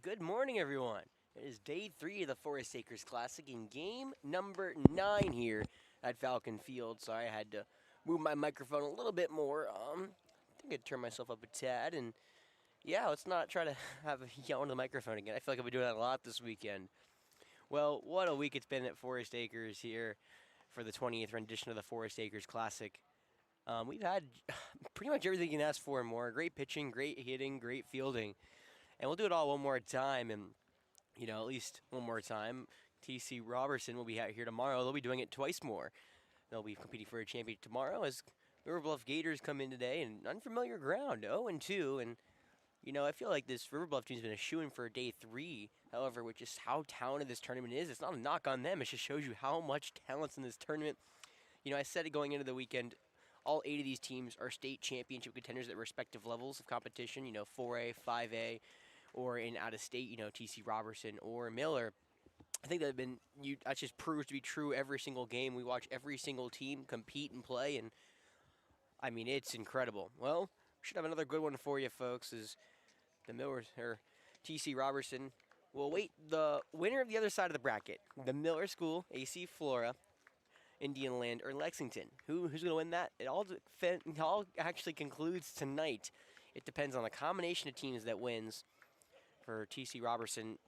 good morning, everyone. It is day 3 of the Forest Acres Classic in game number 9 here at Falcon Field. So I had to move my microphone a little bit more. I think I'd turn myself up a tad. And yeah, let's not try to have a yell into the microphone again. I feel like I've been doing that a lot this weekend. Well, what a week it's been at Forest Acres here for the 20th rendition of the Forest Acres Classic. We've had pretty much everything you can ask for and more. Great pitching, great hitting, great fielding. And we'll do it all one more time, and, at least one more time. TC Roberson will be out here tomorrow. They'll be doing it twice more. They'll be competing for a championship tomorrow as River Bluff Gators come in today in unfamiliar ground, 0-2. And, I feel like this River Bluff team's been a shoo-in for day 3. However, with just how talented this tournament is, it's not a knock on them. It just shows you how much talent's in this tournament. I said it going into the weekend. All 8 of these teams are state championship contenders at respective levels of competition, 4A, 5A, or in out-of-state, TC Roberson or Miller. I think that just proves to be true every single game. We watch every single team compete and play, and, it's incredible. Well, we should have another good one for you, folks, as the Millers, or TC Roberson, will await the winner of the other side of the bracket, the Miller School, AC Flora, Indian Land, or Lexington. Who's going to win that? It all actually concludes tonight. It depends on the combination of teams that wins. For TC Roberson,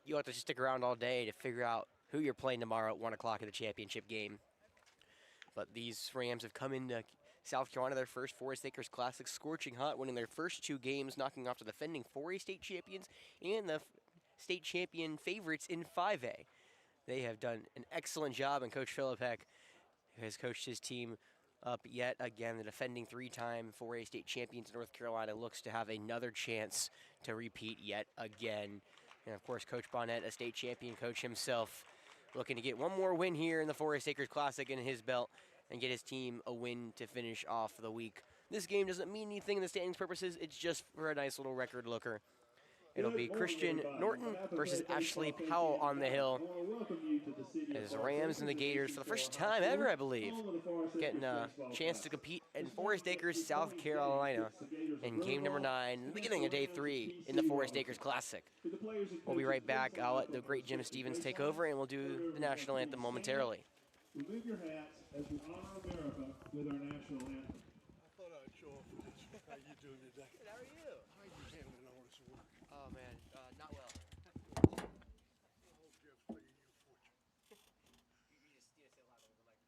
you'll have to stick around all day to figure out who you're playing tomorrow at 1 o'clock in the championship game. But these Rams have come into South Carolina, their first Forest Acres Classic, scorching hot, winning their first 2 games, knocking off the defending 4A state champions and the state champion favorites in 5A. They have done an excellent job, and Coach Phillip Heck has coached his team up yet again. The defending 3-time 4A state champions in North Carolina looks to have another chance to repeat yet again. And of course, Coach Bonnet, a state champion coach himself, looking to get one more win here in the Forest Acres Classic in his belt and get his team a win to finish off the week. This game doesn't mean anything in the standings purposes. It's just for a nice little record looker. It'll be Christian Norton versus Ashley Powell on the hill. As Rams and the Gators, for the first time ever, I believe, getting a chance to compete in Forest Acres, South Carolina, in game number 9, beginning of day 3 in the Forest Acres Classic. We'll be right back. I'll let the great Jim Stevens take over, and we'll do the national anthem momentarily. Remove your hats as we honor America with our national anthem. I thought I'd show off with this. How you doing today? Good, how are you? How are you handling all this work? Oh, man, not well. I hope Jeff's paying you a fortune. You just say loud over the microphone.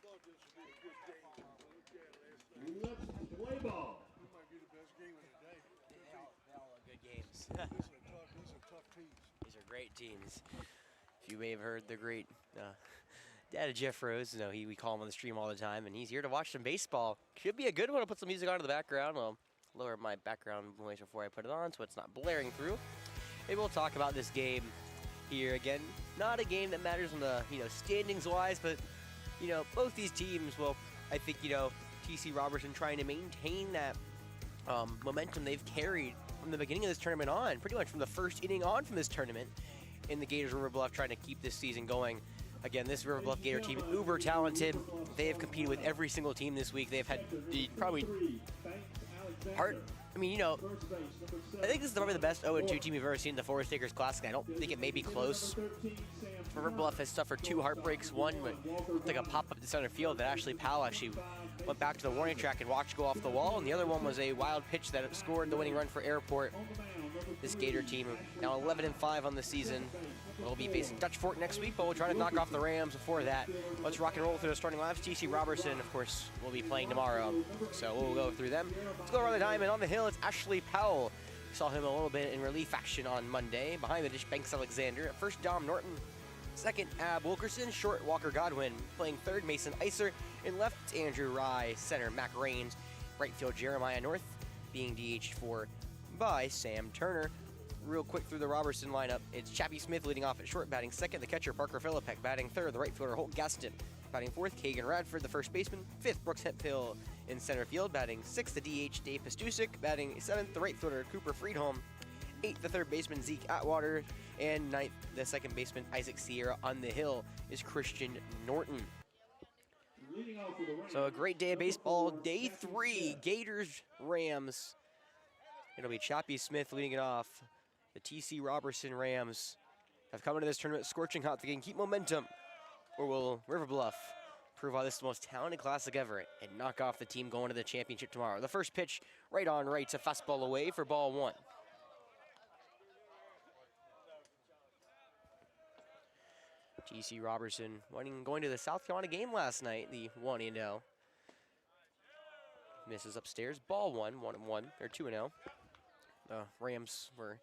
Flag's over there. Let's play ball. It might be the best game of the day. They all are good games. These are tough teams. These are great teams. If you may have heard the great dad of Jeff Rose, we call him on the stream all the time, and he's here to watch some baseball. Should be a good one. I'll put some music on in the background. I'll lower my background noise before I put it on so it's not blaring through. Maybe we'll talk about this game here again. Not a game that matters on the standings-wise, but both these teams. Well, I think TC Roberson trying to maintain that momentum they've carried from the beginning of this tournament on, pretty much from the first inning on from this tournament. In the Gators River Bluff trying to keep this season going. Again, this River Bluff Gator team, uber talented. They have competed with every single team this week. They've had probably hard. I mean, you know, I think this is probably the best 0-2 team we've ever seen in the Forest Acres Classic. I don't think it may be close. River Bluff has suffered 2 heartbreaks. One with like a pop-up to center field that Ashley Powell actually went back to the warning track and watched go off the wall. And the other one was a wild pitch that scored the winning run for Airport. This Gator team now 11-5 on the season. We'll be facing Dutch Fort next week, but we'll try to knock off the Rams before that. Let's rock and roll through the starting lives. TC Roberson, of course, will be playing tomorrow, so we'll go through them. Let's go around the diamond. On the hill, it's Ashley Powell. Saw him a little bit in relief action on Monday. Behind the dish, Banks Alexander. At first, Dom Norton. Second, Ab Wilkerson. Short, Walker Godwin. Playing third, Mason Iser. In left, it's Andrew Rye. Center, Mac Raines. Right field, Jeremiah North. Being DH'd for by Sam Turner. Real quick through the Roberson lineup, it's Chappie Smith leading off at short, batting second. The catcher, Parker Philippek, batting third. The right fielder, Holt Gaston, batting fourth. Kagan Radford, the first baseman. Fifth, Brooks Hemphill in center field, batting sixth. The DH, Dave Pastusik, batting seventh. The right fielder, Cooper Friedholm. Eighth, the third baseman, Zeke Atwater. And ninth, the second baseman, Isaac Sierra. On the hill is Christian Norton. So a great day of baseball. Day 3, Gators, Rams. It'll be Chappie Smith leading it off. The TC Roberson Rams have come into this tournament scorching hot. They can keep momentum, or will River Bluff prove why this is the most talented classic ever and knock off the team going to the championship tomorrow? The first pitch, right on right, a fastball away for ball 1. TC Roberson going to the South Carolina game last night, the 1-0. Misses upstairs, ball 1, 1-1, or 2-0. The Rams were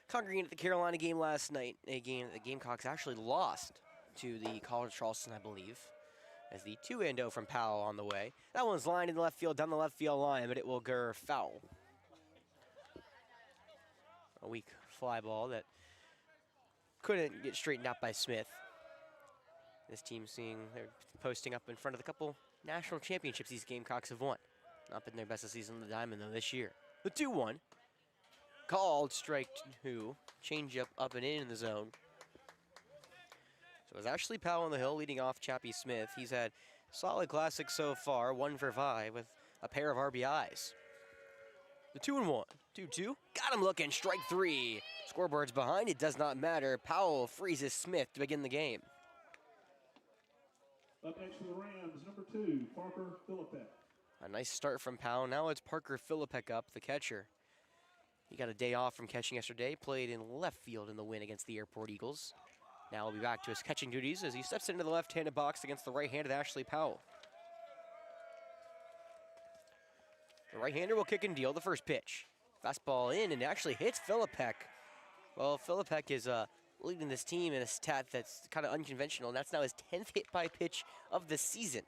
congregating at the Carolina game last night, a game that the Gamecocks actually lost to the College Charleston, I believe, as the 2-0 from Powell on the way. That one's lined in the left field, down the left field line, but it will go foul. A weak fly ball that couldn't get straightened out by Smith. This team they're posting up in front of the couple national championships these Gamecocks have won. Not been their best of season on the diamond, though, this year. The 2-1. Called strike 2. Change up and in the zone. So it's Ashley Powell on the hill leading off Chappie Smith. He's had solid classics so far, 1 for 5 with a pair of RBIs. The 2-1. 2-2. Got him looking. Strike 3. Scoreboard's behind. It does not matter. Powell freezes Smith to begin the game. Up next for the Rams, number 2, Parker Philippek. A nice start from Powell. Now it's Parker Philippek up, the catcher. He got a day off from catching yesterday, played in left field in the win against the Airport Eagles. Now he'll be back to his catching duties as he steps into the left-handed box against the right-handed Ashley Powell. The right-hander will kick and deal the first pitch. Fastball in and actually hits Philippek. Well, Philippek is leading this team in a stat that's kind of unconventional, and that's now his 10th hit by pitch of the season.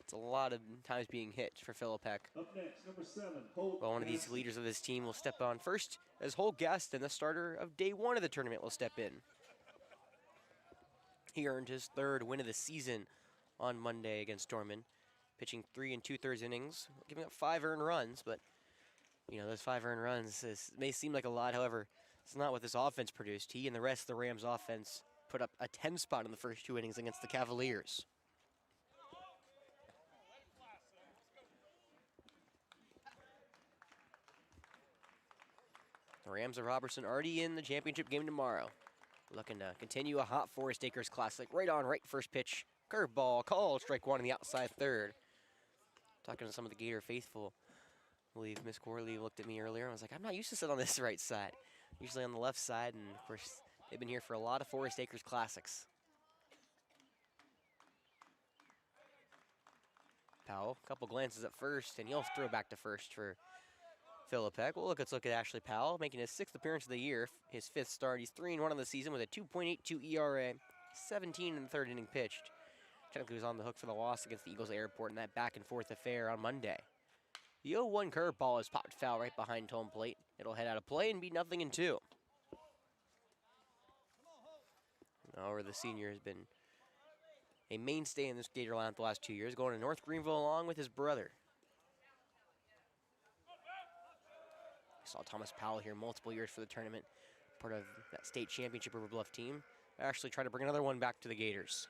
It's a lot of times being hit for Philippek. Up next, number 7, Holt. Well, one of these leaders of this team will step on first as Holt Gaston, the starter of day 1 of the tournament, will step in. He earned his 3rd win of the season on Monday against Dorman, pitching 3 2/3 innings, giving up 5 earned runs, but you know, those 5 earned runs may seem like a lot. However, it's not what this offense produced. He and the rest of the Rams offense put up a 10 spot in the first 2 innings against the Cavaliers. The Rams of Roberson already in the championship game tomorrow. Looking to continue a hot Forest Acres Classic. Right on right, first pitch. Curveball, called, strike 1 in the outside third. Talking to some of the Gator faithful. I believe Miss Corley looked at me earlier and was like, I'm not used to sitting on this right side. Usually on the left side, and of course, they've been here for a lot of Forest Acres Classics. Powell, a couple glances at first, and he'll throw back to first for Philippek. Well, let's look at Ashley Powell, making his 6th appearance of the year, his 5th start. He's 3-1 on the season with a 2.82 ERA, 17 in the 3rd inning pitched. Technically was on the hook for the loss against the Eagles Airport in that back-and-forth affair on Monday. The 0-1 curveball is popped foul right behind home plate. It'll head out of play and be 0-2. However, the senior has been a mainstay in this Gator lineup the last 2 years, going to North Greenville along with his brother. Saw Thomas Powell here multiple years for the tournament, part of that state championship River Bluff team. Actually tried to bring another one back to the Gators.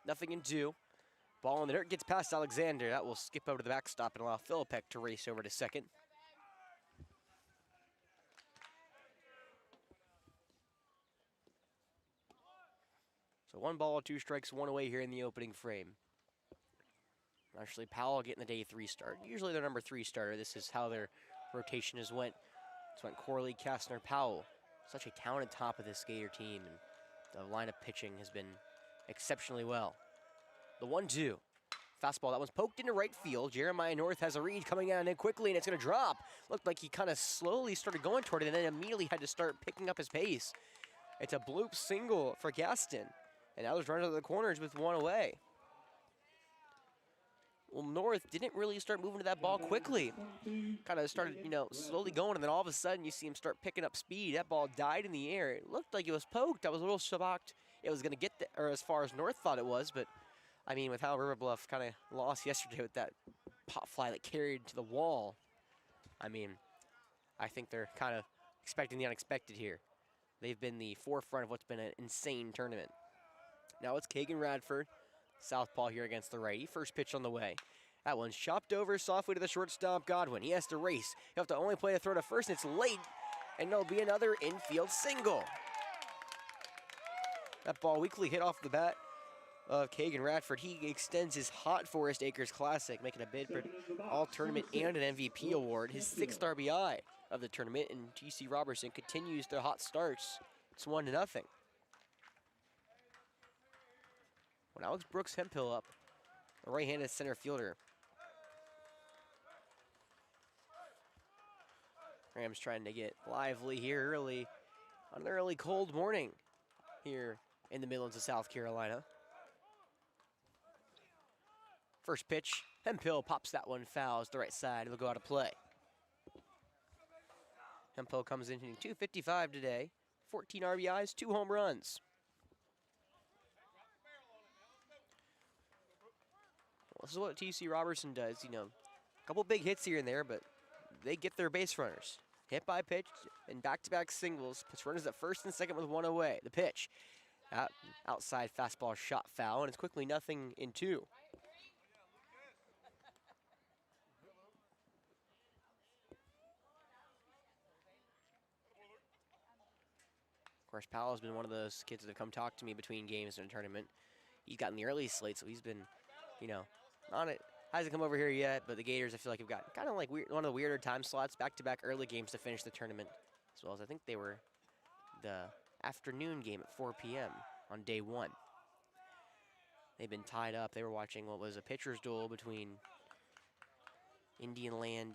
Nothing in 2. Ball in the dirt gets past Alexander. That will skip over to the backstop and allow Philippek to race over to second. So 1 ball, 2 strikes, 1 away here in the opening frame. Actually, Powell getting the day 3 start. Usually their number 3 starter. This is how their rotation has went. It's went Corley, Kastner, Powell. Such a talented top of this Gator team, and the line of pitching has been exceptionally well. The 1-2. Fastball, that one's poked into right field. Jeremiah North has a read coming out and quickly, and it's going to drop. Looked like he kind of slowly started going toward it and then immediately had to start picking up his pace. It's a bloop single for Gaston. And now there's runners at the corners with 1 away. Well, North didn't really start moving to that ball quickly. Kind of started, slowly going, and then all of a sudden you see him start picking up speed. That ball died in the air. It looked like it was poked. I was a little shocked it was going to get there, or as far as North thought it was, but I mean, with how River Bluff kind of lost yesterday with that pop fly that carried to the wall, I mean, I think they're kind of expecting the unexpected here. They've been the forefront of what's been an insane tournament. Now it's Kagan Radford, southpaw here against the righty. First pitch on the way. That one's chopped over softly to the shortstop, Godwin. He has to race. He'll have to only play a throw to first, and it's late, and there'll be another infield single. That ball weakly hit off the bat of Kagan Radford. He extends his Hot Forest Acres Classic, making a bid for all-tournament and an MVP award. His 6th RBI of the tournament, and T.C. Roberson continues their hot starts. It's 1-0. When Alex Brooks Hemphill up, a right-handed center fielder. Rams trying to get lively here early on an early cold morning here in the Midlands of South Carolina. First pitch, Hemphill pops that one foul to the right side. It'll go out of play. Hemphill comes in hitting .255 today, 14 RBIs, 2 home runs. Well, this is what T.C. Roberson does, a couple big hits here and there, but they get their base runners. Hit by pitch and back-to-back singles. Puts runners at first and second with 1 away. The pitch, outside fastball shot foul, and it's quickly 0-2. Of course, Powell has been one of those kids that have come talk to me between games in a tournament. He's gotten the early slate, so he's been, on it. Hasn't come over here yet, but the Gators, I feel like, have got kind of like one of the weirder time slots, back-to-back early games to finish the tournament, as well as I think they were the afternoon game at 4 p.m. on day 1. They've been tied up. They were watching what was a pitcher's duel between Indian Land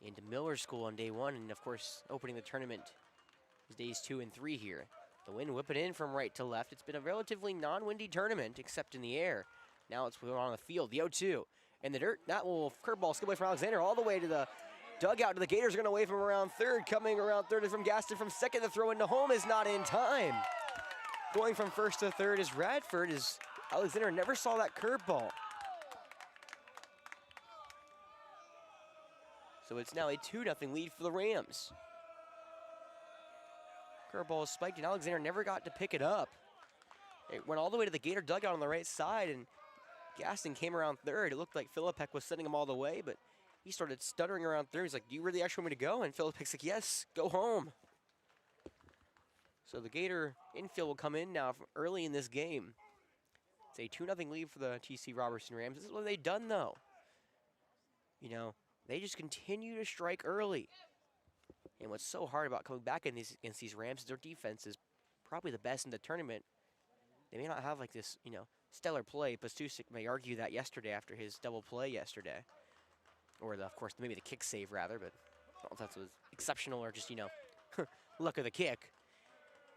and Miller School on day 1, and of course, opening the tournament is days 2 and 3 here. The wind whipping in from right to left. It's been a relatively non-windy tournament, except in the air. Now it's on the field. The 0-2 in the dirt. That will curveball skip away from Alexander all the way to the dugout. The Gators are going to wave from around third. Coming around third is from Gaston from second. The throw into home is not in time. Going from first to third is Radford. As Alexander never saw that curveball. So it's now a 2-0 lead for the Rams. Curveball is spiked, and Alexander never got to pick it up. It went all the way to the Gator dugout on the right side, and Gaston came around third. It looked like Philippek was sending him all the way, but he started stuttering around third. He's like, do you really actually want me to go? And Philippek's like, yes, go home. So the Gator infield will come in now from early in this game. It's a 2-0 lead for the T.C. Roberson Rams. This is what they've done, though. They just continue to strike early. And what's so hard about coming back against these Rams is their defense is probably the best in the tournament. They may not have like this, stellar play. Pastusik may argue that yesterday after his double play yesterday. Or, of course, maybe the kick save, rather. But I don't know if that was exceptional or just, luck of the kick.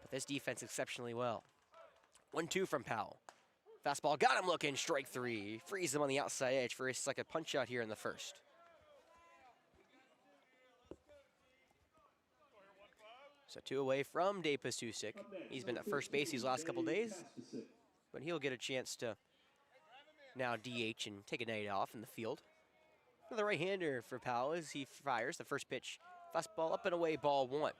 But this defense exceptionally well. 1-2 from Powell. Fastball got him looking. Strike 3. Frees him on the outside edge for his second punch out here in the first. So 2 away from Dave Pastusik. He's been at first base these last couple days, but he'll get a chance to now DH and take a night off in the field. Another right-hander for Powell as he fires the first pitch. Fastball up and away, ball 1.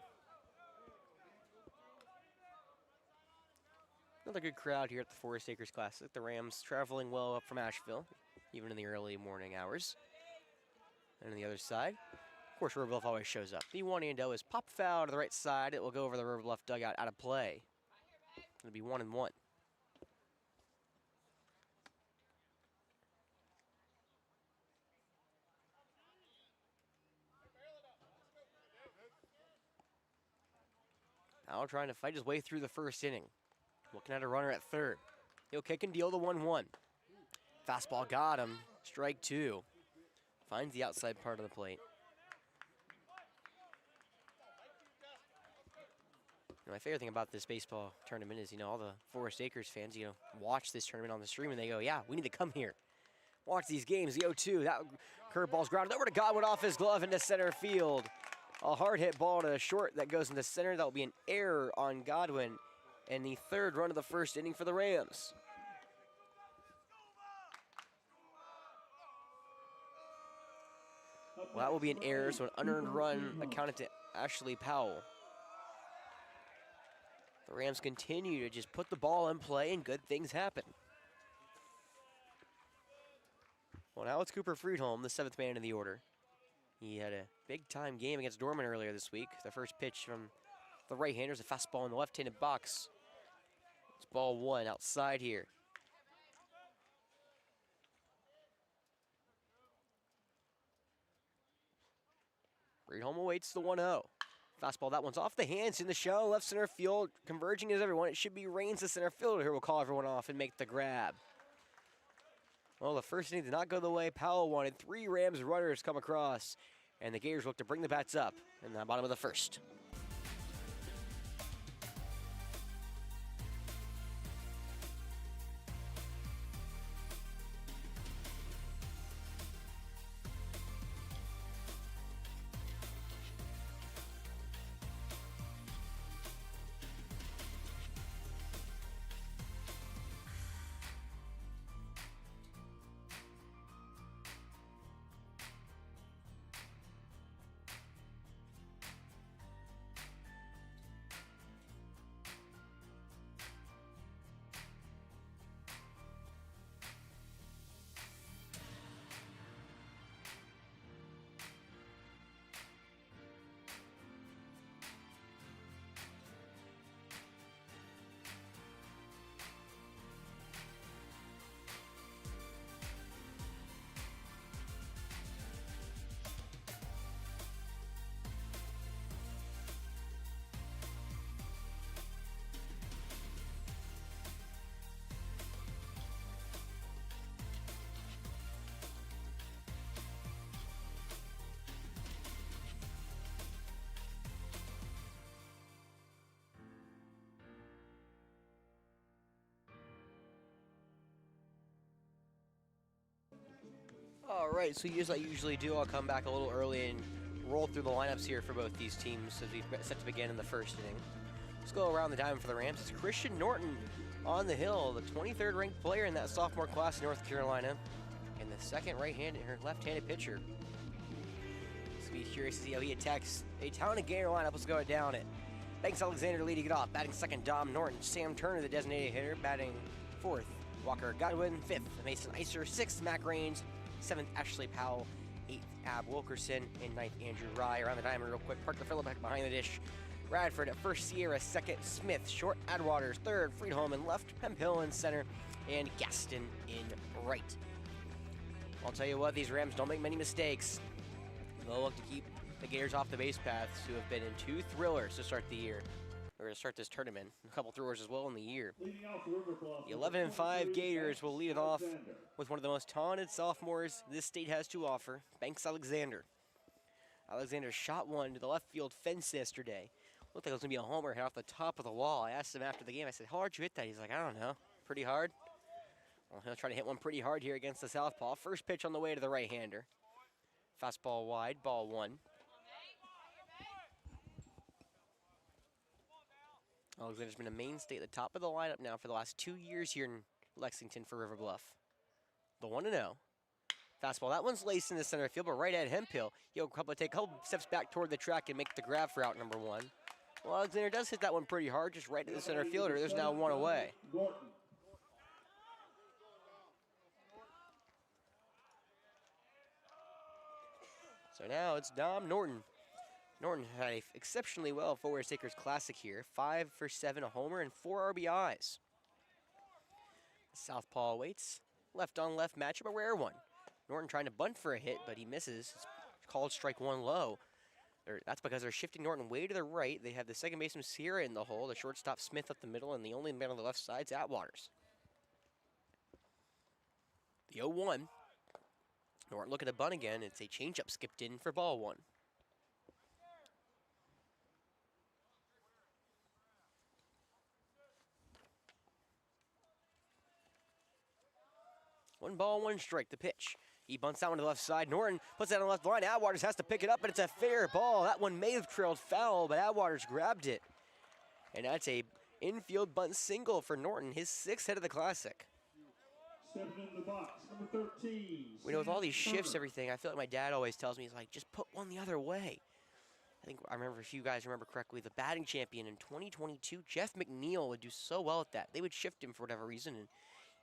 Another good crowd here at the Forest Acres Classic. The Rams traveling well up from Asheville, even in the early morning hours. And on the other side, of course, River Bluff always shows up. The 1-0 is pop foul to the right side. It will go over the River Bluff dugout out of play. It'll be 1-1. Now trying to fight his way through the first inning. Looking at a runner at third. He'll kick and deal the 1-1. Fastball got him. Strike two. Finds the outside part of the plate. And my favorite thing about this baseball tournament is, all the Forest Acres fans, watch this tournament on the stream and they go, yeah, we need to come here. Watch these games. The 0-2. That curveball's grounded over to Godwin off his glove into center field. A hard hit ball to short that goes into center. That will be an error on Godwin. And the third run of the first inning for the Rams. Well, that will be an error, so an unearned run accounted to Ashley Powell. The Rams continue to just put the ball in play and good things happen. Well, now it's Cooper Friedholm, the 7th man in the order. He had a big-time game against Dorman earlier this week. The first pitch from the right-hander is a fastball in the left-handed box. It's ball one outside here. Friedholm awaits the 1-0. Fastball, that one's off the hands in the shallow left center field. Converging as everyone. It should be Rains, the center fielder, who will call everyone off and make the grab. Well, the first inning did not go the way Powell wanted. 3 Rams runners come across, and the Gators look to bring the bats up in the bottom of the first. All right, so as I usually do, I'll come back a little early and roll through the lineups here for both these teams as we set to begin in the first inning. Let's go around the diamond for the Rams. It's Christian Norton on the hill, the 23rd ranked player in that sophomore class in North Carolina, and the second left-handed pitcher. So be curious to see how he attacks a talented Gator lineup. Let's go down it. Banks Alexander leading it off. Batting second, Dom Norton. Sam Turner, the designated hitter, batting fourth. Walker Godwin, fifth. Mason Iser, sixth. Mac Rains, 7th, Ashley Powell, 8th, Ab Wilkerson, and 9th, Andrew Rye. Around the diamond real quick, Parker Phillip back behind the dish. Radford at first, Sierra second, Smith, short, Adwaters third, Friedholm in left, Hemphill in center, and Gaston in right. I'll tell you what, these Rams don't make many mistakes. They'll look to keep the Gators off the base paths, who have been in 2 thrillers to start the year. Or to start this tournament. A couple thrillers as well in the year. The 11-5 Gators will lead it off with one of the most talented sophomores this state has to offer, Banks Alexander. Alexander shot one to the left field fence yesterday. Looked like it was going to be a homer hit off the top of the wall. I asked him after the game, I said, how hard did you hit that? He's like, I don't know, pretty hard. Well, he'll try to hit one pretty hard here against the southpaw. First pitch on the way to the right-hander. Fastball wide, ball one. Alexander's been a mainstay at the top of the lineup now for the last 2 years here in Lexington for River Bluff. The 1-0. Fastball, that one's laced in the center field, but right at Hemphill. He'll take a couple steps back toward the track and make the grab for out number one. Well, Alexander does hit that one pretty hard, just right to the center fielder. There's now one away. Norton. So now it's Dom Norton. Norton had a exceptionally well Forest Acres Classic here. 5 for 7, a homer, and 4 RBIs. Southpaw waits. Left on left matchup, a rare one. Norton trying to bunt for a hit, but he misses. It's called strike one low. That's because they're shifting Norton way to the right. They have the second baseman Sierra in the hole, the shortstop Smith up the middle, and the only man on the left side's Atwaters. The 0-1. Norton looking to bunt again. It's a changeup skipped in for ball one. One ball, one strike, the pitch. He bunts that one to the left side. Norton puts that on the left line. Atwaters has to pick it up, and it's a fair ball. That one may have trailed foul, but Atwaters grabbed it. And that's a infield bunt single for Norton, his 6th hit of the Classic. Stepping in the box, number 13. You know, with all these shifts, everything, I feel like my dad always tells me, he's like, just put one the other way. I remember, if you guys remember correctly, the batting champion in 2022, Jeff McNeil, would do so well at that. They would shift him for whatever reason, and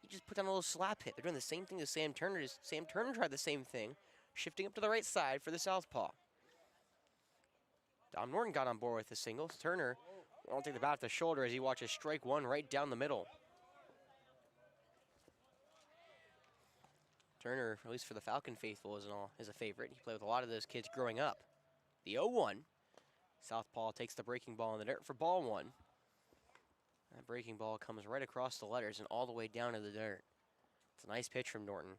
he just put down a little slap hit. They're doing the same thing to Sam Turner. Sam Turner tried the same thing, shifting up to the right side for the southpaw. Dom Norton got on board with the singles. Turner won't take the bat off the shoulder as he watches strike one right down the middle. Turner, at least for the Falcon faithful, is a favorite. He played with a lot of those kids growing up. The 0-1. Southpaw takes the breaking ball in the dirt for ball one. That breaking ball comes right across the letters and all the way down to the dirt. It's a nice pitch from Norton.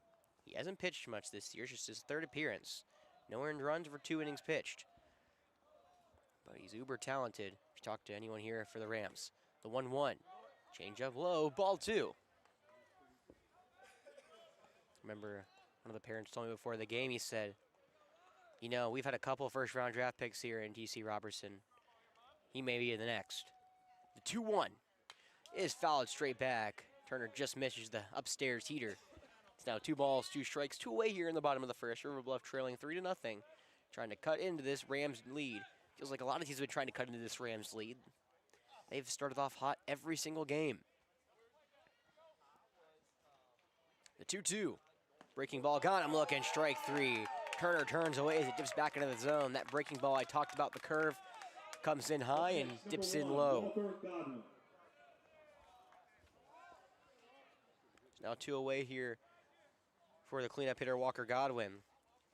He hasn't pitched much this year. It's just his 3rd appearance. No earned runs for 2 innings pitched. But he's uber talented. If you talk to anyone here for the Rams. The 1-1. Change up low. Ball 2. Remember, one of the parents told me before the game, he said, you know, we've had a couple first-round draft picks here in DC Roberson. He may be the next. The 2-1 is fouled straight back. Turner just misses the upstairs heater. It's now 2 balls, 2 strikes, 2 away here in the bottom of the first. River Bluff trailing 3-0, trying to cut into this Rams lead. Feels like a lot of teams have been trying to cut into this Rams lead. They've started off hot every single game. The 2-2. Breaking ball gone. I'm looking. Strike 3. Turner turns away as it dips back into the zone. That breaking ball I talked about, the curve, comes in high and dips in low. Now 2 away here for the cleanup hitter, Walker Godwin.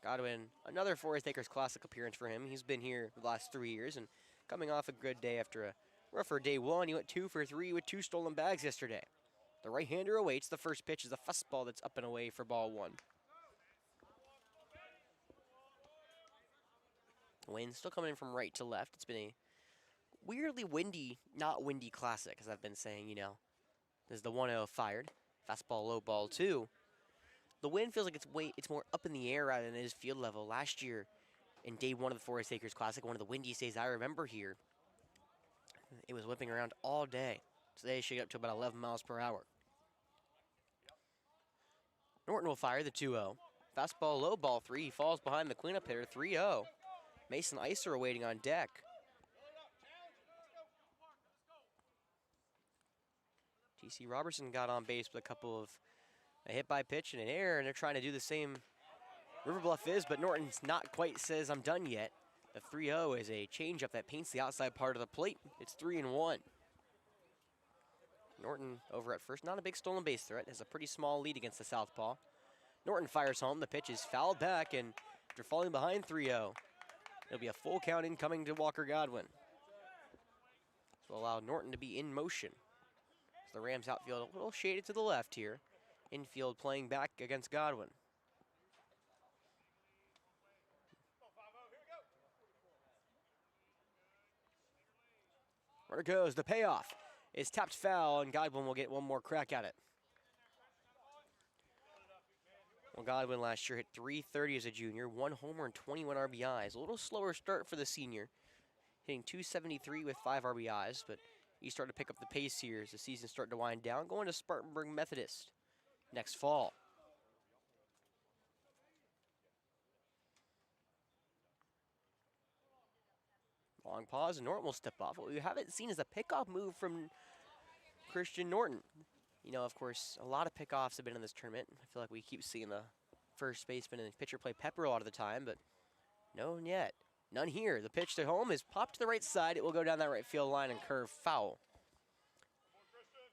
Godwin, another Forest Acres Classic appearance for him. He's been here the last 3 years and coming off a good day after a rougher day 1. He went 2 for 3 with 2 stolen bags yesterday. The right-hander awaits. The first pitch is a fastball that's up and away for ball 1. Wind still coming in from right to left. It's been a weirdly windy, not windy Classic, as I've been saying, you know. There's the 1-0 fired. Fastball low, ball 2. The wind feels like it's more up in the air rather than it is field level. Last year, in day 1 of the Forest Acres Classic, one of the windiest days I remember here, it was whipping around all day. Today it should get up to about 11 miles per hour. Norton will fire the 2-0. Fastball low, ball 3. He falls behind the cleanup hitter, 3-0. Mason Iser waiting on deck. DC Roberson got on base with a hit by pitch and an error, and they're trying to do the same River Bluff is, but Norton's not quite says I'm done yet. The 3-0 is a changeup that paints the outside part of the plate. It's 3-1. Norton over at first, not a big stolen base threat, has a pretty small lead against the southpaw. Norton fires home, the pitch is fouled back, and after falling behind 3-0, it'll be a full count incoming to Walker Godwin. This will allow Norton to be in motion. So the Rams outfield a little shaded to the left here. Infield playing back against Godwin. Runner goes, the payoff is tapped foul, and Godwin will get one more crack at it. Well, Godwin last year hit .330 as a junior, 1 homer and 21 RBIs. A little slower start for the senior, hitting .273 with 5 RBIs, but he's starting to pick up the pace here as the season's starting to wind down, going to Spartanburg Methodist next fall. Long pause, and Norton will step off. What we haven't seen is a pickoff move from Christian Norton. You know, of course, a lot of pickoffs have been in this tournament. I feel like we keep seeing the first baseman and pitcher play pepper a lot of the time, but no one yet. None here. The pitch to home is popped to the right side. It will go down that right field line and curve foul.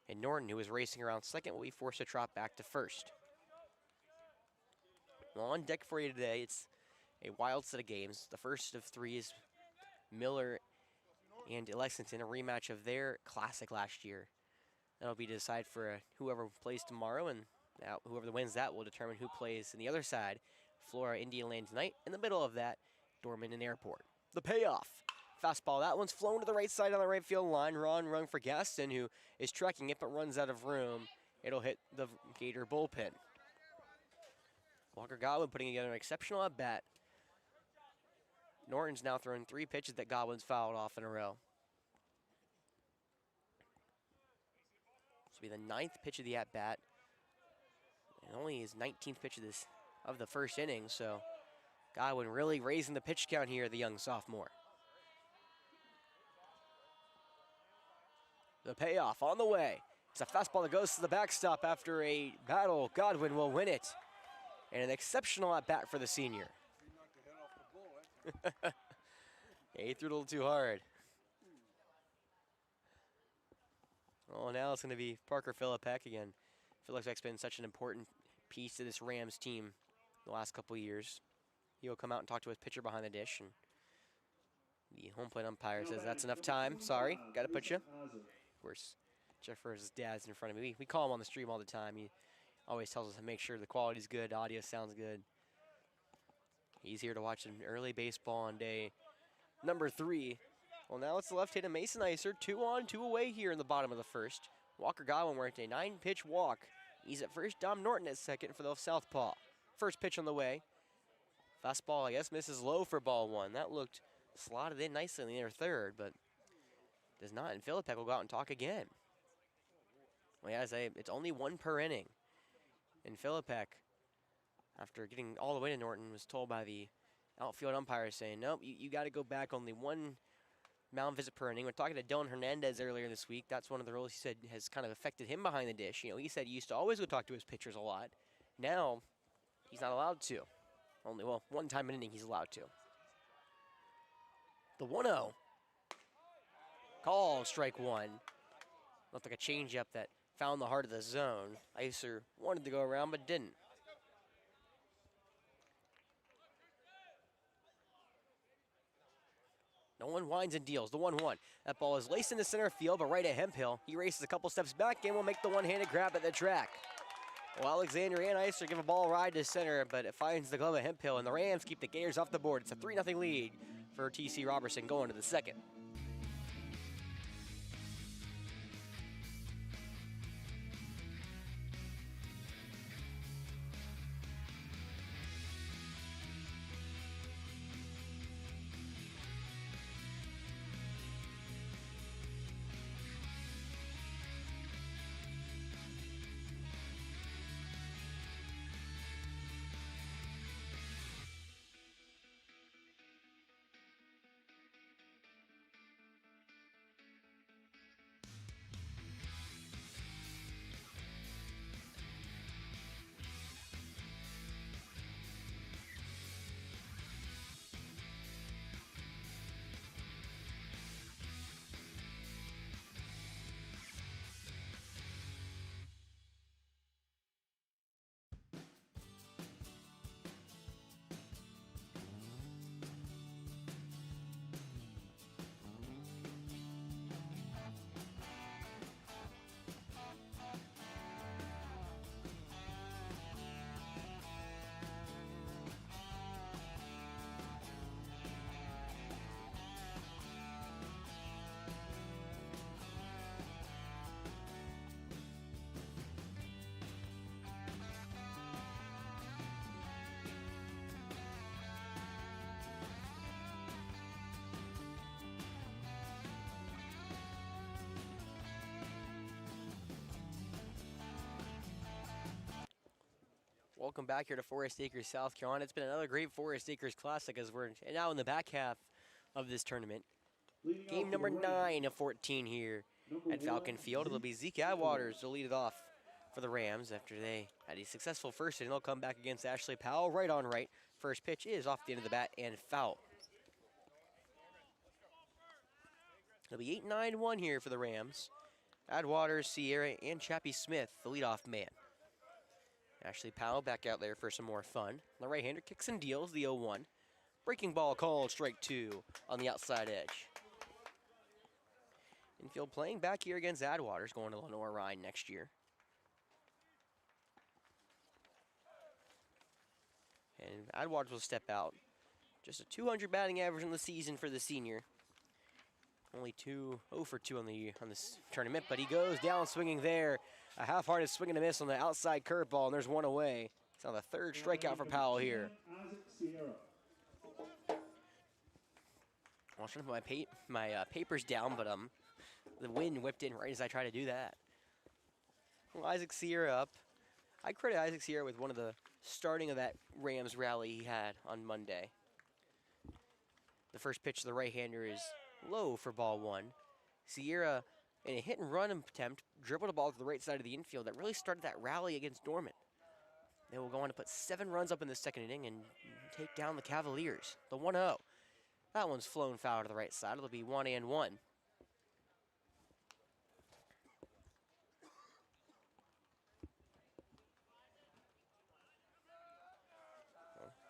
And Norton, who was racing around second, will be forced to drop back to first. Well, on deck for you today, it's a wild set of games. The first of three is Miller and Lexington, a rematch of their classic last year. That'll be to decide for whoever plays tomorrow, and whoever wins that will determine who plays in the other side. Flora, Indian Land tonight. In the middle of that, Dorman and Airport. The payoff. Fastball, that one's flown to the right side on the right field line. Run for Gaston, who is tracking it but runs out of room. It'll hit the Gator bullpen. Walker Godwin putting together an exceptional at-bat. Norton's now thrown 3 pitches that Godwin's fouled off in a row. This will be the 9th pitch of the at-bat. And only his 19th pitch of the first inning, so Godwin really raising the pitch count here, the young sophomore. The payoff on the way. It's a fastball that goes to the backstop after a battle. Godwin will win it. And an exceptional at-bat for the senior. He knocked the head off the ball. Yeah, he threw it a little too hard. Well, now it's going to be Parker Philippek again. Philippek's been such an important piece to this Rams team the last couple of years. He'll come out and talk to his pitcher behind the dish, and the home plate umpire says that's enough time. Sorry, got to put you. Of course, Jeffers' dad's in front of me. We call him on the stream all the time. He always tells us to make sure the quality's good, audio sounds good. He's here to watch an early baseball on day number 3. Well, now it's the left-handed Mason Iser. 2 on, 2 away here in the bottom of the first. Walker Godwin worked a 9-pitch walk. He's at first. Dom Norton at second for the southpaw. First pitch on the way. Fastball, I guess, misses low for ball 1. That looked slotted in nicely in the inner third, but does not. And Philippek will go out and talk again. Well, yeah, it's only 1 per inning. And Philippek, after getting all the way to Norton, was told by the outfield umpire saying, nope, you got to go back, only 1 mound visit per inning. We're talking to Dylan Hernandez earlier this week. That's one of the rules he said has kind of affected him behind the dish. You know, he said he used to always go talk to his pitchers a lot. Now, he's not allowed to. Only, well, 1 time an inning he's allowed to. The 1-0. Call, strike 1. Looked like a changeup that found the heart of the zone. Iser wanted to go around, but didn't. No one winds and deals. The 1-1. That ball is laced into center field, but right at Hemphill. He races a couple steps back and will make the one-handed grab at the track. Well, Alexander and Iser give a ball ride to center, but it finds the glove of Hemphill, and the Rams keep the Gators off the board. It's a 3-0 lead for TC Roberson going to the second. Welcome back here to Forest Acres, South Carolina. It's been another great Forest Acres Classic as we're now in the back half of this tournament. Leading Game off number to the right, 9 of 14 here number at Falcon 1, Field. It'll be Zeke Atwaters to lead it off for the Rams after they had a successful first inning. They'll come back against Ashley Powell right on right. First pitch is off the end of the bat and foul. It'll be 8-9-1 here for the Rams. Atwaters, Sierra, and Chappie Smith, the leadoff man. Ashley Powell back out there for some more fun. The right-hander kicks and deals the 0-1. Breaking ball called, strike 2 on the outside edge. Infield playing back here against Atwaters, going to Lenore Rhine next year. And Atwaters will step out. Just a 200 batting average in the season for the senior. Only 0 for 2 on this tournament, but he goes down swinging there. A half-hearted swing and a miss on the outside curveball, and there's one away. It's now the third strikeout for Powell here. Isaac Sierra. I was trying to put my papers down, but the wind whipped in right as I tried to do that. Well, Isaac Sierra up. I credit Isaac Sierra with one of the starting of that Rams rally he had on Monday. The first pitch to the right-hander is low for ball 1. Sierra, in a hit-and-run attempt, dribbled a ball to the right side of the infield that really started that rally against Dorman. They will go on to put 7 runs up in the second inning and take down the Cavaliers. The 1-0. That one's flown foul to the right side. It'll be 1-1.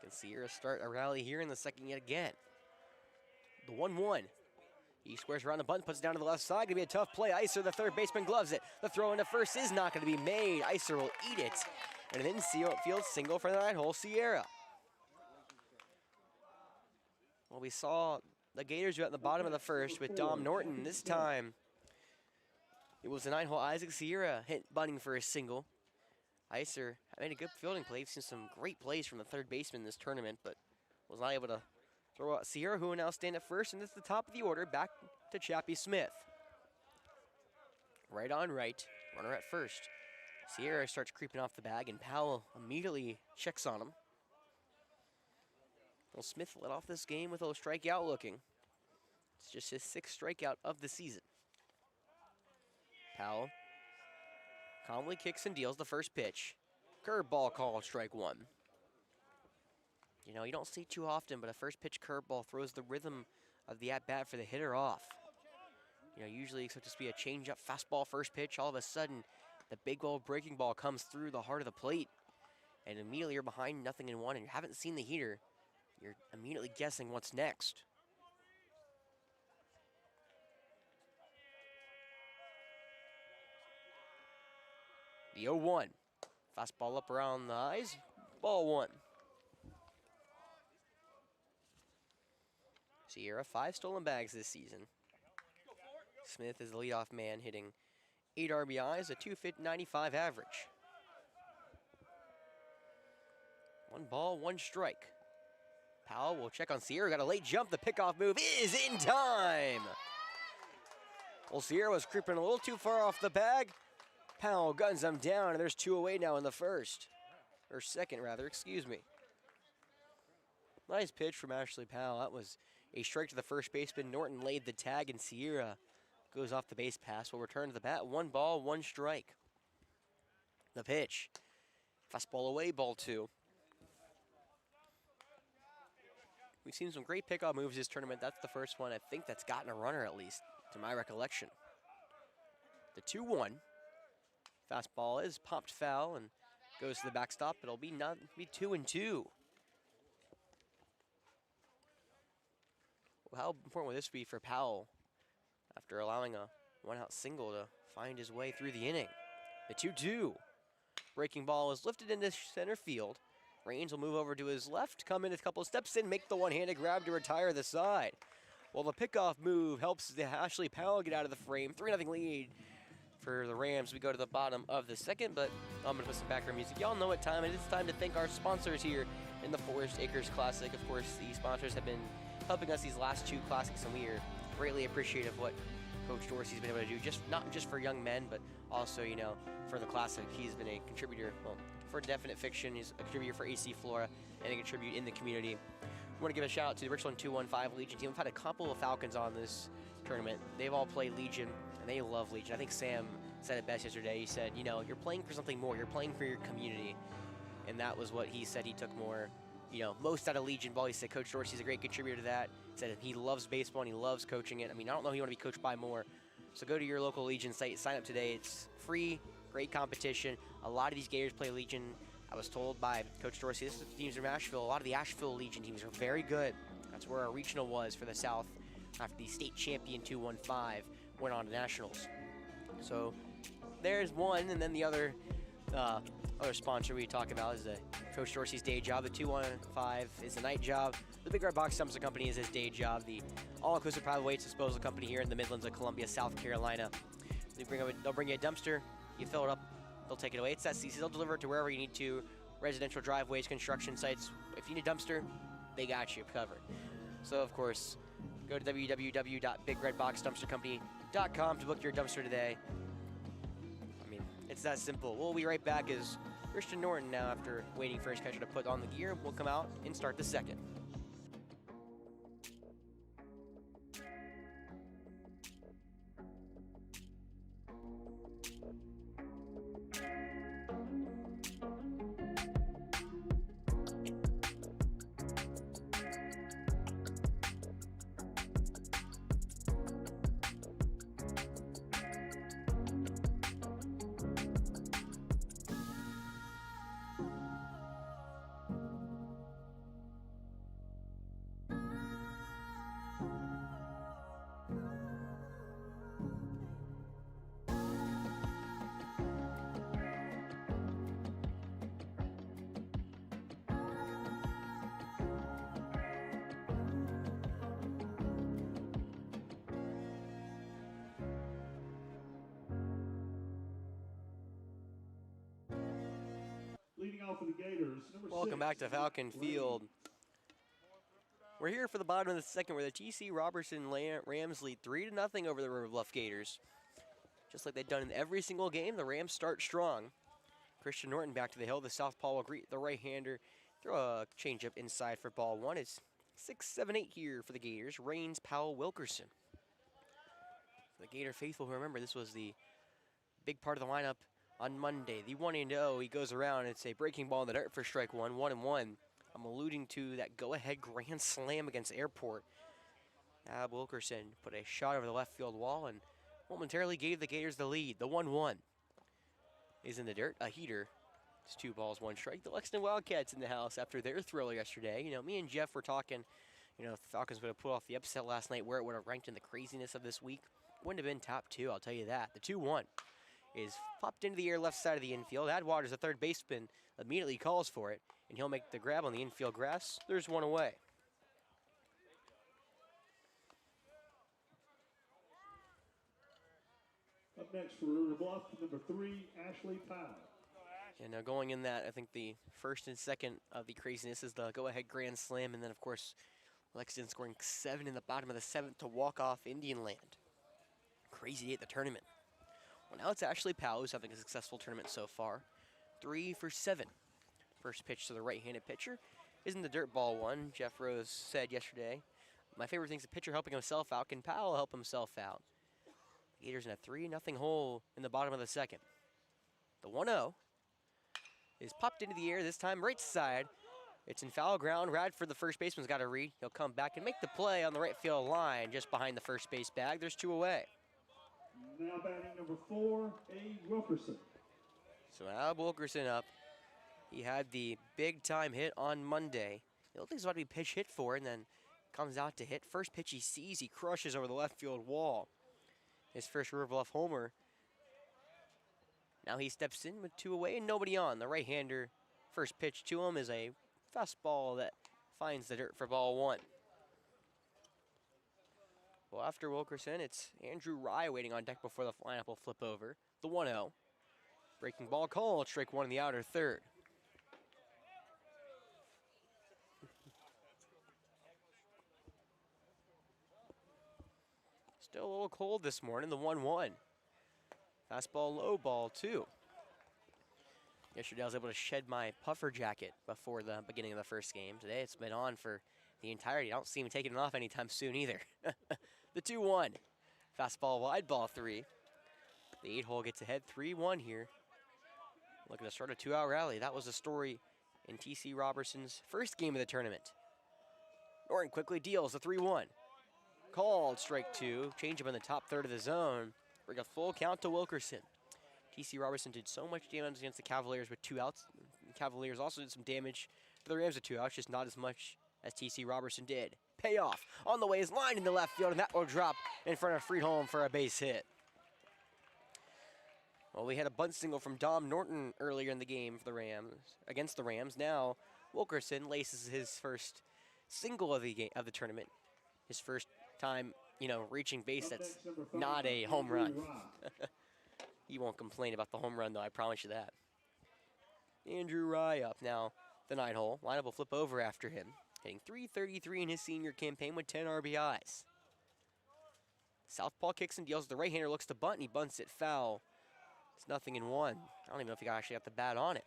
Can Sierra start a rally here in the second yet again. The 1-1. He squares around the bunt, puts it down to the left side. Gonna be a tough play. Iser, the third baseman, gloves it. The throw into first is not gonna be made. Iser will eat it. And an infield single for the 9-hole Sierra. Well, we saw the Gators at the bottom of the first with Dom Norton. This time, it was the 9-hole Isaac Sierra hit bunting for a single. Iser made a good fielding play. We've seen some great plays from the third baseman this tournament, but was not able to throw out Sierra, who will now stand at first, and it's the top of the order, back to Chappie Smith. Right on right, runner at first. Sierra starts creeping off the bag, and Powell immediately checks on him. Well, Smith led off this game with a strikeout looking. It's just his 6th strikeout of the season. Powell calmly kicks and deals the first pitch. Curveball called, strike 1. You know, you don't see too often, but a first pitch curveball throws the rhythm of the at-bat for the hitter off. You know, usually expect to be a change-up fastball first pitch. All of a sudden, the big old breaking ball comes through the heart of the plate. And immediately you're behind 0-1 and you haven't seen the heater. You're immediately guessing what's next. The 0-1. Fastball up around the eyes. Ball 1. Sierra, 5 stolen bags this season. Smith is the leadoff man, hitting 8 RBIs, a .295 average. 1 ball, 1 strike. Powell will check on Sierra. Got a late jump. The pickoff move is in time. Well, Sierra was creeping a little too far off the bag. Powell guns him down, and there's 2 away now in the first. Or second, rather, excuse me. Nice pitch from Ashley Powell. That was a strike to the first baseman. Norton laid the tag, and Sierra goes off the base pass. Will return to the bat. 1 ball, 1 strike. The pitch. Fastball away, ball 2. We've seen some great pickoff moves this tournament. That's the first one I think that's gotten a runner, at least, to my recollection. The 2-1. Fastball is popped foul and goes to the backstop. It'll be 2-2. Well, how important will this be for Powell after allowing a 1-out single to find his way through the inning? The 2-2. Breaking ball is lifted into center field. Raines will move over to his left, come in a couple of steps in, make the one-handed grab to retire the side. Well, the pickoff move helps Ashley Powell get out of the frame. 3-0 lead for the Rams. We go to the bottom of the second, but I'm going to put some background music. Y'all know what time it is. It's time to thank our sponsors here in the Forest Acres Classic. Of course, the sponsors have been helping us these last 2 classics, and we are greatly appreciative of what Coach Dorsey's been able to do, not just for young men, but also, you know, for the Classic. He's been a contributor, well, for Definite Fiction. He's a contributor for AC Flora and a contributor in the community want to give a shout out to the Richland 215 Legion team. We've had a couple of Falcons on this tournament. They've all played Legion, and they love Legion. I think Sam said it best yesterday. He said, you know, you're playing for something more. You're playing for your community. And that was what he said. He took more, you know, most out of Legion ball. He said Coach Dorsey's a great contributor to that. He said he loves baseball and he loves coaching it. I mean, I don't know who you want to be coached by more. So go to your local Legion site, sign up today. It's free, great competition. A lot of these Gators play Legion. I was told by Coach Dorsey, this is the teams from Asheville. A lot of the Asheville Legion teams are very good. That's where our regional was for the South after the state champion 215 went on to nationals. So there's one, and then the other sponsor we talk about is Coach Dorsey's day job. The 215 is a night job. The Big Red Box Dumpster Company is his day job. The all-inclusive private waste disposal company here in the Midlands of Columbia, South Carolina. They'll bring you a dumpster. You fill it up. They'll take it away. It's that easy. They'll deliver it to wherever you need to. Residential driveways, construction sites. If you need a dumpster, they got you covered. So, of course, go to www.bigredboxdumpstercompany.com to book your dumpster today. I mean, it's that simple. We'll be right back as Christian Norton now, after waiting for his catcher to put on the gear, will come out and start the second. Leading off for the Gators, number Welcome 6, back to Falcon Field. We're here for the bottom of the second where the TC Roberson Rams lead 3-0 over the River Bluff Gators. Just like they've done in every single game, the Rams start strong. Christian Norton back to the hill. The southpaw will greet the right-hander. Throw a changeup inside for ball one. It's 6-7-8 here for the Gators. Rains, Powell, Wilkerson. For the Gator faithful, remember this was the big part of the lineup on Monday. The 1-0, he goes around. It's a breaking ball in the dirt for strike one, 1-1. I'm alluding to that go-ahead grand slam against Airport. Ab Wilkerson put a shot over the left field wall and momentarily gave the Gators the lead. The 1-1 is in the dirt, a heater. It's 2 balls, 1 strike. The Lexington Wildcats in the house after their thriller yesterday. You know, me and Jeff were talking, you know, if the Falcons would have put off the upset last night, where it would have ranked in the craziness of this week. Wouldn't have been top 2, I'll tell you that. The 2-1 is popped into the air left side of the infield. Adwaters, the third baseman, immediately calls for it, and he'll make the grab on the infield grass. There's one away. Up next for River Bluff, number 3, Ashley Powell. And now going in that, I think the first and second of the craziness is the go-ahead grand slam, and then, of course, Lexington scoring 7 in the bottom of the 7th to walk off Indian Land. Crazy day at the tournament. Well, now it's Ashley Powell who's having a successful tournament so far. 3 for 7. First pitch to the right-handed pitcher is in the dirt, ball 1. Jeff Rose said yesterday, my favorite thing is the pitcher helping himself out. Can Powell help himself out? The Gators in a 3-0 hole in the bottom of the second. The 1-0 is popped into the air, this time right side. It's in foul ground. Radford, the first baseman's got to read. He'll come back and make the play on the right field line just behind the first base bag. There's 2 away. Now batting number 4, A. Wilkerson. So Ab Wilkerson up. He had the big-time hit on Monday. It looked like he's about to be pitch hit for, and then comes out to hit. First pitch he sees, he crushes over the left field wall. His first River Bluff homer. Now he steps in with 2 away and nobody on. The right-hander, first pitch to him is a fastball that finds the dirt for ball 1. Well, after Wilkerson, it's Andrew Rye waiting on deck before the lineup will flip over. The 1-0. Breaking ball called, strike 1 in the outer third. Still a little cold this morning, the 1-1. Fastball low, ball 2. Yesterday I was able to shed my puffer jacket before the beginning of the first game. Today it's been on for the entirety. I don't see him taking it off anytime soon either. The 2-1. Fastball wide, ball 3. The 8-hole gets ahead 3-1 here. Looking to start a 2-out rally. That was the story in TC Roberson's first game of the tournament. Norton quickly deals the 3-1. Called strike 2. Change him in the top third of the zone. Bring a full count to Wilkerson. TC Roberson did so much damage against the Cavaliers with 2 outs. The Cavaliers also did some damage to the Rams with 2 outs, just not as much as TC Roberson did. Payoff on the way is lined into left field, and that will drop in front of Friedholm for a base hit. Well, we had a bunt single from Dom Norton earlier in the game for the Rams, against the Rams. Now Wilkerson laces his first single of the game of the tournament. His first time, reaching base that's not a home run. He won't complain about the home run, though, I promise you that. Andrew Rye up now, the 9-hole. Lineup will flip over after him, hitting .333 in his senior campaign with 10 RBIs. Southpaw kicks and deals. The right-hander looks to bunt, and he bunts it foul. It's 0-1. I don't even know if he actually got the bat on it.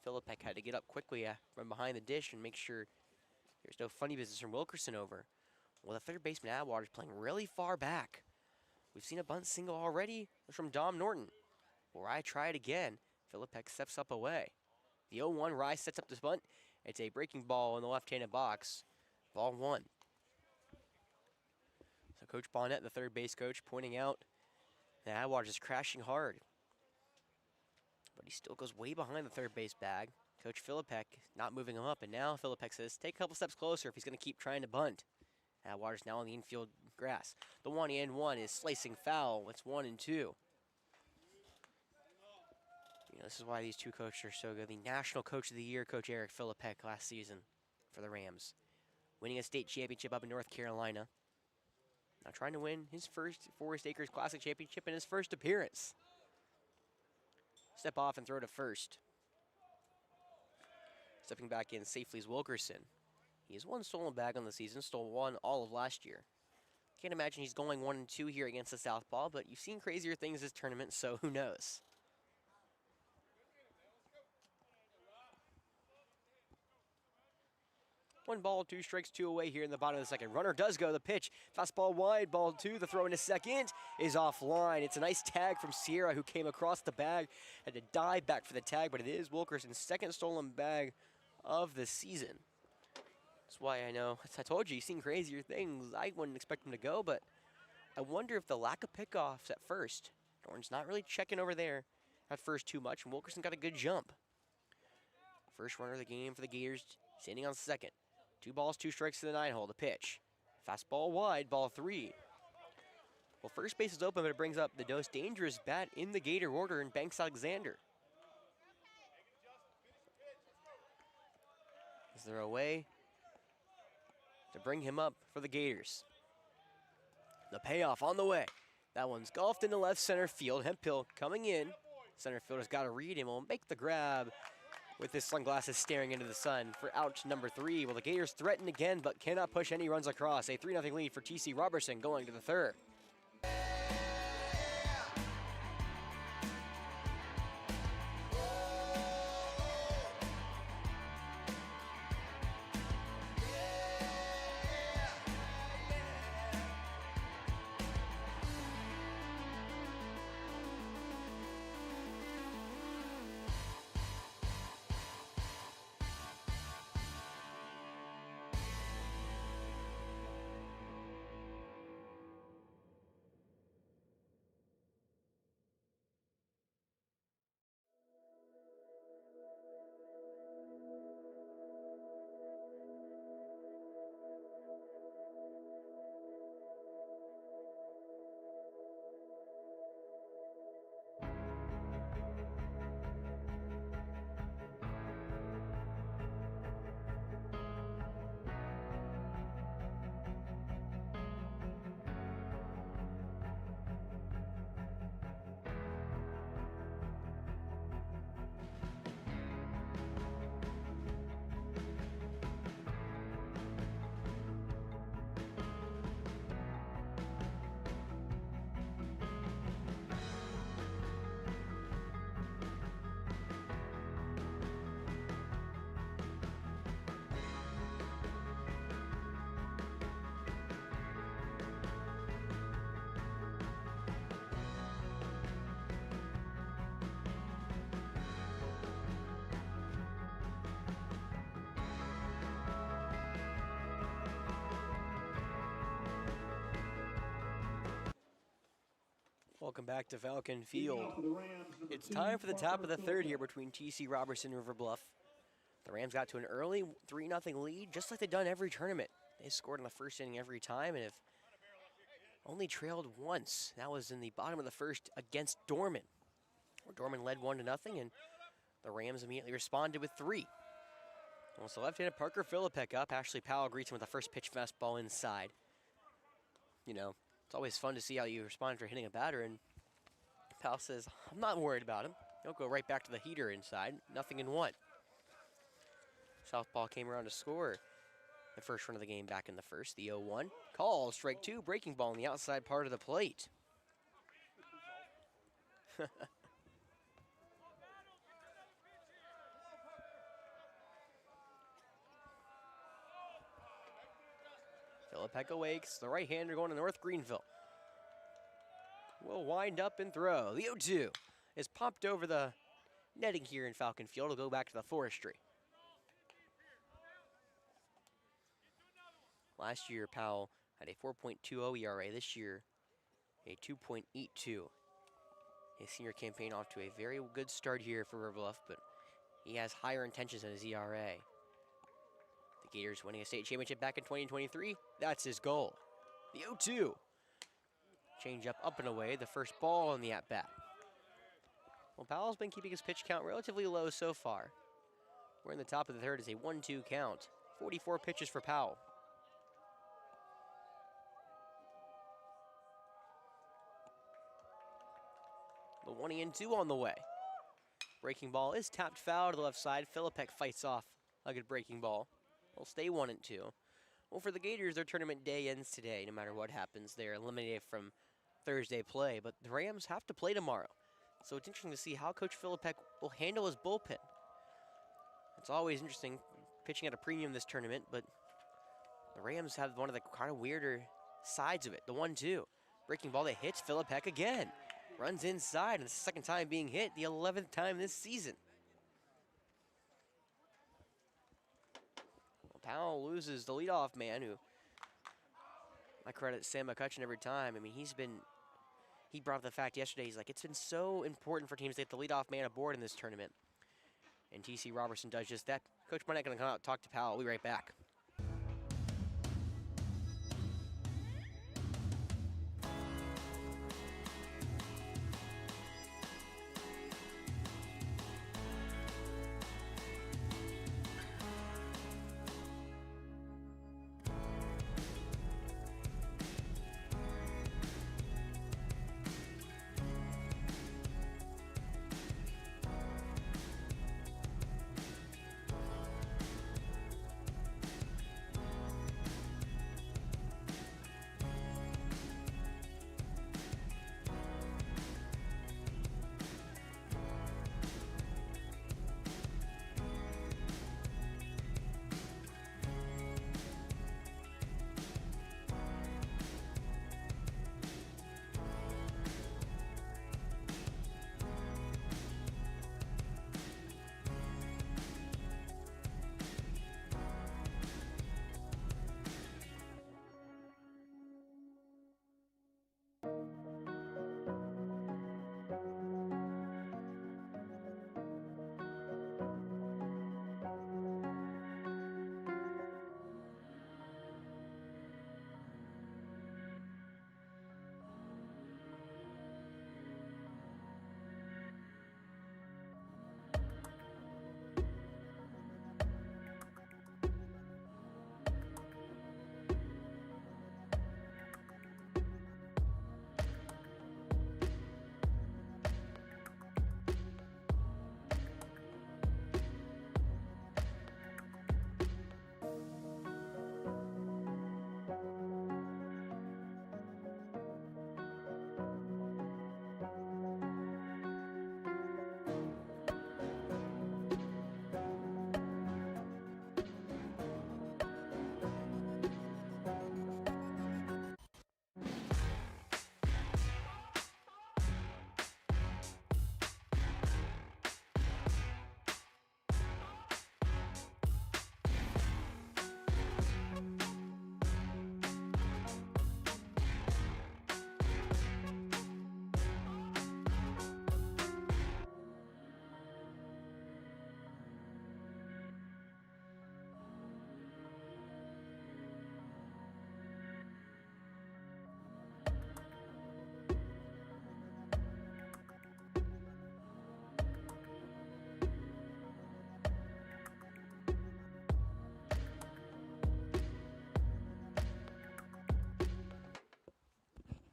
Philippek had to get up quickly from behind the dish and make sure there's no funny business from Wilkerson over. Well, the third baseman Atwater's playing really far back. We've seen a bunt single already from Dom Norton. Will Rye try it again? Philippek steps up away. The 0-1, Rye sets up this bunt. It's a breaking ball in the left-handed box. Ball 1. So Coach Bonnet, the third base coach, pointing out that Atwater's is crashing hard. But he still goes way behind the third base bag. Coach Philippek not moving him up, and now Philippek says take a couple steps closer if he's going to keep trying to bunt. Atwater's now on the infield grass. The 1-1 is slicing foul. It's 1-2. This is why these two coaches are so good. The National Coach of the Year, Coach Eric Philippek, last season for the Rams. Winning a state championship up in North Carolina. Now trying to win his first Forest Acres Classic Championship in his first appearance. Step off and throw to first. Stepping back in safely is Wilkerson. He has 1 stolen bag on the season, stole 1 all of last year. Can't imagine he's going 1-2 here against the Southpaw, but you've seen crazier things this tournament, so who knows? 1 ball, 2 strikes, 2 away here in the bottom of the second. Runner does go. The pitch. Fastball wide. Ball 2. The throw into second is offline. It's a nice tag from Sierra, who came across the bag. Had to dive back for the tag, but it is Wilkerson's second stolen bag of the season. That's why I know. I told you, you've seen crazier things. I wouldn't expect him to go, but I wonder if the lack of pickoffs at first. Norton's not really checking over there at first too much, and Wilkerson got a good jump. First runner of the game for the Gators, standing on second. 2 balls, 2 strikes to the 9-hole. The pitch. Fastball wide, ball 3. Well, first base is open, but it brings up the most dangerous bat in the Gator order in Banks Alexander. Is there a way to bring him up for the Gators? The payoff on the way. That one's golfed into left center field. Hemphill coming in. Center fielder's got to read him. Will make the grab with his sunglasses staring into the sun for out number 3. Well, the Gators threaten again, but cannot push any runs across. A 3-0 lead for TC Roberson going to the third. Welcome back to Falcon Leading Field. off for the Rams, number It's 2, time for the top of the third here Phillips. between TC Roberson and River Bluff. The Rams got to an early 3-0 lead, just like they've done every tournament. They scored in the first inning every time and have only trailed once. That was in the bottom of the first against Dorman, where Dorman led 1-0, and the Rams immediately responded with 3. Well, so left-handed Parker Philippek up. Ashley Powell greets him with the first pitch fastball inside. You know, it's always fun to see how you respond after hitting a batter, and Powell says, I'm not worried about him. He'll go right back to the heater inside. 0-1. Southpaw came around to score the first run of the game back in the first. The 0-1. Call, strike 2, breaking ball on the outside part of the plate. Philippek awakes. The right-hander going to North Greenville. Will wind up and throw. The 0-2 is popped over the netting here in Falcon Field. It'll go back to the forestry. Last year, Powell had a 4.20 ERA. This year, a 2.82. His senior campaign off to a very good start here for River Bluff, but he has higher intentions than his ERA. The Gators winning a state championship back in 2023. That's his goal. The 0-2. Change up and away. The first ball on the at-bat. Well, Powell's been keeping his pitch count relatively low so far. We're in the top of the third. It's a 1-2 count. 44 pitches for Powell. The 1-2 on the way. Breaking ball is tapped foul to the left side. Philippek fights off a good breaking ball. They'll stay 1-2. Well, for the Gators, their tournament day ends today. No matter what happens, they're eliminated from Thursday play. But the Rams have to play tomorrow. So it's interesting to see how Coach Philippek will handle his bullpen. It's always interesting pitching at a premium this tournament, but the Rams have one of the kind of weirder sides of it. The 1-2. Breaking ball that hits Philippek again. Runs inside, and it's the second time being hit, the 11th time this season. Well, Powell loses the leadoff man, who I credit Sam McCutcheon every time. I mean, he brought up the fact yesterday, he's like, it's been so important for teams to get the leadoff man aboard in this tournament. And TC Roberson does just that. Coach Barnett going to come out and talk to Powell. We'll be right back.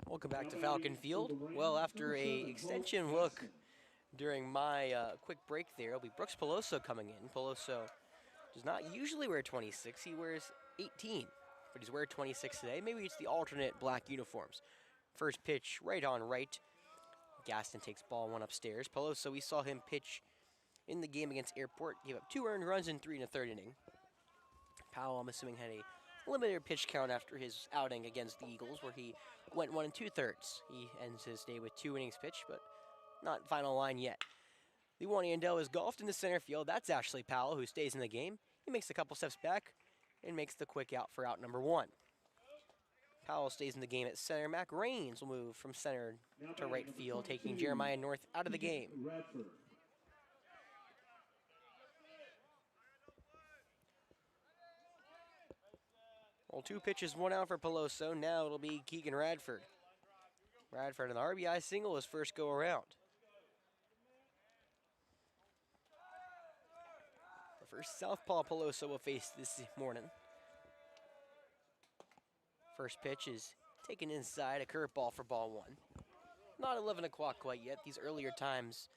Welcome back to Falcon Field. Well, after a extension look during my quick break there, it'll be Brooks Peloso coming in. Peloso does not usually wear 26, he wears 18, but he's wearing 26 today. Maybe it's the alternate black uniforms. First pitch, right on right. Gaston takes ball one upstairs. Peloso, we saw him pitch in the game against Airport, gave up 2 earned runs in 3 1/3 inning. Powell, I'm assuming, had a limited pitch count after his outing against the Eagles, where he went 1 2/3. He ends his day with 2 innings pitched, but not final line yet. The one Andel is golfed into center field. That's Ashley Powell, who stays in the game. He makes a couple steps back and makes the quick out for out number 1. Powell stays in the game at center. Mac Rains will move from center to right field, taking Jeremiah North out of the game. Well, 2 pitches, 1 out for Peloso. Now it'll be Keegan Radford. Radford, an RBI single his first go around. The first southpaw Peloso will face this morning. First pitch is taken inside, a curveball for ball 1. Not 11 o'clock quite yet. These earlier times,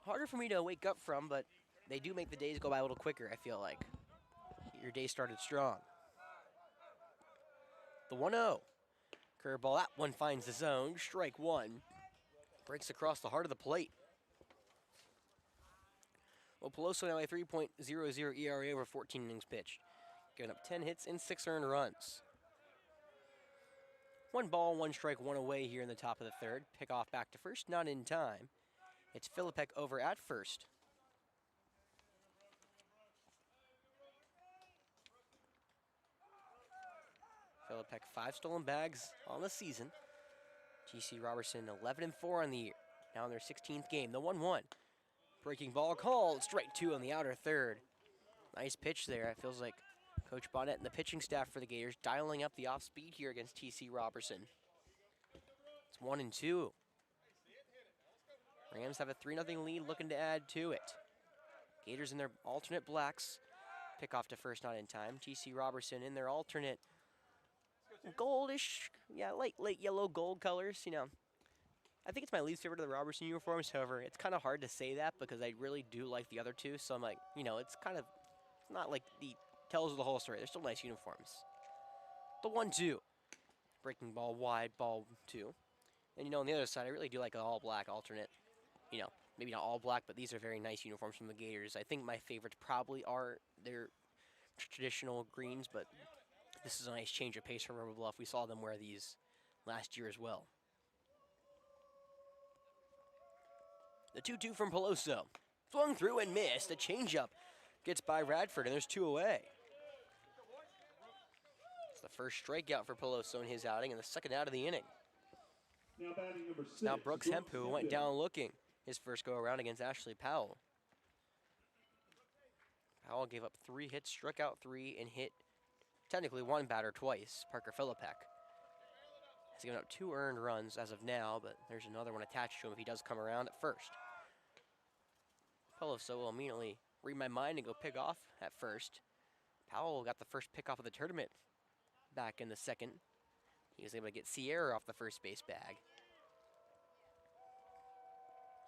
harder for me to wake up from, but they do make the days go by a little quicker, I feel like. Your day started strong. The 1-0. Curveball, that one finds the zone. Strike 1. Breaks across the heart of the plate. Well, Peloso now a 3.00 ERA over 14 innings pitched. Giving up 10 hits and 6 earned runs. 1 ball, 1 strike, 1 away here in the top of the 3rd. Pick off back to first, not in time. It's Philippek over at first. Philippek 5 stolen bags on the season. T.C. Roberson 11-4 on the year. Now in their 16th game, the 1-1. Breaking ball called, strike 2 on the outer 3rd. Nice pitch there. It feels like Coach Bonnet and the pitching staff for the Gators dialing up the off speed here against T.C. Roberson. It's 1-2. Rams have a 3-0 lead, looking to add to it. Gators in their alternate blacks. Pick off to first, not in time. T.C. Roberson in their alternate goldish, late yellow gold colors, I think it's my least favorite of the Roberson uniforms. However, it's kind of hard to say that because I really do like the other 2. So I'm like, it's not like the tells the whole story. They're still nice uniforms. The 1-2. Breaking ball wide, ball 2. And on the other side, I really do like an all black alternate. Maybe not all black, but these are very nice uniforms from the Gators. I think my favorites probably are their traditional greens, but this is a nice change of pace from Bluff. We saw them wear these last year as well. The 2-2 from Peloso. Swung through and missed. A changeup gets by Radford, and there's 2 away. It's the first strikeout for Peloso in his outing, and the second out of the inning. Now batting number 6. Now Brooks Hempu went down looking his first go around against Ashley Powell. Powell gave up 3 hits, struck out 3, and hit technically 1 batter twice. Parker Philippek has given up 2 earned runs as of now, but there's another one attached to him if he does come around at first. Peloso will immediately read my mind and go pick off at first. Powell got the first pick off of the tournament back in the 2nd. He was able to get Sierra off the first base bag.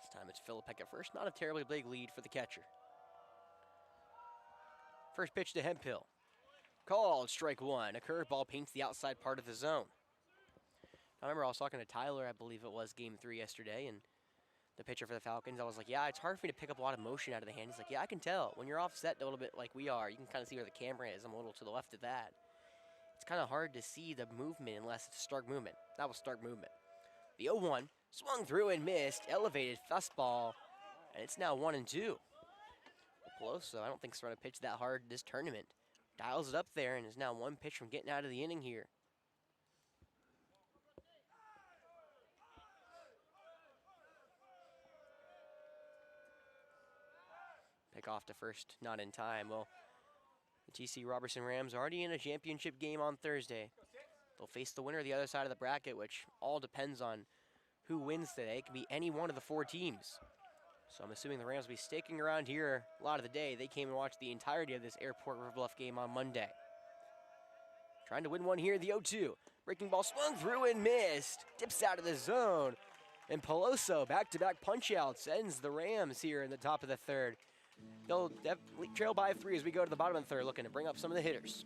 This time it's Philippek at first. Not a terribly big lead for the catcher. First pitch to Hemphill. Called, strike 1. A curveball paints the outside part of the zone. I remember I was talking to Tyler, I believe it was game 3 yesterday, and the pitcher for the Falcons. I was like, yeah, it's hard for me to pick up a lot of motion out of the hand. He's like, yeah, I can tell. When you're offset a little bit like we are, you can kind of see where the camera is. I'm a little to the left of that. It's kind of hard to see the movement unless it's stark movement. That was stark movement. The 0-1 swung through and missed. Elevated fastball, and it's now 1-2. Peloso, I don't think he's trying to pitch that hard this tournament. Dials it up there and is now 1 pitch from getting out of the inning here. Pick off to first, not in time. Well, the T.C. Roberson Rams are already in a championship game on Thursday. They'll face the winner of the other side of the bracket, which all depends on who wins today. It can be any one of the 4 teams. So I'm assuming the Rams will be staking around here a lot of the day. They came and watched the entirety of this Airport River Bluff game on Monday. Trying to win one here, the 0-2. Breaking ball swung through and missed. Dips out of the zone. And Peloso, back-to-back punch-outs, ends the Rams here in the top of the third. They'll definitely trail by 3 as we go to the bottom of the third, looking to bring up some of the hitters.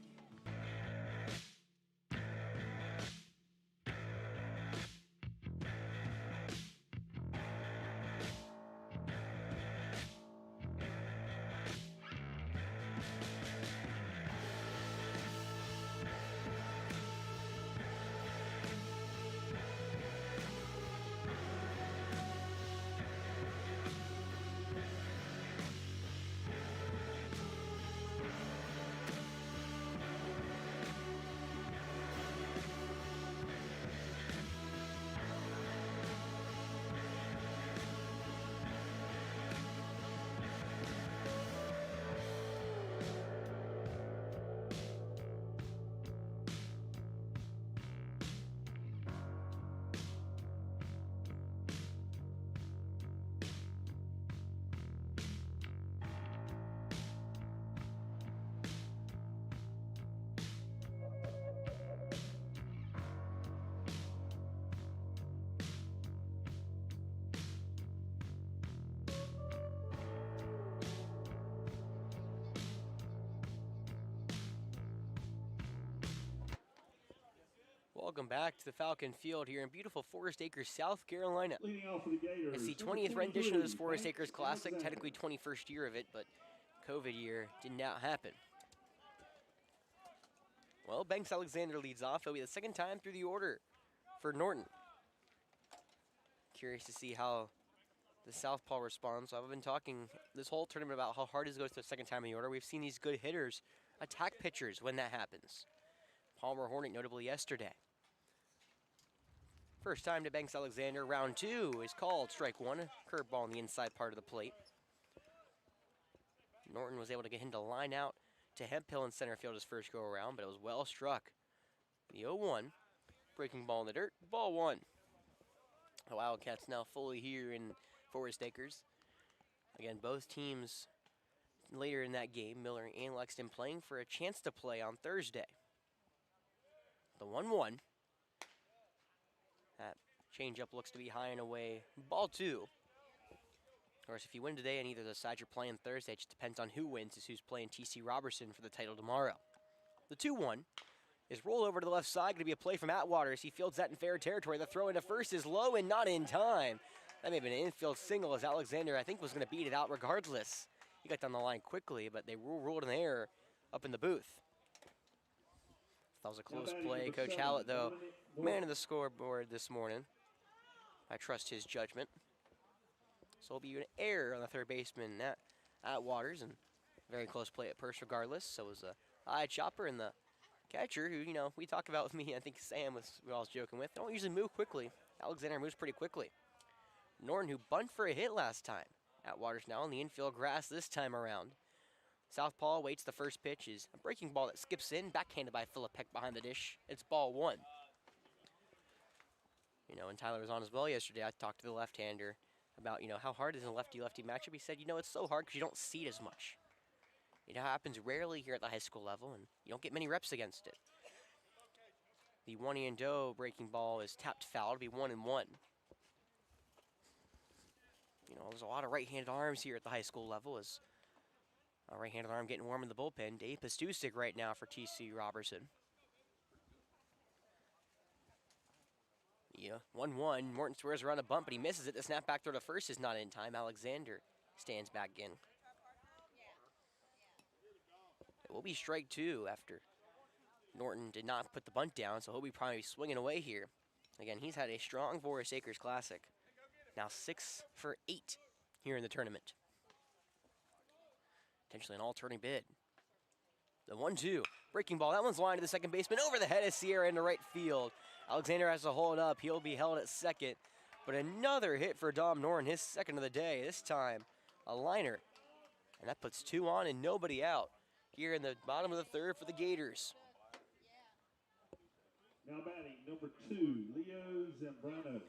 Welcome back to the Falcon Field here in beautiful Forest Acres, South Carolina. Leading off for the Gators. It's the number 20th rendition of this 23, Forest Banks Acres Classic, Alexander. technically 21st year of it, but COVID year did not happen. Well, Banks Alexander leads off. It'll be the second time through the order for Norton. Curious to see how the Southpaw responds. I've been talking this whole tournament about how hard it is to go to the second time in the order. We've seen these good hitters attack pitchers when that happens. Palmer Hornick notably yesterday. First time to Banks Alexander. Round 2 is called strike 1. Curveball on the inside part of the plate. Norton was able to get him to line out to Hemphill in center field his first go around, but it was well struck. The 0-1. Breaking ball in the dirt. Ball 1. The Wildcats now fully here in Forest Acres. Again, both teams later in that game, Miller and Lexington playing for a chance to play on Thursday. The 1-1. That changeup looks to be high and away. Ball 2. Of course, if you win today and either of the sides you're playing Thursday, it just depends on who wins, is who's playing T.C. Roberson for the title tomorrow. The 2-1 is rolled over to the left side. Going to be a play from Atwater as he fields that in fair territory. The throw into first is low and not in time. That may have been an infield single as Alexander, I think, was going to beat it out regardless. He got down the line quickly, but they ruled in the air up in the booth. That was a close play. Coach Hallett, though, man of the scoreboard this morning. I trust his judgment. So it'll be an error on the third baseman at Waters, and very close play at first regardless. So it was a high chopper, and the catcher, who, you know, we talked about with me, I think Sam was who I was joking with, they don't usually move quickly. Alexander moves pretty quickly. Norton, who bunt for a hit last time. At Waters now on the infield grass this time around. Southpaw waits the first pitch, is a breaking ball that skips in, backhanded by Philip Peck behind the dish. It's ball 1. You know, and Tyler was on as well yesterday. I talked to the left-hander about, you know, how hard is a lefty-lefty matchup. He said, you know, it's so hard because you don't see it as much. It happens rarely here at the high school level, and you don't get many reps against it. The 1-0 breaking ball is tapped foul to be 1-1. You know, there's a lot of right-handed arms here at the high school level. As a right-handed arm getting warm in the bullpen. Dave Pastusik right now for T.C. Roberson. Yeah, 1-1. Morton swears around a bump, but he misses it. The snap back throw to first is not in time. Alexander stands back in. It will be strike 2 after Norton did not put the bunt down, so he'll be probably swinging away here. Again, he's had a strong Forest Acres Classic. Now 6 for 8 here in the tournament. Potentially an all-turning bid. The 1-2. Breaking ball. That one's lined to the second baseman over the head of Sierra into right field. Alexander has to hold up. He'll be held at second. But another hit for Dom Norton, his second of the day. This time, a liner. And that puts 2 on and nobody out here in the bottom of the third for the Gators. Now batting, number 2, Leo Zambrano.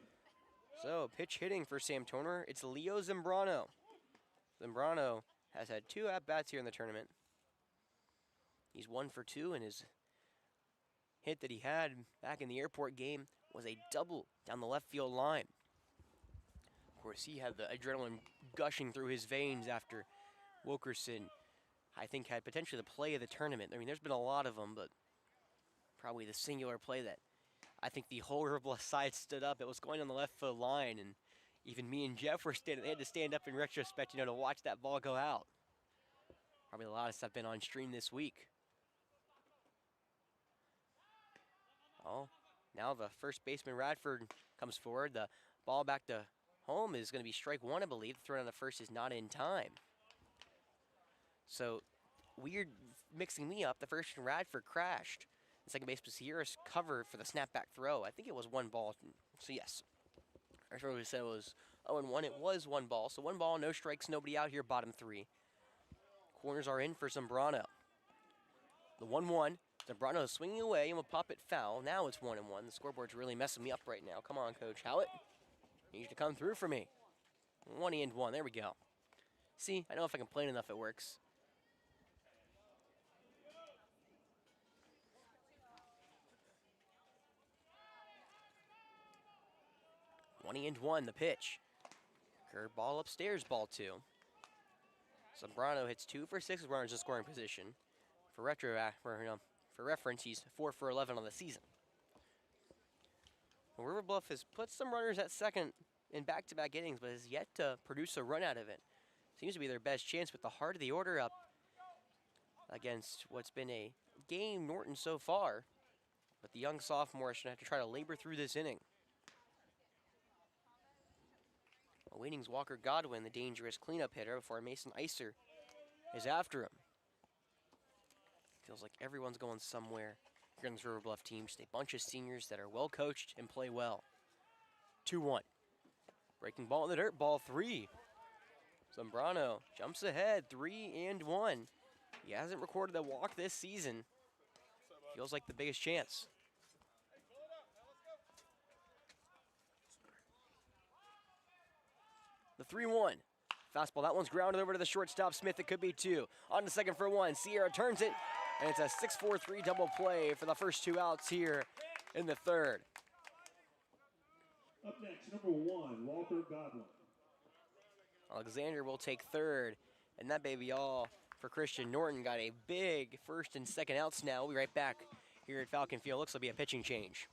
So, pitch hitting for Sam Toner. It's Leo Zambrano. Zambrano has had 2 at-bats here in the tournament. He's 1 for 2 in his hit that he had back in the airport game was a double down the left field line. Of course, he had the adrenaline gushing through his veins after Wilkerson, I think, had potentially the play of the tournament. I mean, there's been a lot of them, but probably the singular play that I think the whole River Bluff side stood up. It was going on the left field line, and even me and Jeff were standing. They had to stand up in retrospect, to watch that ball go out. Probably a lot of stuff been on stream this week. Oh, now the first baseman Radford comes forward. The ball back to home is going to be strike one, I believe. The throw on the first is not in time. So, weird mixing me up. The first one, Radford crashed. The second baseman Sierra's covered for the snapback throw. I think it was one ball. So, yes. I remember we said it was 0-1. It was one ball. So, one ball, no strikes, nobody out here, bottom three. Corners are in for Zambrano. The 1-1. Zambrano is swinging away and will pop it foul. Now it's 1-1. The scoreboard's really messing me up right now. Come on, Coach Howlett. Need you to come through for me. 1-1. There we go. See, I know if I complain enough, it works. One, the pitch. Curve ball upstairs, ball two. Zambrano hits 2 for 6 runners in scoring position. For reference, he's 4 for 11 on the season. Well, River Bluff has put some runners at second in back-to-back innings, but has yet to produce a run out of it. Seems to be their best chance with the heart of the order up against what's been a game Norton so far. But the young sophomore should have to try to labor through this inning. Awaiting's Walker Godwin, the dangerous cleanup hitter, before Mason Iser is after him. Feels like everyone's going somewhere here on this River Bluff team. Just a bunch of seniors that are well coached and play well. 2-1. Breaking ball in the dirt, ball 3. Zambrano jumps ahead, 3-1. He hasn't recorded a walk this season. Feels like the biggest chance. The 3-1. Fastball, that one's grounded over to the shortstop, Smith. It could be 2. On to second for 1. Sierra turns it, and it's a 6-4-3 double play for the first 2 outs here in the third. Up next, number 1, Walker Godwin. Alexander will take third, and that baby all for Christian Norton. Got a big first and second outs now. We'll be right back here at Falcon Field. Looks like it'll be a pitching change.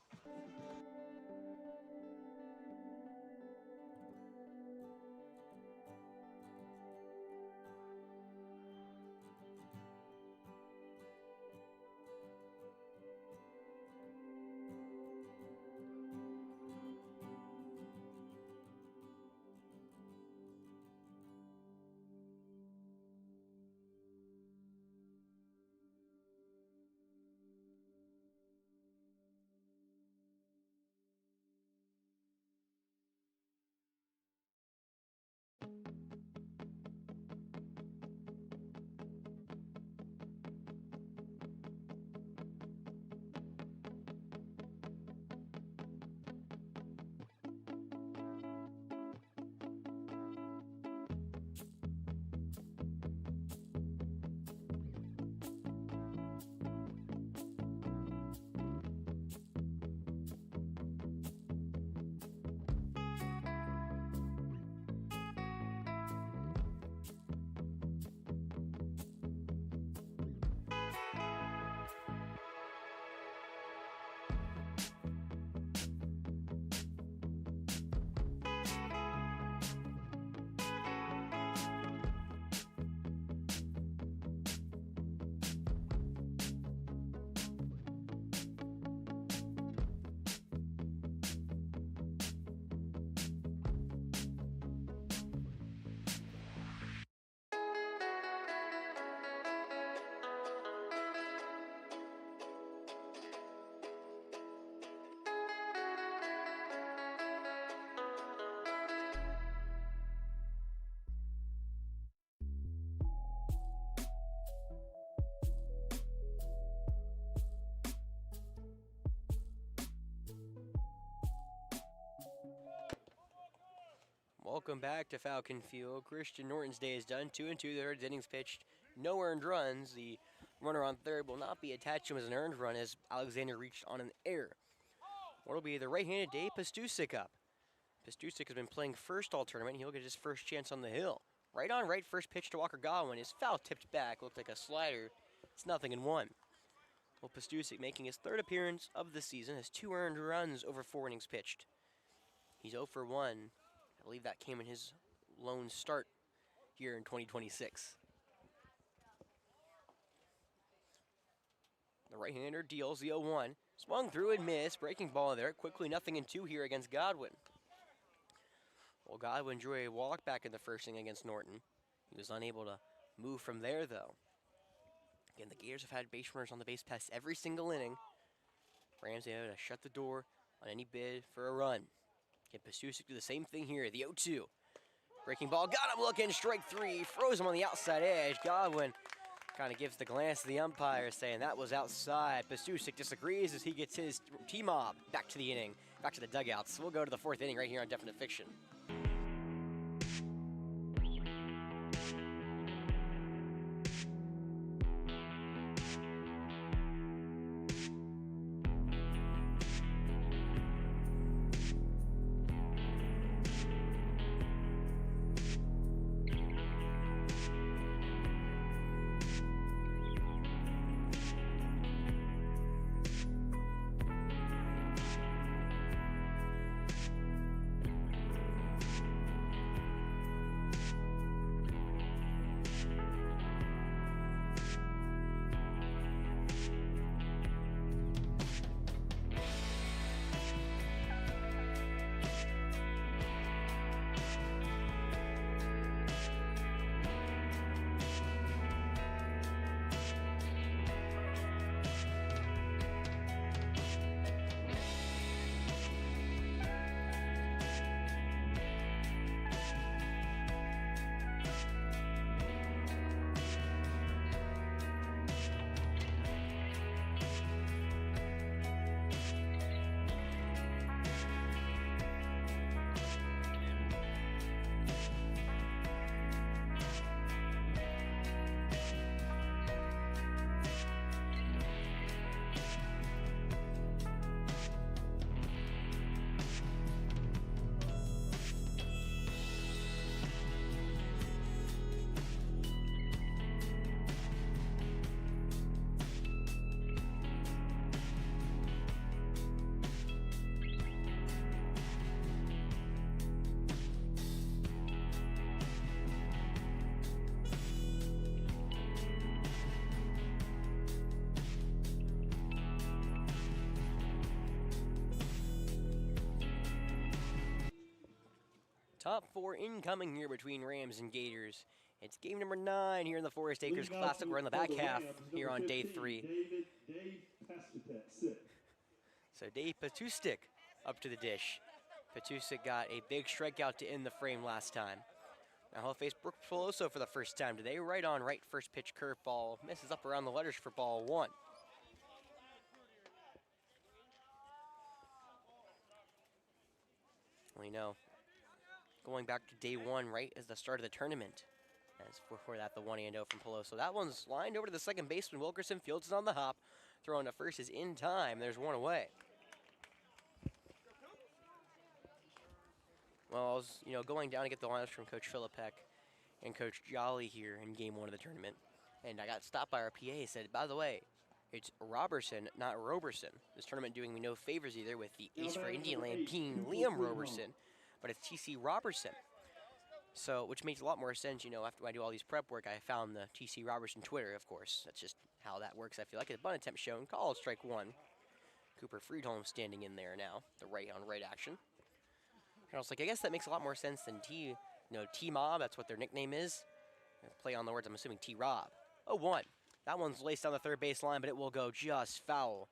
Welcome back to Falcon Field. Christian Norton's day is done. 2-2. The third innings pitched. No earned runs. The Runner on third will not be attached to him as an earned run as Alexander reached on an error. What'll be the right-handed Dave Pastusik up. Pastusik has been playing first all tournament. He'll get his first chance on the hill. Right on right, first pitch to Walker Godwin. His foul tipped back, looked like a slider. It's 0-1. Well, Pastusik making his third appearance of the season has 2 earned runs over 4 innings pitched. He's 0 for 1. I believe that came in his lone start here in 2026. The right-hander deals the 0-1. Swung through and missed. Breaking ball there. Quickly 0-2 here against Godwin. Well, Godwin drew a walk back in the first inning against Norton. He was unable to move from there, though. Again, the Gators have had base runners on the base pass every single inning. Rams able to shut the door on any bid for a run. Can Pastusik do the same thing here? The 0-2. Breaking ball, got him looking, strike 3. Froze him on the outside edge. Godwin kind of gives the glance to the umpire saying that was outside. Pastusik disagrees as he gets his T-mob back to the inning, back to the dugouts. We'll go to the 4th inning right here on Definite Fiction. Top 4 incoming here between Rams and Gators. It's game number 9 here in the Forest Acres Classic. We're in the back half here on day 3. Dave Pastusik. So Dave Pastusik up to the dish. Pastusik got a big strikeout to end the frame last time. Now he'll face Brooke Peloso for the first time today. Right on right, first pitch curveball. Misses up around the letters for ball 1. We know. Going back to day 1, right as the start of the tournament. As before that, the 1-0 from Peloso. That one's lined over to the second baseman. Wilkerson fields it on the hop. Throwing to first is in time. There's 1 away. Well, I was, going down to get the lineups from Coach Philippek and Coach Jolly here in game 1 of the tournament. And I got stopped by our PA. He said, by the way, it's Roberson, not Roberson. This tournament doing me no favors either with the ace for Indian Land being Liam Roberson. But it's TC Roberson. So, which makes a lot more sense, after I do all these prep work, I found the TC Roberson Twitter, of course. That's just how that works, I feel like. A bunt attempt shown, called strike 1. Cooper Friedholm standing in there now, the right-on-right action. And I was like, I guess that makes a lot more sense than T-Mob, that's what their nickname is. Play on the words, I'm assuming T-Rob. 0-1. That one's laced down the third base line, but it will go just foul.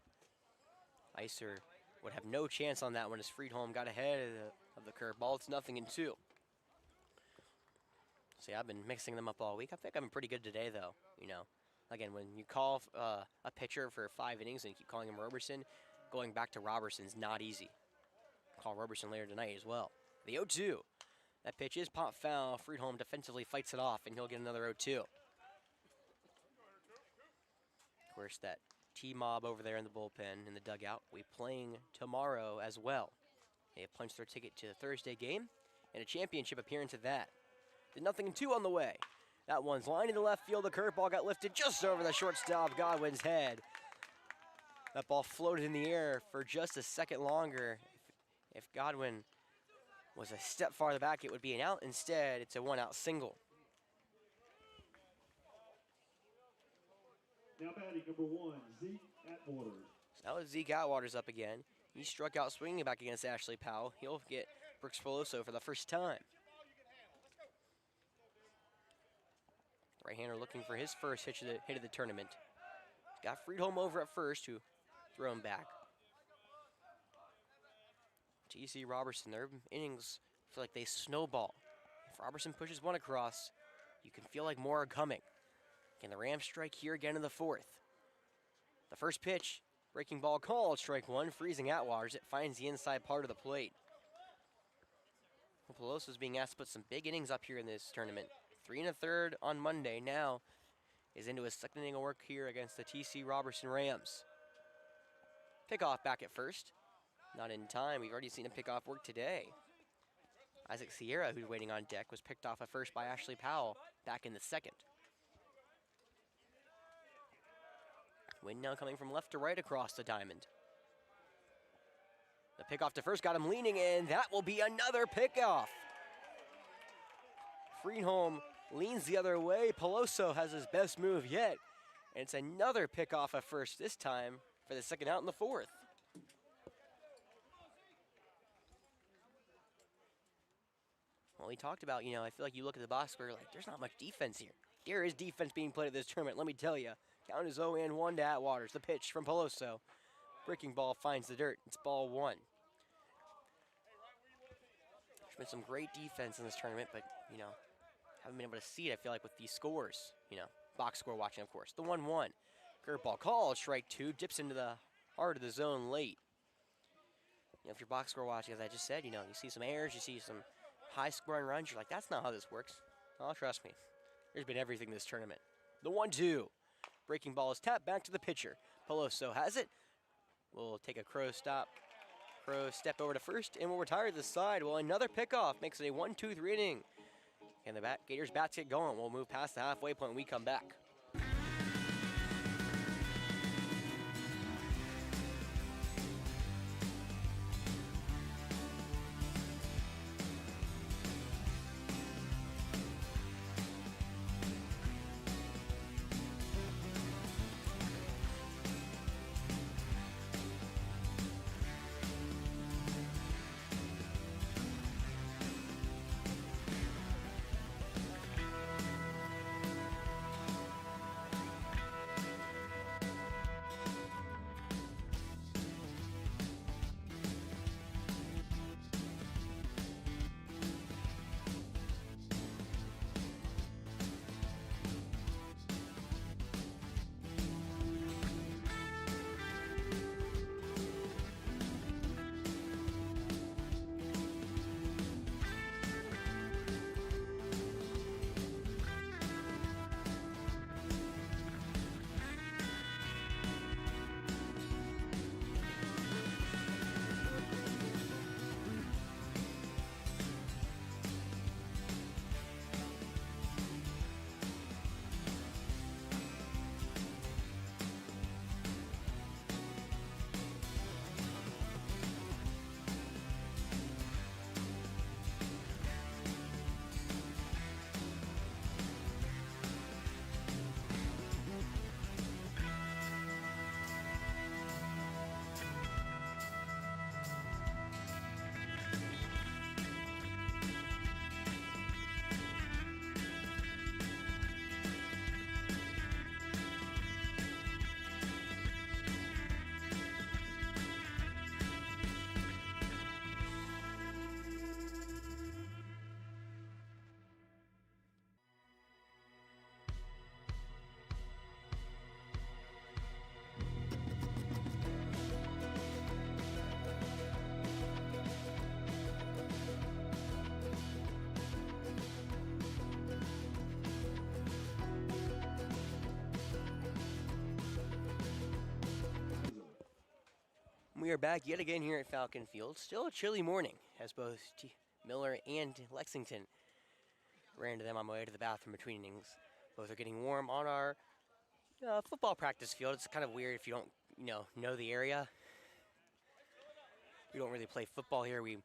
Icer would have no chance on that one as Friedholm got ahead of the curveball. It's 0-2. See, I've been mixing them up all week. I think I've been pretty good today, though. Again, when you call a pitcher for 5 innings and you keep calling him Roberson, going back to Roberson's not easy. Call Roberson later tonight as well. The 0-2. That pitch is pop foul. Friedholm defensively fights it off, and he'll get another 0-2. Of course, that T-Mob over there in the bullpen in the dugout will be playing tomorrow as well. They have punched their ticket to the Thursday game and a championship appearance at that. Did 0-2 on the way. That one's line in the left field. The curveball got lifted just over the shortstop Godwin's head. That ball floated in the air for just a second longer. If Godwin was a step farther back, it would be an out. Instead, it's a one-out single. Now batting number 1, Zeke Atwater. So now Zeke Atwater's up again. He struck out swinging back against Ashley Powell. He'll get Brooks Peloso for the first time. Right-hander looking for his first hit of the tournament. Got Friedholm over at first to throw him back. T.C. Roberson, their innings feel like they snowball. If Roberson pushes one across, you can feel like more are coming. Can the Rams strike here again in the 4th? The first pitch, breaking ball called, strike one, freezing Atwater as it finds the inside part of the plate. Peloso's being asked to put some big innings up here in this tournament. 3 1/3 on Monday, now is into his second inning of work here against the T.C. Roberson Rams. Pickoff back at first. Not in time. We've already seen a pickoff work today. Isaac Sierra, who's waiting on deck, was picked off at first by Ashley Powell back in the second. Wind now coming from left to right across the diamond. The pickoff to first got him leaning in. That will be another pickoff. Friedholm leans the other way. Peloso has his best move yet. And it's another pickoff at first, this time for the second out in the 4th. Well, we talked about, I feel like you look at the box score, like, there's not much defense here. There is defense being played at this tournament, let me tell you. Count is 0-1 to Atwater. The pitch from Peloso. Breaking ball finds the dirt. It's ball 1. There's been some great defense in this tournament, but, haven't been able to see it, I feel like, with these scores. Box score watching, of course. The 1-1. Curveball called, strike 2. Dips into the heart of the zone late. If you're box score watching, as I just said, you see some errors, you see some high scoring runs. You're like, that's not how this works. Oh, trust me. There's been everything this tournament. The 1-2. Breaking ball is tapped back to the pitcher. Peloso has it. We'll take a crow stop. Crow step over to first, and we'll retire to the side. Well, another pickoff makes it a 1-2-3 inning. And the Gators bats get going. We'll move past the halfway point when we come back. We are back yet again here at Falcon Field. Still a chilly morning, as both Miller and Lexington ran to them on my way to the bathroom between innings. Both are getting warm on our football practice field. It's kind of weird if you don't, know the area. We don't really play football here. We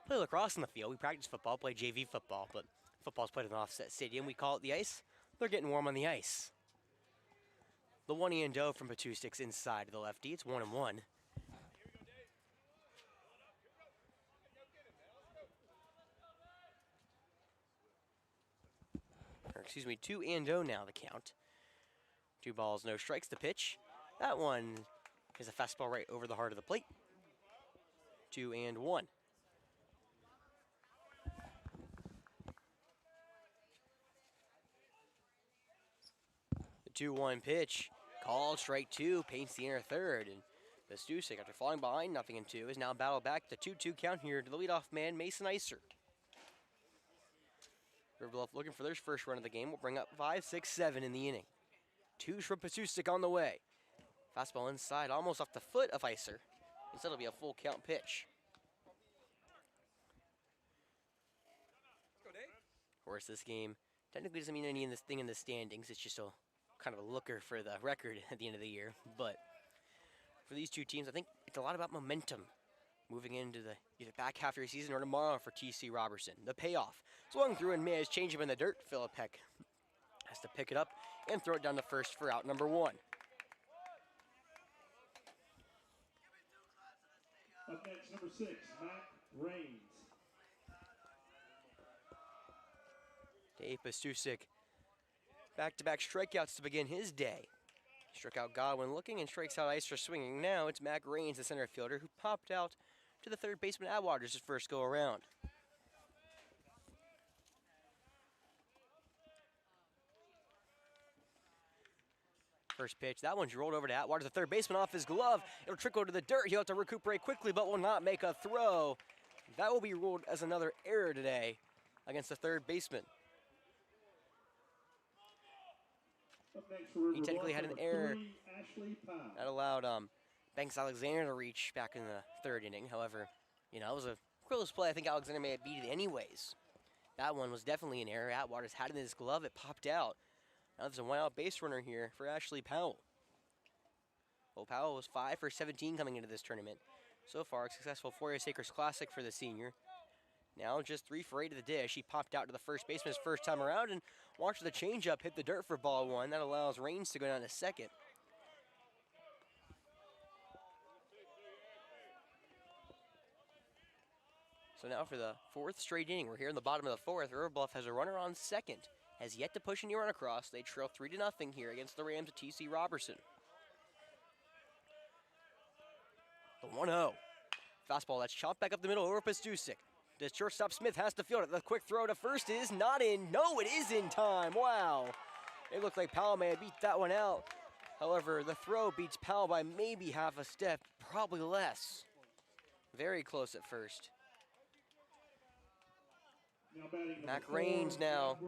play lacrosse on the field. We practice football, play JV football, but football's played in an offset stadium. We call it the ice. They're getting warm on the ice. The 1-0 from Patustik's inside to the lefty. It's 1-1. Or, excuse me, 2-0 now the count. 2 balls, no strikes. The pitch. That one is a fastball right over the heart of the plate. 2-1. The 2-1 pitch. Called strike 2, paints the inner third. And Pastusik, after falling behind 0-2, is now battled back. The 2-2 count here to the leadoff man, Mason Iser. Bluff looking for their first run of the game. Will bring up 5, 6, 7 in the inning. 2 from Pastusik on the way. Fastball inside, almost off the foot of Iser. Instead, it'll be a full count pitch. Of course, this game technically doesn't mean anything in the standings. It's just a kind of a looker for the record at the end of the year. But for these two teams, I think it's a lot about momentum moving into the either back half of your season or tomorrow for TC Roberson. The payoff. Swung through and may has changed him in the dirt. Philip Peck has to pick it up and throw it down to first for out number 1. Up next, number 6, Matt Raines. Dave Pastusik, back-to-back strikeouts to begin his day. He struck out Godwin looking and strikes out Iser swinging. Now it's Mac Raines, the center fielder, who popped out to the third baseman Atwaters his first go around. First pitch, that one's rolled over to Atwaters, the third baseman off his glove. It'll trickle to the dirt. He'll have to recuperate quickly, but will not make a throw. That will be ruled as another error today against the third baseman. He technically had an error that allowed Banks Alexander to reach back in the third inning. However, it was a close play. I think Alexander may have beat it anyways. That one was definitely an error. Atwaters had it in his glove. It popped out. Now there's a one-out base runner here for Ashley Powell. Well, Powell was 5 for 17 coming into this tournament. So far, a successful Flora Acres Classic for the senior. Now just 3 for 8 to the dish. He popped out to the first baseman his first time around and watched the changeup hit the dirt for ball 1. That allows Raines to go down to second. So now for the 4th straight inning, we're here in the bottom of the 4th. Bluff has a runner on second. Has yet to push any run across. They trail 3-0 here against the Rams at TC Roberson. The 1-0. Fastball that's chopped back up the middle over Pastusik. The shortstop Smith has to field it. The quick throw to first is not in. No, it is in time. Wow. It looked like Powell may have beat that one out. However, the throw beats Powell by maybe half a step, probably less. Very close at first. Mac Raines now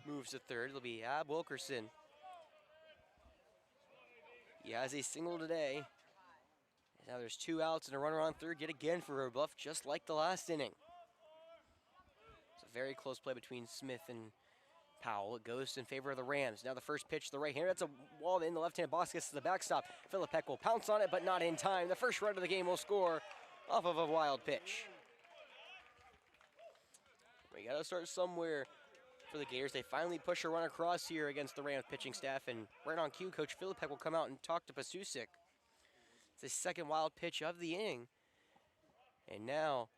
moves to third. It'll be Ab Wilkerson. He has a single today. Now there's 2 outs and a runner on third yet again for Bluff, just like the last inning. It's a very close play between Smith and Powell. It goes in favor of the Rams. Now the first pitch to the right hander. That's a wall in the left-hand box, gets to the backstop. Philip Peck will pounce on it, but not in time. The first run of the game will score off of a wild pitch. We got to start somewhere for the Gators. They finally push a run across here against the Rams pitching staff, and right on cue, Coach Philip Peck will come out and talk to Pastusik. It's the second wild pitch of the inning. And now,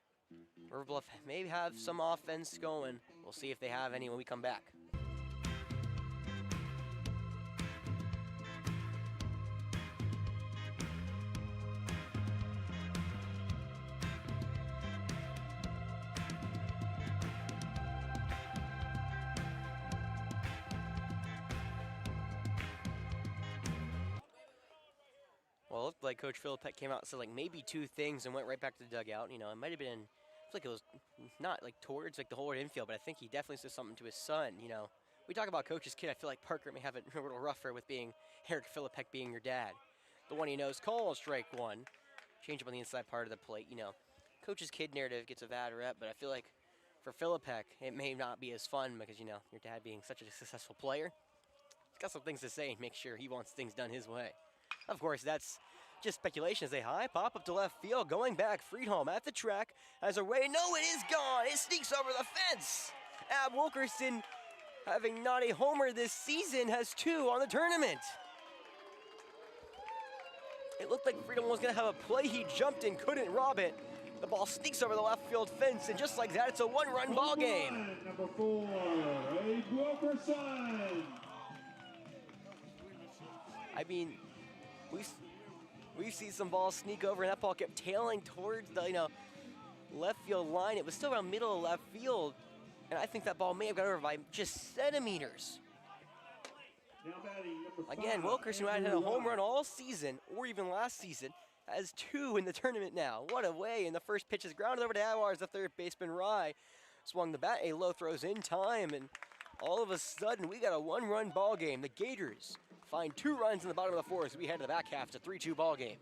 River Bluff may have some offense going. We'll see if they have any when we come back. Well, it looked like Coach Philip Peck came out and said like maybe 2 things and went right back to the dugout. It might have been, I feel like it was not like towards like the whole infield, but I think he definitely said something to his son. We talk about Coach's kid. I feel like Parker may have it a little rougher with being Eric Philip Peck being your dad. The one he knows, call strike 1. change up on the inside part of the plate. You know, coach's kid narrative gets a bad rep, but I feel like for Philippek, it may not be as fun because, you know, your dad being such a successful player, he's got some things to say and make sure he wants things done his way. Of course, that's just speculation as a high pop up to left field. Going back, Friedholm at the track has a way. No, it is gone. It sneaks over the fence. Ab Wilkerson, having not a homer this season, has 2 on the tournament. It looked like Friedholm was going to have a play. He jumped and couldn't rob it. The ball sneaks over the left field fence, and just like that, it's a 1-run ball game. Number 4, Abe Roberson. I mean, we've seen some balls sneak over, and that ball kept tailing towards the, you know, left field line. It was still around middle of left field, and I think that ball may have got over by just centimeters. Now batting number 5, Again, Wilkerson, who had a home run all season, or even last season, has 2 in the tournament now. What a way, and the first pitch is grounded over to Aguilar as the third baseman, Rye, swung the bat. A low throws in time, and all of a sudden, we got a 1-run ball game. The Gators find 2 runs in the bottom of the 4th as we head to the back half. It's a 3-2 ball game.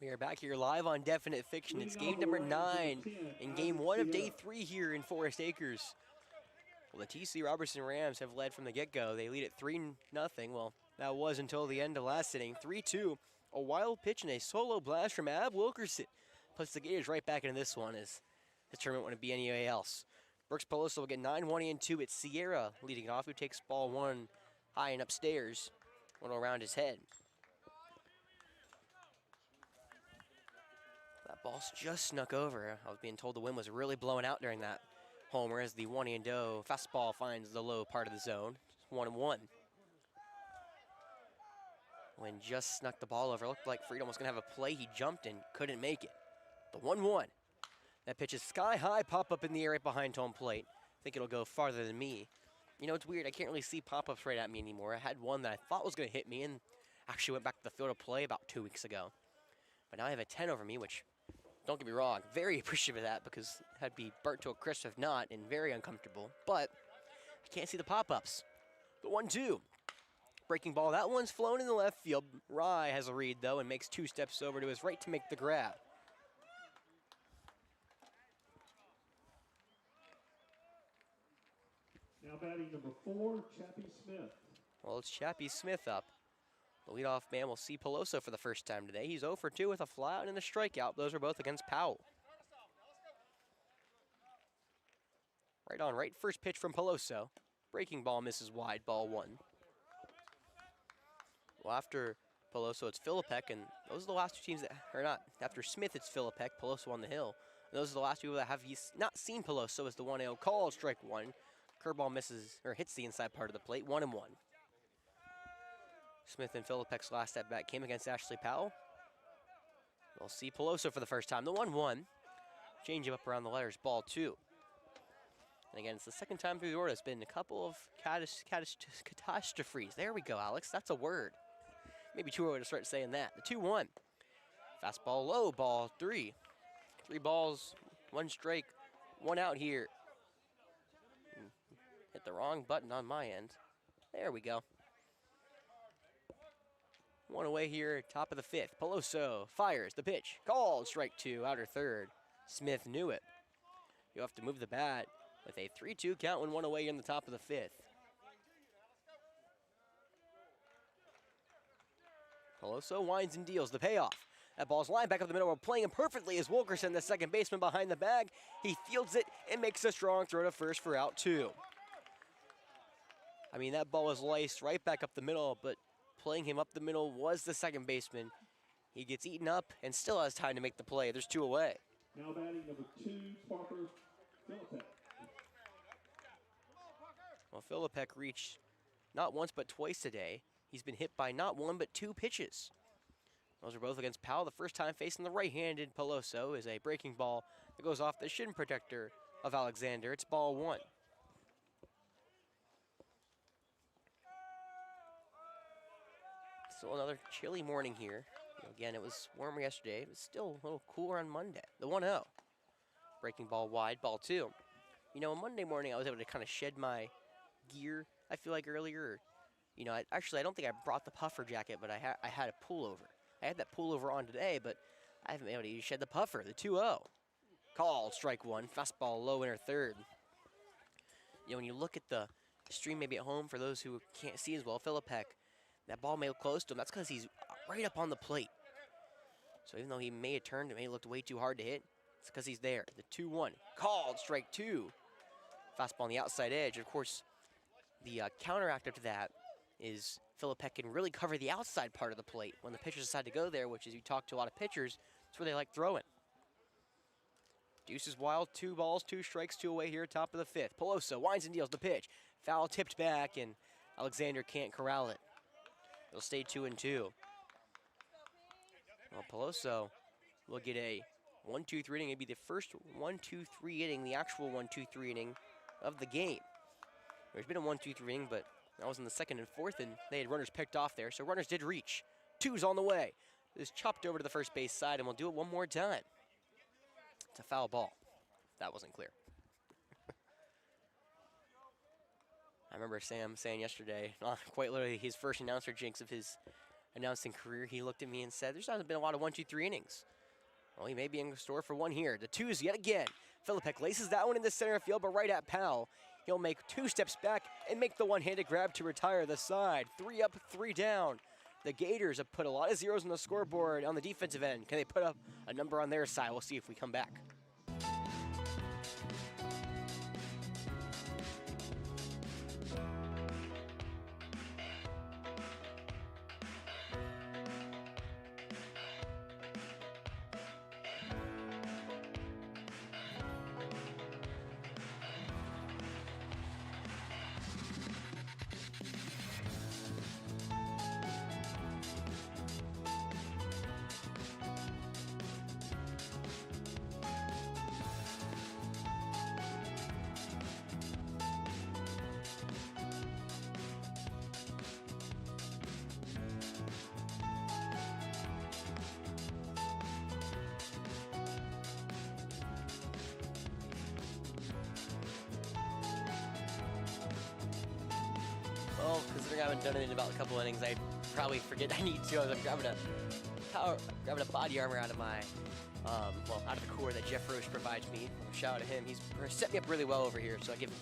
We are back here live on Definite Fiction. It's game number 9 in game 1 of day 3 here in Forest Acres. Well, the TC Roberson Rams have led from the get-go. They lead at 3-0. Well, that was until the end of last inning. 3-2. A wild pitch and a solo blast from Ab Wilkerson. Puts the Gators right back into this one as this tournament wouldn't be anybody else. Brooks Peloso will get 9, 1 and 2. It's Sierra leading off, who takes ball 1 high and upstairs. One around his head. That ball's just snuck over. I was being told the wind was really blowing out during that homer as the 1-0 fastball finds the low part of the zone. 1-1. When just snuck the ball over. Looked like Friedholm was going to have a play. He jumped and couldn't make it. The 1-1. That pitch is sky high, pop up in the air right behind home plate. I think it'll go farther than me. You know, it's weird. I can't really see pop-ups right at me anymore. I had one that I thought was going to hit me and actually went back to the field of play about 2 weeks ago. But now I have a 10 over me, which, don't get me wrong, very appreciative of that because I'd be burnt to a crisp if not and very uncomfortable. But I can't see the pop-ups. The 1-2. Breaking ball. That one's flown in the left field. Rye has a read, though, and makes 2 steps over to his right to make the grab. Now batting number 4, Chappie Smith. Well, it's Chappie Smith up. The leadoff man will see Peloso for the first time today. He's 0 for 2 with a fly-out and a strikeout. Those are both against Powell. Right on right. First pitch from Peloso. Breaking ball misses wide. Ball 1. Well, after Peloso, it's Philippek, and those are the last 2 teams that, or not, after Smith, it's Philippek, Peloso on the hill. And those are the last people that have not seen Peloso as the 1-0 called strike 1. Curveball misses, or hits the inside part of the plate, 1-1. Smith and Philippek's last at bat came against Ashley Powell. We'll see Peloso for the first time, the 1-1. Change him up around the letters, ball 2. And again, it's the second time through the order. It's been a couple of catastrophes. There we go, Alex. That's a word. Maybe too early to start saying that. The 2-1. Fastball low, ball 3. 3 balls, 1 strike, 1 out here. Hit the wrong button on my end. There we go. 1 away here, top of the 5th. Peloso fires the pitch. Called, strike 2, outer third. Smith knew it. You'll have to move the bat with a 3-2 count when 1 away in the top of the 5th. Peloso winds and deals the payoff. That ball's lined back up the middle. We're playing him perfectly as Wilkerson, the second baseman behind the bag. He fields it and makes a strong throw to first for out 2. I mean, that ball was laced right back up the middle, but playing him up the middle was the second baseman. He gets eaten up and still has time to make the play. There's 2 away. Now batting number 2, Parker Philippek. Well, Philippek reached not once but twice today. He's been hit by not 1 but 2 pitches. Those are both against Powell. The first time facing the right-handed Peloso is a breaking ball that goes off the shin protector of Alexander. It's ball 1. Still another chilly morning here. Again, it was warmer yesterday. It was still a little cooler on Monday. The 1-0. Breaking ball wide, ball 2. You know, on Monday morning, I was able to kind of shed my gear, I feel like, earlier. You know, I don't think I brought the puffer jacket, but I had a pullover. I had that pullover on today, but I haven't been able to shed the puffer, the 2-0. Called, strike 1, fastball low inner third. You know, when you look at the stream maybe at home, for those who can't see as well, Philippek, that ball may look close to him. That's because he's right up on the plate. So even though he may have turned, it may have looked way too hard to hit, it's because he's there. The 2-1, called, strike 2. Fastball on the outside edge. Of course, the counteractive to that is Philippek can really cover the outside part of the plate when the pitchers decide to go there, which is, you talk to a lot of pitchers, that's where they like throwing. Deuce is wild, 2 balls, 2 strikes, 2 away here, top of the 5th. Peloso winds and deals the pitch. Foul tipped back, and Alexander can't corral it. It'll stay 2-2. Well, Peloso will get a 1-2-3 inning. It'll be the first 1-2-3 inning, the actual 1-2-3 inning of the game. There's been a 1-2-3 inning, but that was in the 2nd and 4th, and they had runners picked off there, so runners did reach. 2's on the way. It's chopped over to the first base side, and we'll do it one more time. It's a foul ball. That wasn't clear. I remember Sam saying yesterday, quite literally his first announcer jinx of his announcing career, he looked at me and said, there's not been a lot of 1-2-3 innings. Well, he may be in store for one here. The 2's yet again. Philippek laces that one into center field, but right at Powell. He'll make 2 steps back and make the one-handed grab to retire the side. 3 up, 3 down. The Gators have put a lot of zeros on the scoreboard on the defensive end. Can they put up a number on their side? We'll see if we come back. Well, considering I haven't done it in about a couple innings, I probably forget I need to. I'm grabbing a body armor out of my, out of the core that Jeff Roche provides me. Shout out to him. He's set me up really well over here, so I give him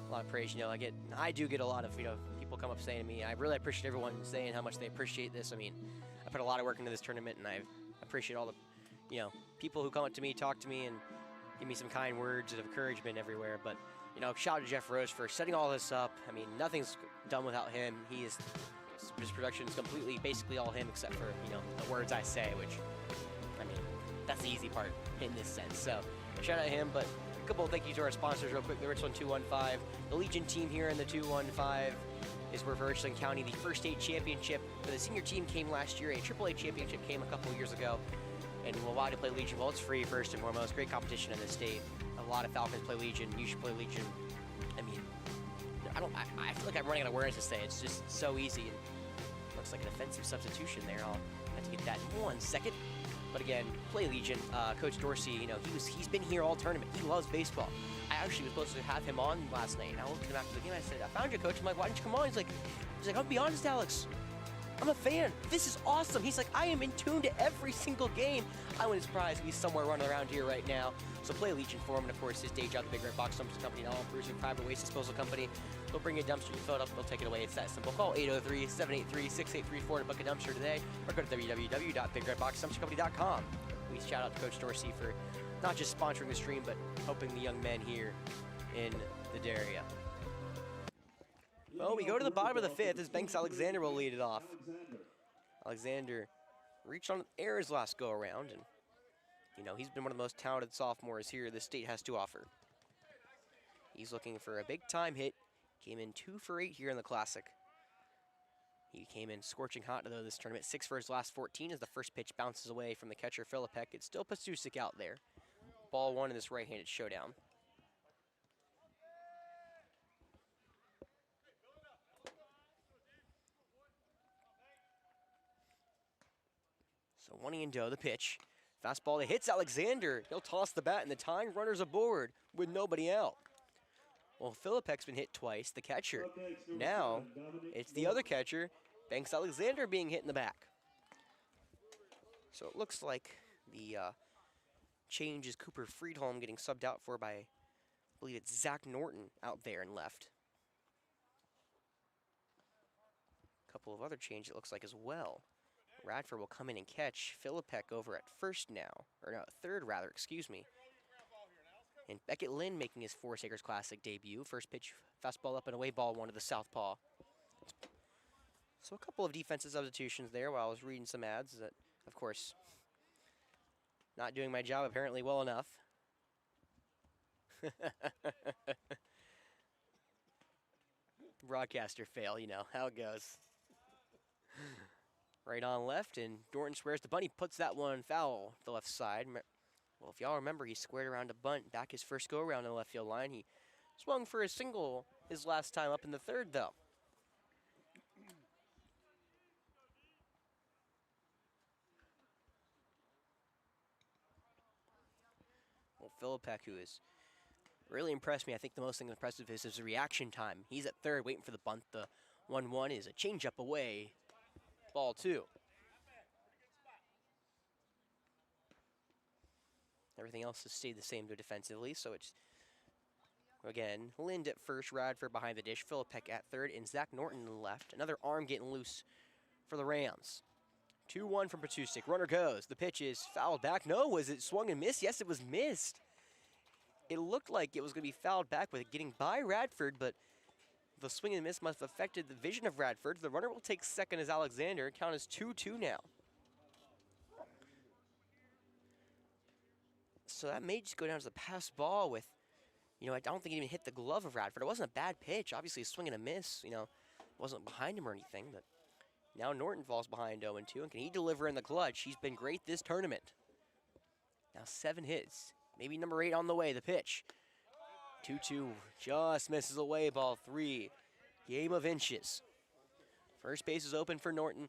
a lot of praise. You know, I do get a lot of, people come up saying to me, I really appreciate everyone saying how much they appreciate this. I mean, I put a lot of work into this tournament, and I appreciate all the, people who come up to me, talk to me, and give me some kind words of encouragement everywhere. But shout out to Jeff Roche for setting all this up. I mean, nothing's done without him. His production is completely, basically all him, except for, the words I say, which, I mean, that's the easy part in this sense. So, shout out to him, but couple thank you to our sponsors real quick. The Richland 215, the Legion team here in the 215 is where for Richland County the first state championship for the senior team came last year. A AAA championship came a couple years ago. And why to play Legion? Well, it's free first and foremost. Great competition in the state. A lot of Falcons play Legion. You should play Legion. I mean, I feel like I'm running out of words to say. It's just so easy. And looks like an offensive substitution there. I'll have to get that in 1 second. But again, play Legion. Coach Dorsey, you know, he's been here all tournament. He loves baseball. I actually was supposed to have him on last night. And I looked at him after the game. I said, I found you, Coach. I'm like, why didn't you come on? He's like, I'll be honest, Alex. I'm a fan. This is awesome. He's like, I am in tune to every single game. I wouldn't be surprised if he's somewhere running around here right now. So play Legion for him. And of course, his day job, the Big Red Box Dumpster Company, an all-inclusive private waste disposal company. They'll bring you a dumpster, you fill it up, they'll take it away. It's that simple. Call 803-783-6834 to book a dumpster today, or go to www.bigredboxdumpstercompany.com. Please shout out to Coach Dorsey for not just sponsoring the stream, but helping the young men here in the area. Well, we go to the bottom of the 5th as Banks Alexander will lead it off. Alexander reached on air his last go-around, and, you know, he's been one of the most talented sophomores here the state has to offer. He's looking for a big-time hit. Came in 2 for 8 here in the Classic. He came in scorching hot, though, this tournament. 6 for his last 14 as the first pitch bounces away from the catcher, Filipek. It's still Pastusik out there. Ball 1 in this right-handed showdown. So 1-0, the pitch. Fastball that hits Alexander. He'll toss the bat, and the tying runner's aboard with nobody out. Well, Filipek's been hit twice, the catcher. Now, it's the other catcher, Banks Alexander, being hit in the back. So it looks like the change is Cooper Friedholm getting subbed out for by, I believe it's Zach Norton out there and left. A couple of other changes it looks like as well. Radford will come in and catch Filipek over at first now, or no, third rather, excuse me. And Beckett Lynn making his Forest Acres Classic debut. First pitch, fastball up and away, ball 1 to the southpaw. So a couple of defensive substitutions there while I was reading some ads that, of course, not doing my job apparently well enough. Broadcaster fail, you know how it goes. Right on left, and Norton squares the bunt. He puts that one foul to the left side. Well, if y'all remember, he squared around a bunt back his first go-around on the left field line. He swung for a single his last time up in the 3rd, though. Well, Filipek, who has really impressed me, I think the most thing impressive is his reaction time. He's at 3rd waiting for the bunt. The 1-1 is a changeup away. Ball 2. Everything else has stayed the same defensively, so it's, again, Lind at first, Radford behind the dish, Filipek at 3rd, and Zach Norton left. Another arm getting loose for the Rams. 2-1 from Pastusik. Runner goes. The pitch is fouled back. No, was it swung and missed? Yes, it was missed. It looked like it was going to be fouled back with it getting by Radford, but the swing and miss must have affected the vision of Radford. The runner will take second as Alexander. Count is 2-2 now. So that may just go down to the pass ball with, you know, I don't think it even hit the glove of Radford. It wasn't a bad pitch. Obviously, a swing and a miss, you know, it wasn't behind him or anything. But now Norton falls behind 0-2, and can he deliver in the clutch? He's been great this tournament. Now 7 hits, maybe number 8 on the way. The pitch. 2-2 just misses away, ball 3. Game of inches. First base is open for Norton.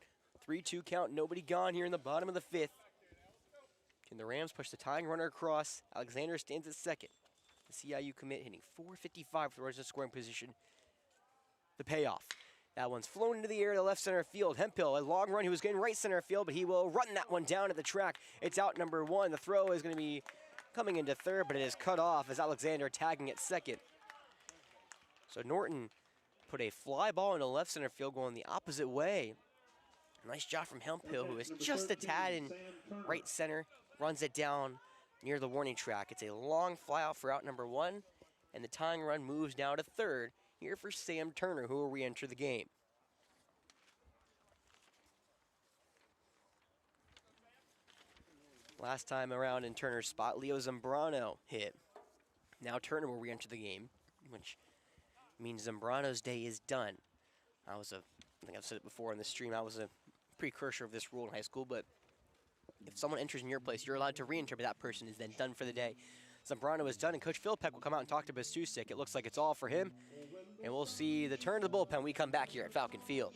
3-2 count, nobody gone here in the bottom of the 5th. Can the Rams push the tying runner across? Alexander stands at 2nd. The CIU commit hitting .455 for the runners in scoring position. The payoff. That one's flown into the air to left center field. Hemphill, a long run. He was getting right center field, but he will run that one down at the track. It's out number 1. The throw is going to be coming into 3rd, but it is cut off as Alexander tagging at 2nd. So Norton put a fly ball into left center field going the opposite way. Nice job from Hemphill, who is just a tad in right center. Runs it down near the warning track. It's a long fly out for out number 1, and the tying run moves now to 3rd here for Sam Turner, who will re-enter the game. Last time around in Turner's spot, Leo Zambrano hit. Now Turner will re-enter the game, which means Zambrano's day is done. I think I've said it before in the stream, I was a precursor of this rule in high school, but if someone enters in your place, you're allowed to re-enter, but that person is then done for the day. Zambrano is done, and Coach Philpeck will come out and talk to Bastusik. It looks like it's all for him, and we'll see the turn of the bullpen when we come back here at Falcon Field.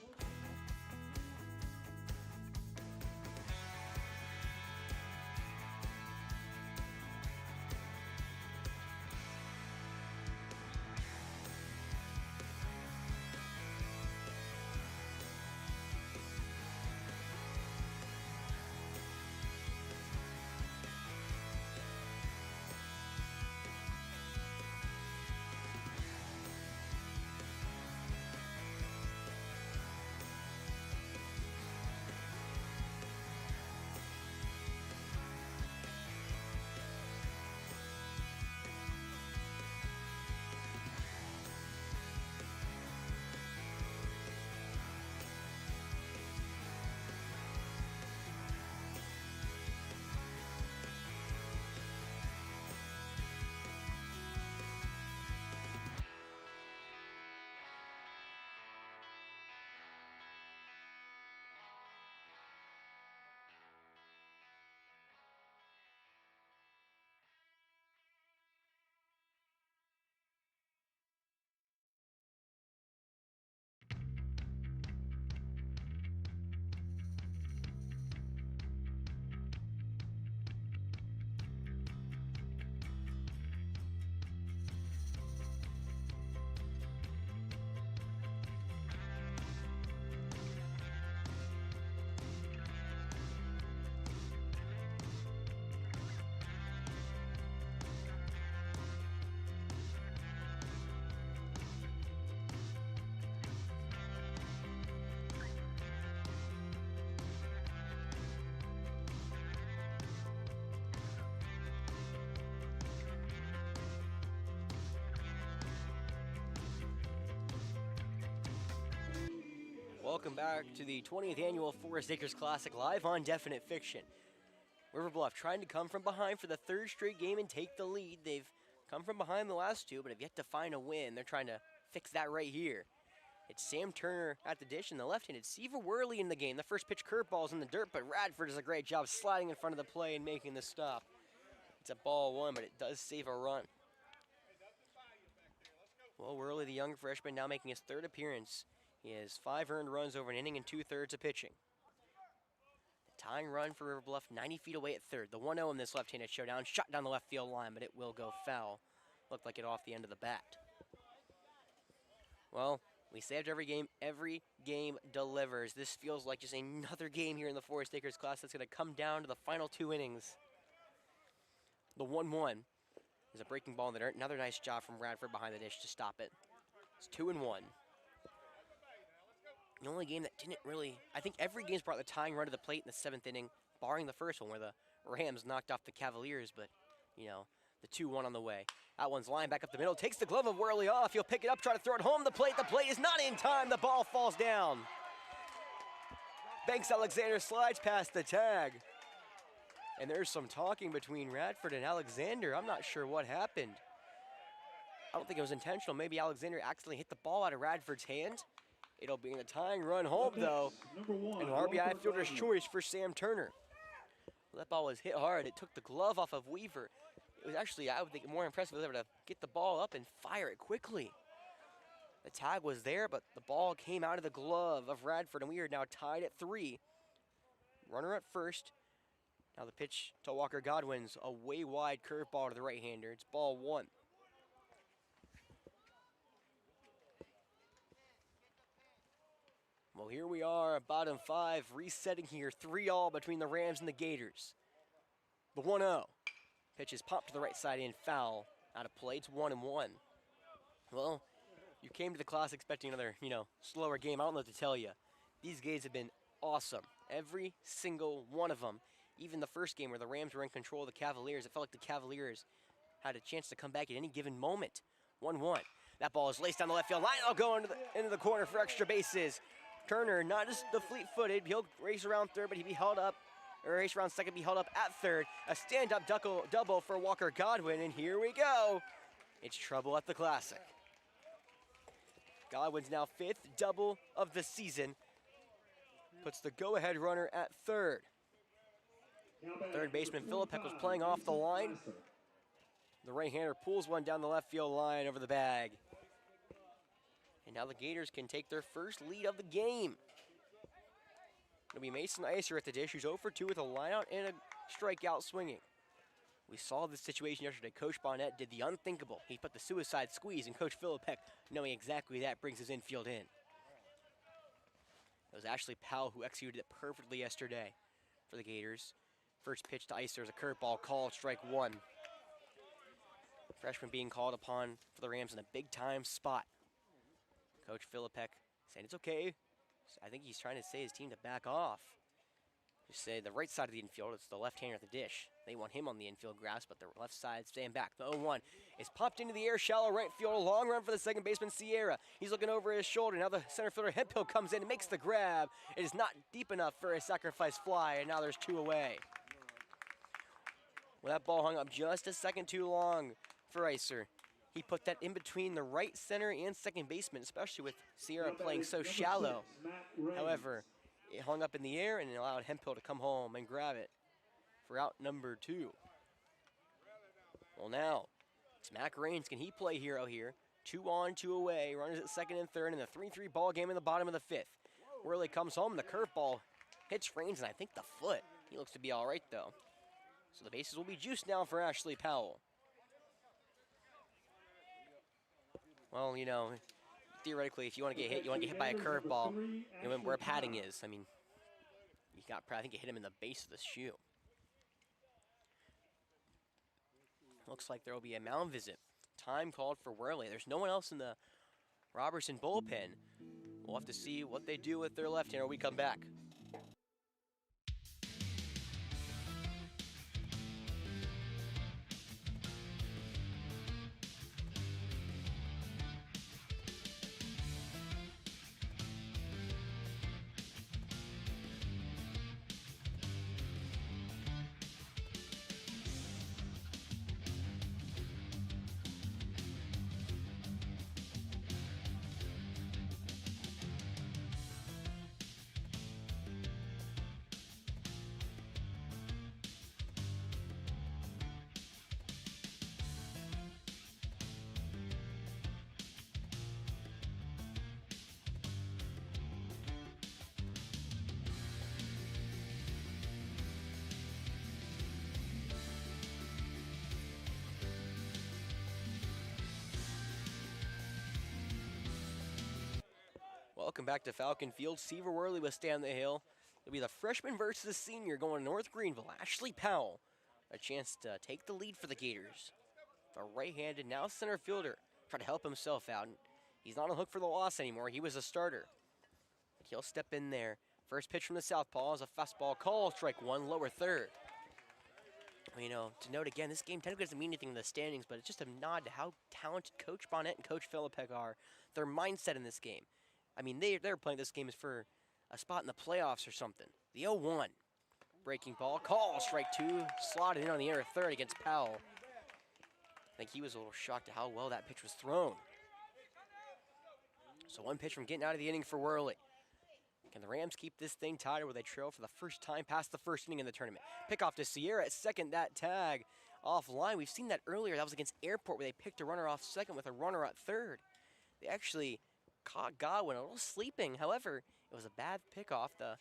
Welcome back to the 20th annual Forest Acres Classic live on Definite Fiction. River Bluff trying to come from behind for the third straight game and take the lead. They've come from behind the last two, but have yet to find a win. They're trying to fix that right here. It's Sam Turner at the dish and the left-handed Seaver Worley in the game. The first pitch curveball's in the dirt, but Radford does a great job sliding in front of the play and making the stop. It's a ball one, but it does save a run. Well, Worley, the young freshman, now making his third appearance. He has 5 earned runs over an inning and 2/3 of pitching. The tying run for River Bluff, 90 feet away at third. The 1-0 in this left-handed showdown, shot down the left field line, but it will go foul. Looked like it off the end of the bat. Well, we saved every game delivers. This feels like just another game here in the Forest Acres class that's going to come down to the final 2 innings. The 1-1 is a breaking ball in the dirt. Another nice job from Radford behind the dish to stop it. It's 2-1. The only game that didn't really, I think every game's brought the tying run to the plate in the 7th inning, barring the first one where the Rams knocked off the Cavaliers, but, you know, the 2-1 on the way. That one's lined back up the middle, takes the glove of Worley off. He'll pick it up, try to throw it home. The plate is not in time. The ball falls down. Banks Alexander slides past the tag. And there's some talking between Radford and Alexander. I'm not sure what happened. I don't think it was intentional. Maybe Alexander accidentally hit the ball out of Radford's hand. It'll be in the tying run home, though. An RBI fielder's choice for Sam Turner. Well, that ball was hit hard. It took the glove off of Weaver. It was actually, I would think, more impressive if they were able to get the ball up and fire it quickly. The tag was there, but the ball came out of the glove of Radford, and we are now tied at 3. Runner at first. Now the pitch to Walker Godwin's a way wide curveball to the right-hander. It's ball 1. Well, here we are, bottom 5, resetting here, 3-all between the Rams and the Gators. The 1-0. Pitch is popped to the right side in, foul. Out of play, it's 1-1. Well, you came to the class expecting another, slower game. I don't know what to tell you. These games have been awesome. Every single one of them. Even the first game where the Rams were in control of the Cavaliers, it felt like the Cavaliers had a chance to come back at any given moment. 1-1. That ball is laced down the left field line. It'll go into the corner for extra bases. Turner, not just the fleet-footed, he'll race around third, but he'd be held up, or race around second, be held up at third. A stand-up double for Walker Godwin, and here we go. it's trouble at the Classic. Godwin's now 5th double of the season. Puts the go-ahead runner at third. Third baseman Philippek was playing off the line. The right-hander pulls one down the left field line over the bag. And now the Gators can take their first lead of the game. It'll be Mason Icer at the dish, who's 0 for 2 with a lineout and a strikeout swinging. We saw this situation yesterday. Coach Bonnet did the unthinkable. He put the suicide squeeze, and Coach Philippek, knowing exactly that, brings his infield in. It was Ashley Powell who executed it perfectly yesterday for the Gators. First pitch to Icer is a curveball called, strike one. Freshman being called upon for the Rams in a big-time spot. Coach Philippek saying it's okay. I think he's trying to say his team to back off. Just say the right side of the infield, it's the left-hander at the dish. They want him on the infield grass, but the left side staying back. The 0-1 is popped into the air, shallow right field. A long run for the second baseman, Sierra. He's looking over his shoulder. Now the center fielder, Hemphill, comes in and makes the grab. It is not deep enough for a sacrifice fly, and now there's 2 away. Well, that ball hung up just a second too long for Icer. He put that in between the right center and second baseman, especially with Sierra playing so shallow. However, it hung up in the air and it allowed Hemphill to come home and grab it for out number 2. Well, now it's Mac Raines. Can he play hero here? 2 on, 2 away. Runners at second and third in the 3-3 ball game in the bottom of the 5th. Worley comes home. The curveball hits Raines, and I think the foot. He looks to be all right, though. So the bases will be juiced now for Ashley Powell. Well, you know, theoretically, if you want to get hit, you want to get hit by a curveball, you know, where padding is. I mean, I think it hit him in the base of the shoe. Looks like there will be a mound visit. Time called for Worley. There's no one else in the Roberson bullpen. We'll have to see what they do with their left-hander when we come back. Welcome back to Falcon Field. Seaver Worley will stay on the hill. It'll be the freshman versus the senior going to North Greenville. Ashley Powell, a chance to take the lead for the Gators. The right-handed, now center fielder, trying to help himself out. He's not on the hook for the loss anymore. He was a starter. But he'll step in there. First pitch from the southpaw is a fastball call, strike one, lower third. You know, to note again, this game technically doesn't mean anything in the standings, but it's just a nod to how talented Coach Bonnet and Coach Philippek are. Their mindset in this game. I mean, they're playing this game as for a spot in the playoffs or something. The 0-1. Breaking ball. Call. Strike two. Slotted in on the air third against Powell. I think he was a little shocked at how well that pitch was thrown. So one pitch from getting out of the inning for Worley. Can the Rams keep this thing tied, or will they trail for the first time past the first inning in the tournament? Pick off to Sierra at second. That tag offline. We've seen that earlier. That was against Airport where they picked a runner off second with a runner at third. They actually caught Godwin a little sleeping. However, it was a bad pickoff. The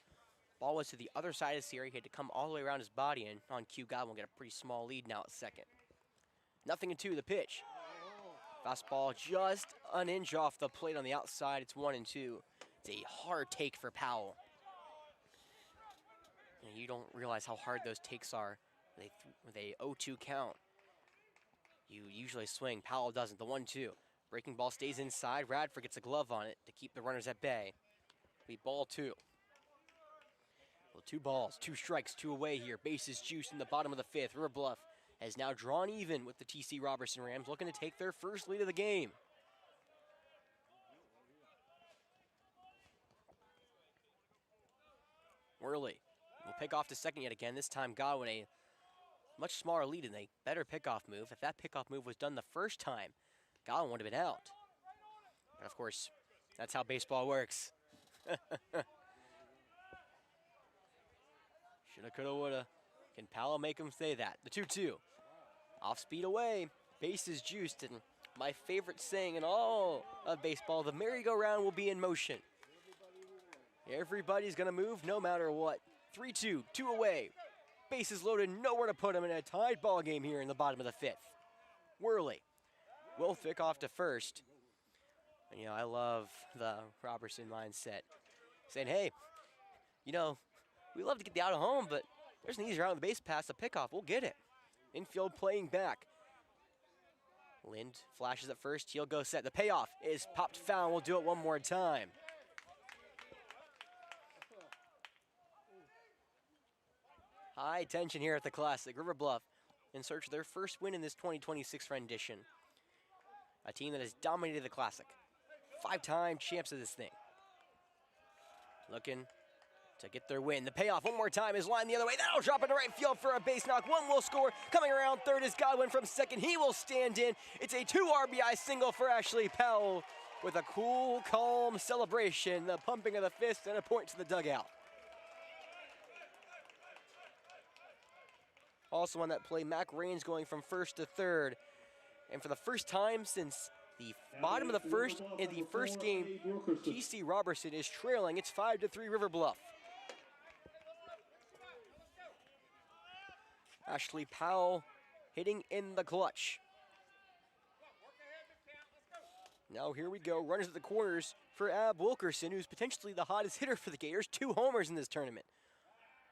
ball was to the other side of Sierra. He had to come all the way around his body, and on cue, Godwin will get a pretty small lead now at second. 0-2 the pitch. Fastball just an inch off the plate on the outside. It's 1-2. It's a hard take for Powell. And you don't realize how hard those takes are with a 0-2 count. You usually swing. Powell doesn't. The 1-2. Breaking ball stays inside. Radford gets a glove on it to keep the runners at bay. We ball 2. Well, 2 balls, 2 strikes, 2 away here. Bases juiced in the bottom of the 5th. River Bluff has now drawn even with the TC Roberson Rams, looking to take their first lead of the game. Worley will pick off to second yet again. This time Godwin a much smaller lead and a better pickoff move. If that pickoff move was done the first time, Gowan would have been out. But of course, that's how baseball works. Shoulda, coulda, woulda. Can Powell make him say that? The 2-2. Off speed away. Base is juiced. And my favorite saying in all of baseball, the merry-go-round will be in motion. Everybody's going to move no matter what. 3-2, 2 away. Bases loaded, nowhere to put them in a tied ball game here in the bottom of the 5th. Worley will pick off to first. And, I love the Roberson mindset. Saying, hey, we love to get the out of home, but there's an easier out on the base pass, a pickoff. We'll get it. Infield playing back. Lind flashes at first. He'll go set. The payoff is popped foul. We'll do it one more time. High tension here at the Classic. River Bluff in search of their first win in this 2026 rendition. A team that has dominated the Classic. 5-time champs of this thing. Looking to get their win. The payoff one more time is lined the other way. That'll drop into right field for a base knock. One will score. Coming around third is Godwin from second. He will stand in. It's a 2 RBI single for Ashley Powell with a cool, calm celebration, the pumping of the fist, and a point to the dugout. Also on that play, Mac Rains going from first to third. And for the first time since the bottom of the first in the first game, TC Roberson is trailing. It's 5-3 River Bluff. Ashley Powell hitting in the clutch. Now here we go. Runners at the corners for Ab Wilkerson, who's potentially the hottest hitter for the Gators. 2 homers in this tournament.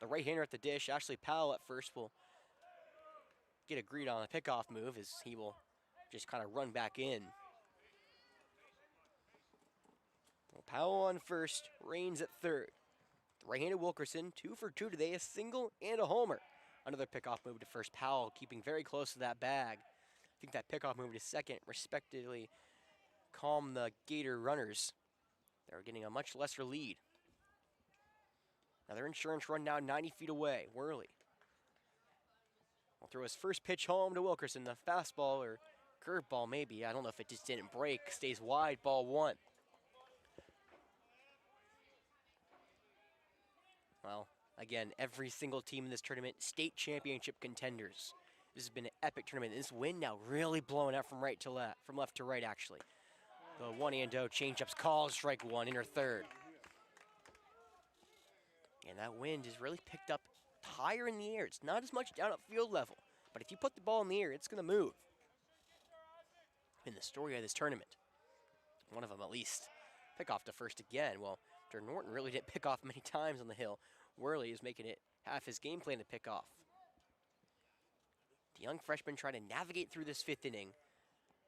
The right-hander at the dish. Ashley Powell at first will get agreed on a pickoff move as he will just kind of run back in. Well, Powell on first, Rains at third. The right-handed Wilkerson, 2 for 2 today, a single and a homer. Another pickoff move to first. Powell keeping very close to that bag. I think that pickoff move to second respectively calmed the Gator runners. They're getting a much lesser lead. Another insurance run now 90 feet away. Worley will throw his first pitch home to Wilkerson. The fastball or curveball maybe. I don't know if it just didn't break. Stays wide, ball 1. Well, again, every single team in this tournament, state championship contenders. This has been an epic tournament. This wind now really blowing out from right to left, from left to right actually. The 1-0 changeups called, strike 1, inner third. And that wind is really picked up higher in the air. It's not as much down at field level, but if you put the ball in the air, it's going to move. In the story of this tournament, one of them at least. Pick off to first again. Well, Jordan Norton really didn't pick off many times on the hill. Worley is making it half his game plan to pick off. The young freshman trying to navigate through this 5th inning.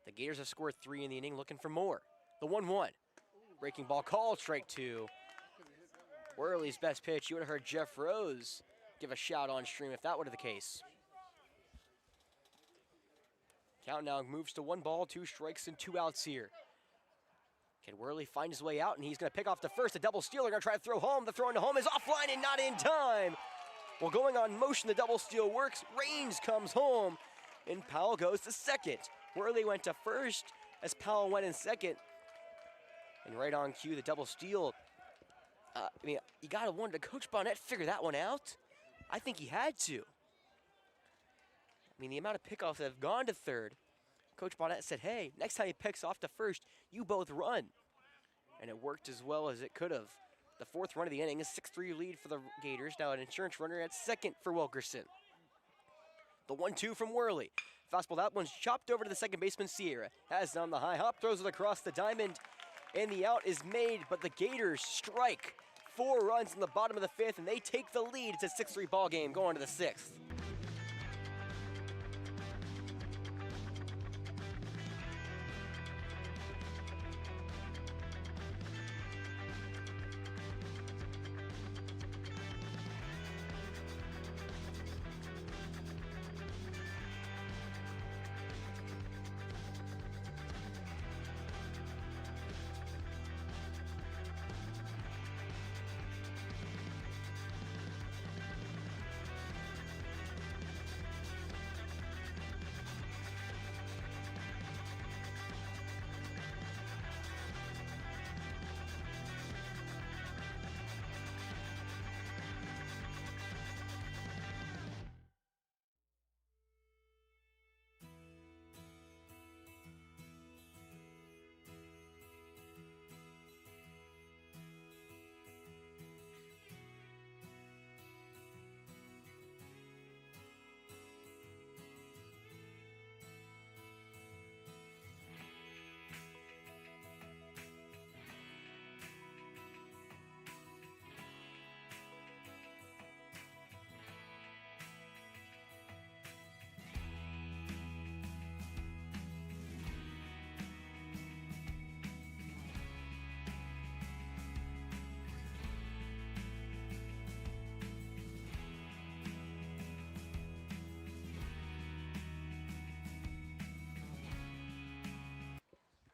The Gators have scored 3 in the inning, looking for more. The 1-1. Breaking ball called, strike 2. Worley's best pitch. You would have heard Jeff Rose give a shout on stream if that were the case. Count now moves to 1 ball, 2 strikes, and 2 outs here. Can Worley find his way out, and he's going to pick off the first. A double steal. They're going to try to throw home. The throw into home is offline and not in time. Well, going on motion, the double steal works. Rains comes home, and Powell goes to second. Worley went to first as Powell went in second. And right on cue, the double steal. You got to wonder, did Coach Bonnet figure that one out? I think he had to. The amount of pickoffs that have gone to third, Coach Bonnet said, hey, next time he picks off to first, you both run. And it worked as well as it could have. The 4th run of the inning, a 6-3 lead for the Gators. Now an insurance runner at second for Wilkerson. The 1-2 from Worley. Fastball, that one's chopped over to the second baseman, Sierra. Has it on the high hop, throws it across the diamond, and the out is made, but the Gators strike. 4 runs in the bottom of the 5th, and they take the lead. It's a 6-3 ball game going to the 6th.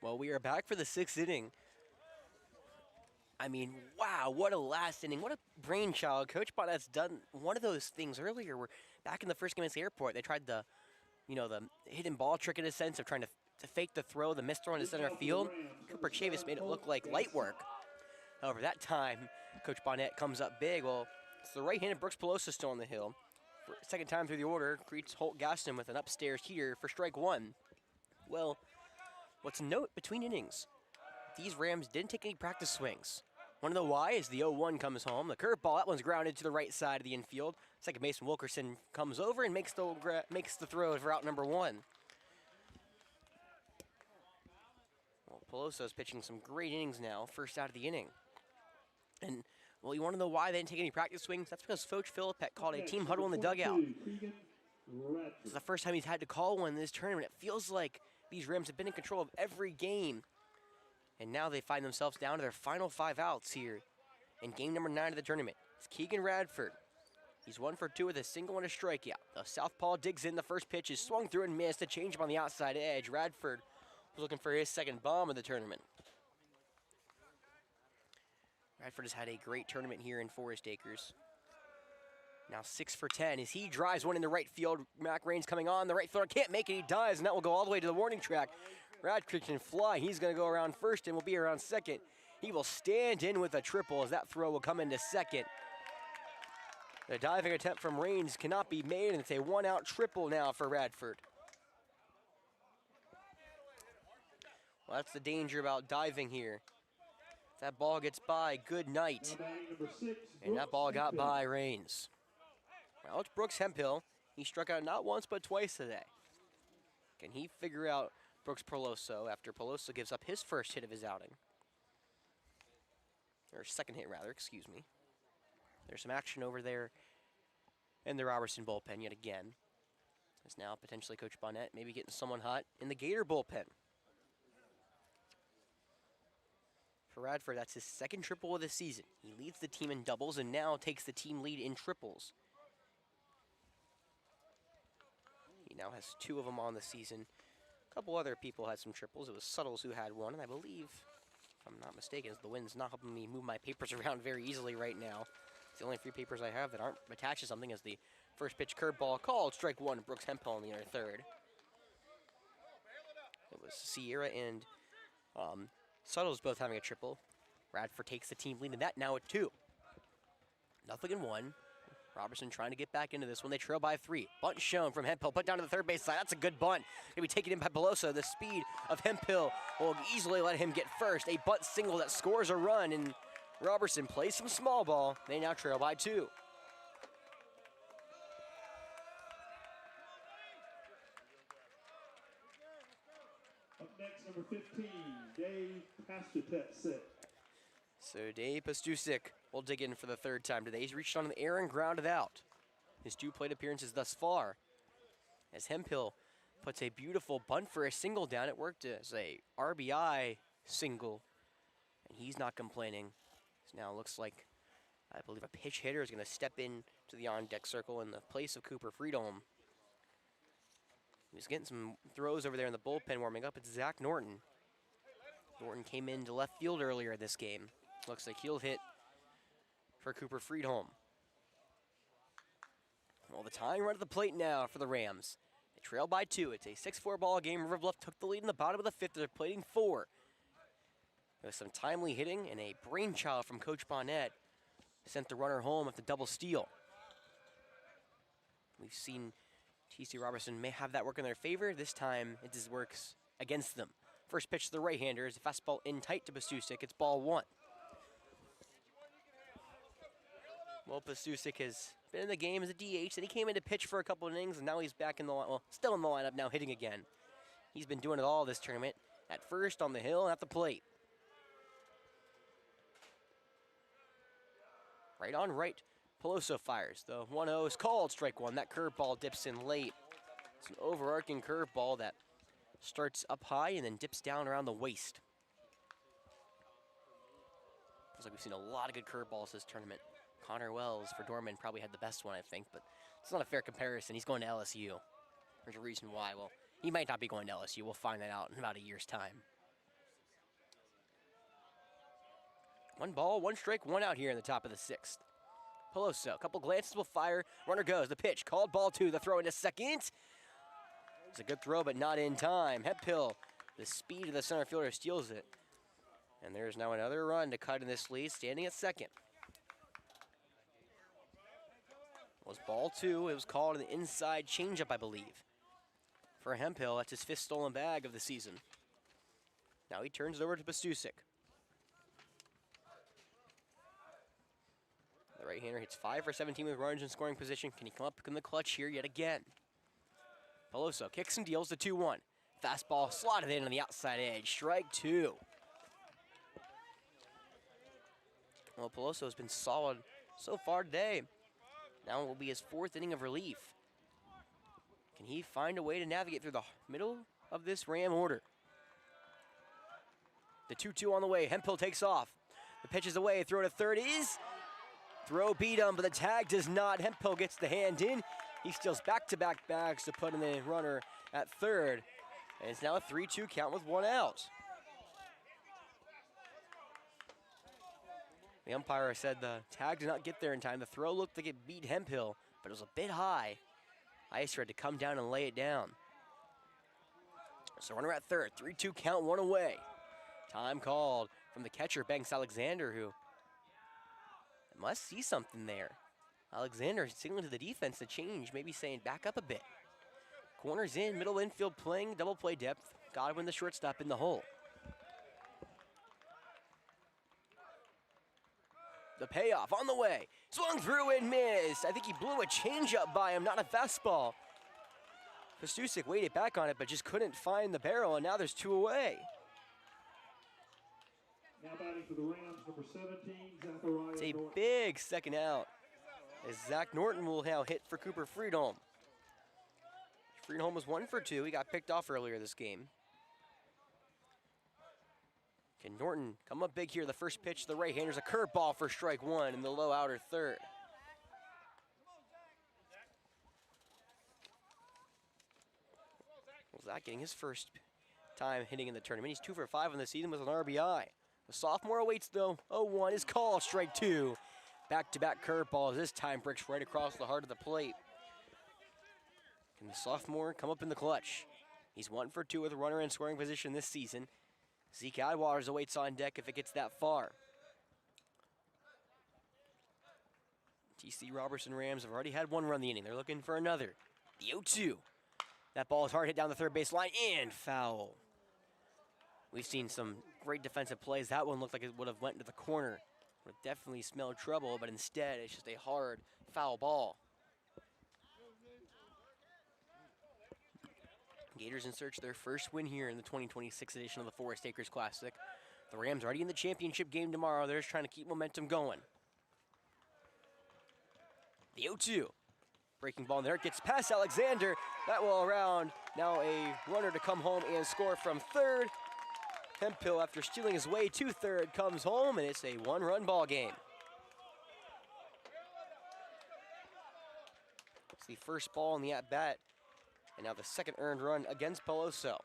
Well, we are back for the 6th inning. I mean, wow, what a last inning. What a brainchild. Coach Bonnett's done one of those things earlier where back in the first game against the Airport, they tried the hidden ball trick in a sense of trying to fake the throw, the missed throw into center field. Cooper Chavis made it look like light work. However, that time, Coach Bonnett comes up big. Well, it's the right-handed Brooks Pelosa still on the hill. For second time through the order, greets Holt Gaston with an upstairs heater for strike one. Well, what's a note between innings? These Rams didn't take any practice swings. Want to know why? As the 0-1 comes home, the curveball, that one's grounded to the right side of the infield. Second baseman Wilkerson comes over and makes the throw for out number one. Well, Peloso's pitching some great innings now, first out of the inning. And, well, you want to know why they didn't take any practice swings? That's because Coach Philippet called a team huddle in the dugout. This is the first time he's had to call one in this tournament. It feels like these Rams have been in control of every game. And now they find themselves down to their final 5 outs here in game number 9 of the tournament. It's Keegan Radford. He's 1 for 2 with a single and a strikeout. The southpaw digs in. The first pitch is swung through and missed. A changeup on the outside edge. Radford was looking for his second bomb of the tournament. Radford has had a great tournament here in Forest Acres. Now 6 for 10 as he drives one in the right field. Mac Rain's coming on. The right fielder can't make it. He dives, and that will go all the way to the warning track. Radford can fly. He's going to go around first and will be around second. He will stand in with a triple as that throw will come into second. The diving attempt from Rains cannot be made, and it's a 1-out triple now for Radford. Well, that's the danger about diving here. If that ball gets by, good night. And that ball got by Rains. Well, it's Brooks Hemphill. He struck out not once but twice today. Can he figure out Brooks Peloso after Peloso gives up his first hit of his outing? Or second hit, rather, excuse me. There's some action over there in the Roberson bullpen yet again. As now potentially Coach Bonnet maybe getting someone hot in the Gator bullpen. For Radford, that's his second triple of the season. He leads the team in doubles and now takes the team lead in triples. He now has 2 of them on the season. A couple other people had some triples. It was Suttles who had one, and I believe, if I'm not mistaken, as the wind's not helping me move my papers around very easily right now. It's the only 3 papers I have that aren't attached to something as the first pitch curveball called strike one, Brooks Hemphill in the other third. It was Sierra and Suttles both having a triple. Radford takes the team lead in that now at 2. 0-1. Roberson trying to get back into this one. They trail by 3. Bunt shown from Hemphill. Put down to the third base side. That's a good bunt. Going to be taken in by Peloso. The speed of Hemphill will easily let him get first. A bunt single that scores a run. And Roberson plays some small ball. They now trail by 2. Up next, number 15, Dave Pastutek. So Dave Pastusik will dig in for the 3rd time today. He's reached on the air and grounded out. His 2 plate appearances thus far. As Hemphill puts a beautiful bunt for a single down. It worked as a RBI single. And he's not complaining. So now it looks like, I believe, a pitch hitter is going to step in to the on-deck circle in the place of Cooper Freedom. He's getting some throws over there in the bullpen warming up. It's Zach Norton. Norton came into left field earlier this game. Looks like he'll hit for Cooper Freedholm. Well, the tying run at the plate now for the Rams. They trail by 2. It's a 6-4 ball game. River Bluff took the lead in the bottom of the 5th. They're plating 4. With some timely hitting and a brainchild from Coach Bonnet. Sent the runner home with the double steal. We've seen T.C. Robertson may have that work in their favor. This time it just works against them. First pitch to the right-hander is a fastball in tight to Pastusik. It's ball 1. Well, Pastusik has been in the game as a DH, and he came in to pitch for a couple of innings, and now he's back in the line. Well, still in the lineup now, hitting again. He's been doing it all this tournament. At first, on the hill, and at the plate. Right on right, Peloso fires. The 1-0 is called strike 1. That curveball dips in late. It's an overarching curveball that starts up high and then dips down around the waist. Feels like we've seen a lot of good curveballs this tournament. Connor Wells for Dorman probably had the best one, I think, but it's not a fair comparison. He's going to LSU. There's a reason why. Well, he might not be going to LSU. We'll find that out in about a year's time. 1 ball, 1 strike, 1 out here in the top of the 6th. Peloso, a couple glances will fire. Runner goes. The pitch, called ball 2. The throw into second. It's a good throw, but not in time. Hemphill, the speed of the center fielder, steals it. And there's now another run to cut in this lead, standing at second. It was ball 2. It was called an inside changeup, I believe. For Hemphill, that's his 5th stolen bag of the season. Now he turns it over to Pastusik. The right-hander hits 5 for 17 with runners in scoring position. Can he come up in the clutch here yet again? Peloso kicks and deals the 2-1. Fastball slotted in on the outside edge. Strike 2. Well, Peloso has been solid so far today. Now it will be his 4th inning of relief. Can he find a way to navigate through the middle of this Ram order? The 2-2 on the way. Hemphill takes off. The pitch is away. Throw to third is. Throw beat him, but the tag does not. Hemphill gets the hand in. He steals back-to-back bags to put in the runner at third. And it's now a 3-2 count with 1 out. The umpire said the tag did not get there in time. The throw looked like it beat Hemphill, but it was a bit high. Icer had to come down and lay it down. So runner at third, 3-2 count, 1 away. Time called from the catcher, Banks Alexander, who must see something there. Alexander signaling to the defense to change, maybe saying back up a bit. Corners in, middle infield playing, double play depth. Godwin the shortstop in the hole. The payoff on the way. Swung through and missed. I think he blew a changeup by him, not a fastball. Pastusik waited back on it, but just couldn't find the barrel, and now there's 2 away. Now batting for the Rams, number 17, Zachariah It's a Norton. big second out, as Zach Norton will now hit for Cooper Friedholm. Friedholm was 1 for 2. He got picked off earlier this game. Can Norton come up big here? The first pitch to the right-hander's a curveball for strike 1 in the low outer third. Well, Zach getting his first time hitting in the tournament. He's 2 for 5 in the season with an RBI. The sophomore awaits though. 0-1 is called, strike 2. Back-to-back curveballs. This time breaks right across the heart of the plate. Can the sophomore come up in the clutch? He's 1 for 2 with a runner in scoring position this season. Zeke Adwaters awaits on deck if it gets that far. TC Roberson Rams have already had 1 run in the inning. They're looking for another. The 0-2. That ball is hard hit down the third base line and foul. We've seen some great defensive plays. That one looked like it would have went into the corner. Would have definitely smelled trouble, but instead it's just a hard foul ball. Gators in search of their first win here in the 2026 edition of the Forest Acres Classic. The Rams already in the championship game tomorrow. They're just trying to keep momentum going. The 0-2. Breaking ball in there. It gets past Alexander. That will around. Now a runner to come home and score from third. Hemphill, after stealing his way to third, comes home, and it's a 1-run ball game. It's the first ball in the at-bat. And now the second earned run against Peloso.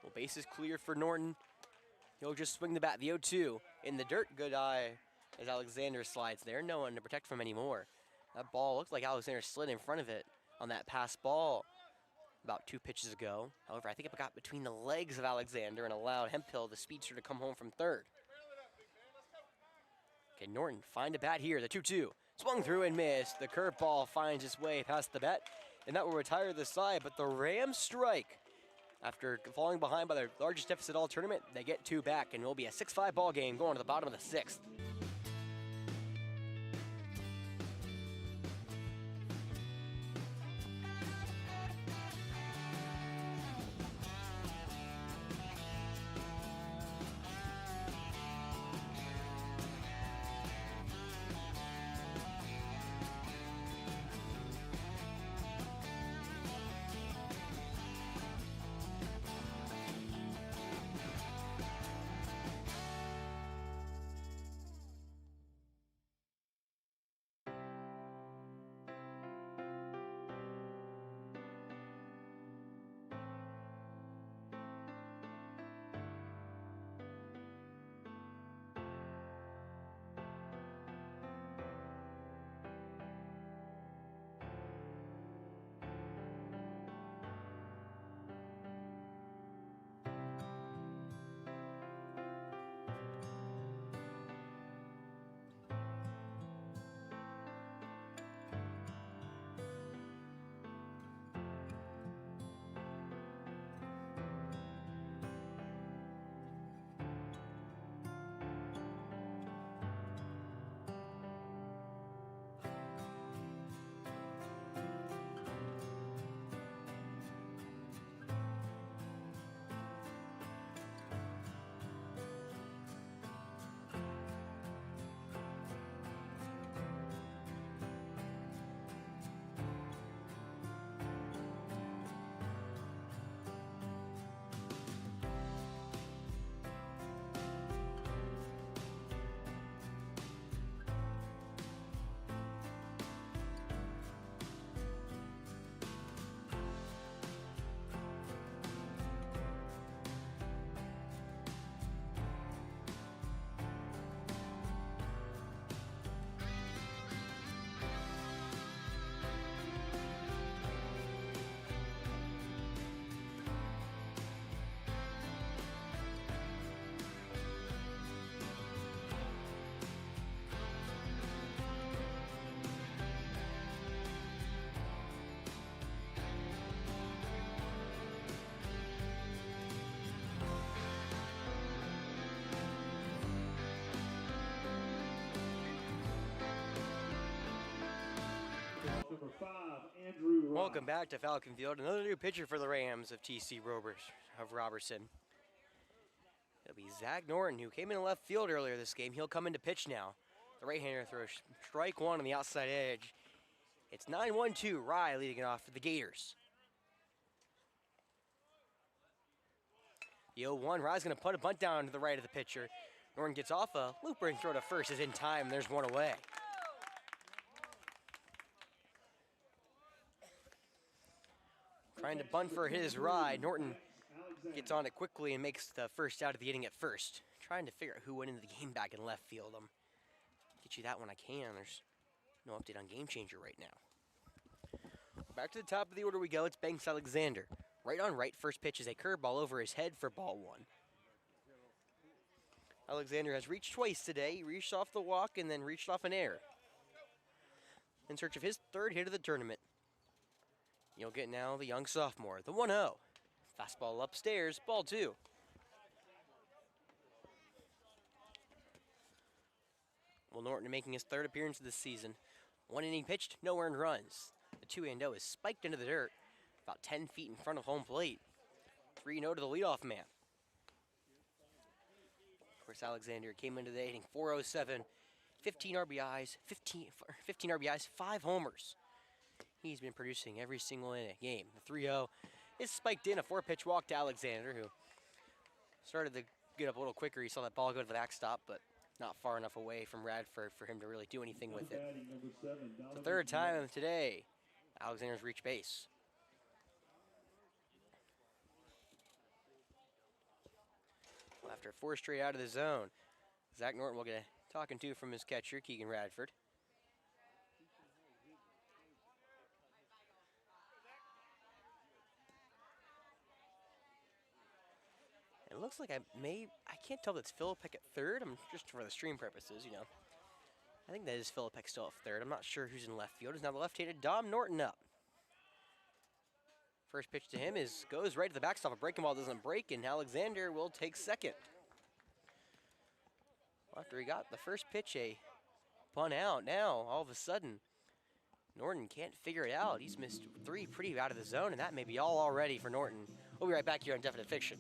Well, base is clear for Norton. He'll just swing the bat. The 0-2 in the dirt. Good eye as Alexander slides there. No one to protect from anymore. That ball looked like Alexander slid in front of it on that pass ball about 2 pitches ago. However, I think it got between the legs of Alexander and allowed Hemphill, the speedster, to come home from third. Can Norton find a bat here? The 2-2. Swung through and missed. The curveball finds its way past the bat, and that will retire the side, but the Rams strike. After falling behind by their largest deficit all tournament, they get 2 back, and it will be a 6-5 ball game going to the bottom of the 6th. number 5, Andrew Ross. Welcome back to Falcon Field. Another new pitcher for the Rams of Roberson. It'll be Zach Norton, who came in left field earlier this game. He'll come in to pitch now. The right-hander throws strike one on the outside edge. It's 9-1-2. Rye leading it off for the Gators. The 0-1. Rye's going to put a bunt down to the right of the pitcher. Norton gets off a looper and throw to first is in time. There's one away. Trying to bunt for his Rye. Norton gets on it quickly and makes the first out of the inning at first. Trying to figure out who went into the game back in left field. Get you that when I can. There's no update on Game Changer right now. Back to the top of the order we go. It's Banks Alexander. Right on right, first pitch is a curveball over his head for ball one. Alexander has reached twice today. He reached off the walk and then reached off an error. In search of his third hit of the tournament. You'll get now the young sophomore, the 1-0. Fastball upstairs, ball two. Will Norton making his third appearance of the season. One inning pitched, no earned runs. The 2-0 is spiked into the dirt, about 10 feet in front of home plate. 3-0 to the leadoff man. Of course, Alexander came into the inning 407, 15 RBIs, 15 RBIs, 5 homers. He's been producing every single game. The 3-0 is spiked in, a 4-pitch walk to Alexander, who started to get up a little quicker. He saw that ball go to the backstop, but not far enough away from Radford for him to really do anything with it. It's the third time today Alexander's reached base. Well, after 4 straight out of the zone, Zach Norton will get a talking to from his catcher, Keegan Radford. It looks like I can't tell if it's Philippek at third. I'm just for the stream purposes, you know. I think that is Philippek still at third. I'm not sure who's in left field. Is now the left-handed Dom Norton up. First pitch to him goes right to the backstop. A breaking ball doesn't break, and Alexander will take second. After he got the first pitch, a bunt out. Now, all of a sudden, Norton can't figure it out. He's missed 3 pretty out of the zone, and that may be all already for Norton. We'll be right back here on Definite Fiction.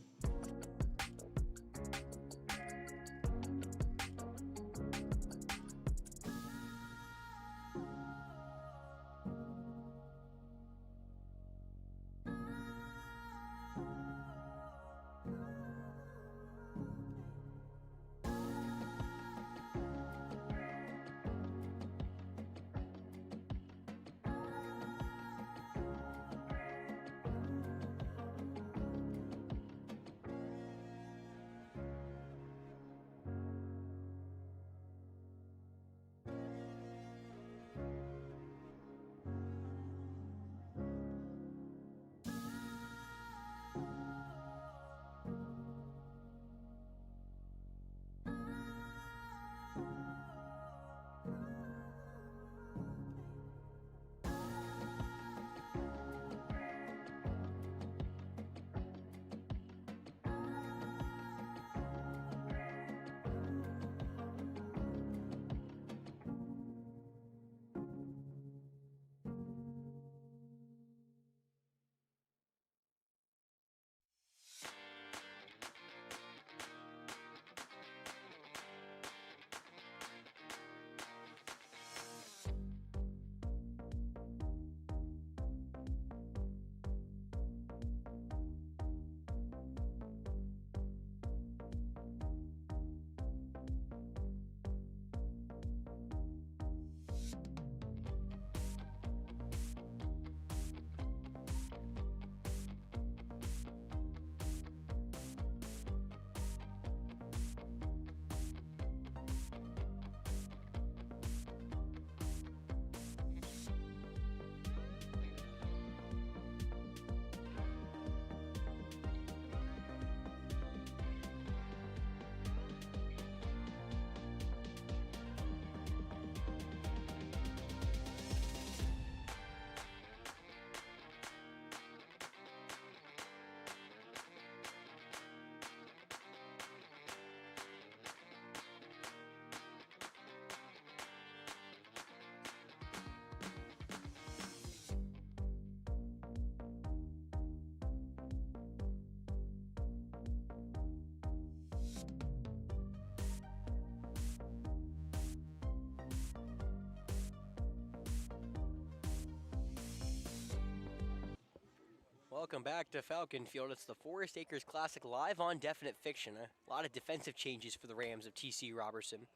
Welcome back to Falcon Field. It's the Forest Acres Classic live on Definite Fiction. A lot of defensive changes for the Rams of TC Roberson.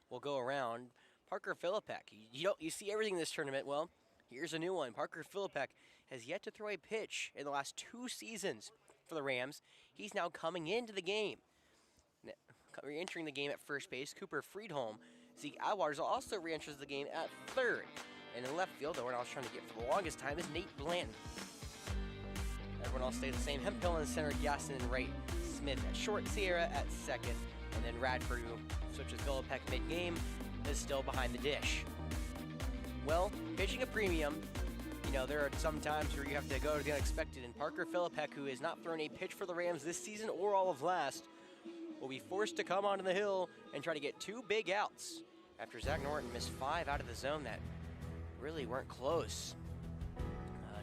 We'll go around. Parker Philippek. You see everything in this tournament. Well, here's a new one. Parker Philippek has yet to throw a pitch in the last 2 seasons for the Rams. He's now coming into the game. Re-entering the game at first base, Cooper Friedholm. Zeke Atwaters also re-enters the game at third. And in left field, the one I was trying to get for the longest time is Nate Blanton. Everyone else stays the same. Hemphill in center, Gaston in right, Smith at short, Sierra at second, and then Radford, who switches Philippek mid-game, is still behind the dish. Well, pitching a premium, there are some times where you have to go to the unexpected, and Parker Philippek, who has not thrown a pitch for the Rams this season or all of last, will be forced to come onto the hill and try to get 2 big outs after Zach Norton missed 5 out of the zone that really weren't close.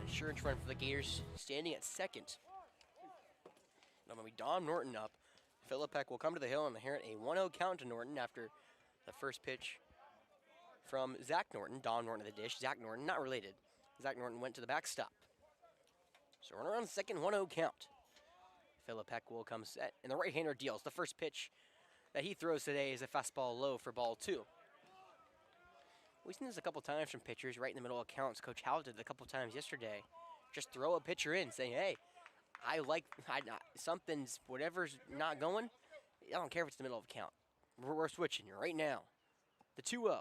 Insurance run for the Gators, standing at second. Now when we Dom Norton up, Philippek will come to the hill and inherit a 1-0 count to Norton after the first pitch from Zach Norton. Dom Norton to the dish. Zach Norton, not related. Zach Norton went to the backstop. So runner on second, 1-0 count. Philippek will come set, and the right-hander deals. The first pitch that he throws today is a fastball low for ball 2. We've seen this a couple times from pitchers right in the middle of counts. Coach Howell did it a couple times yesterday. Just throw a pitcher in, saying, hey, whatever's not going, I don't care if it's the middle of a count. We're switching right now. The 2-0.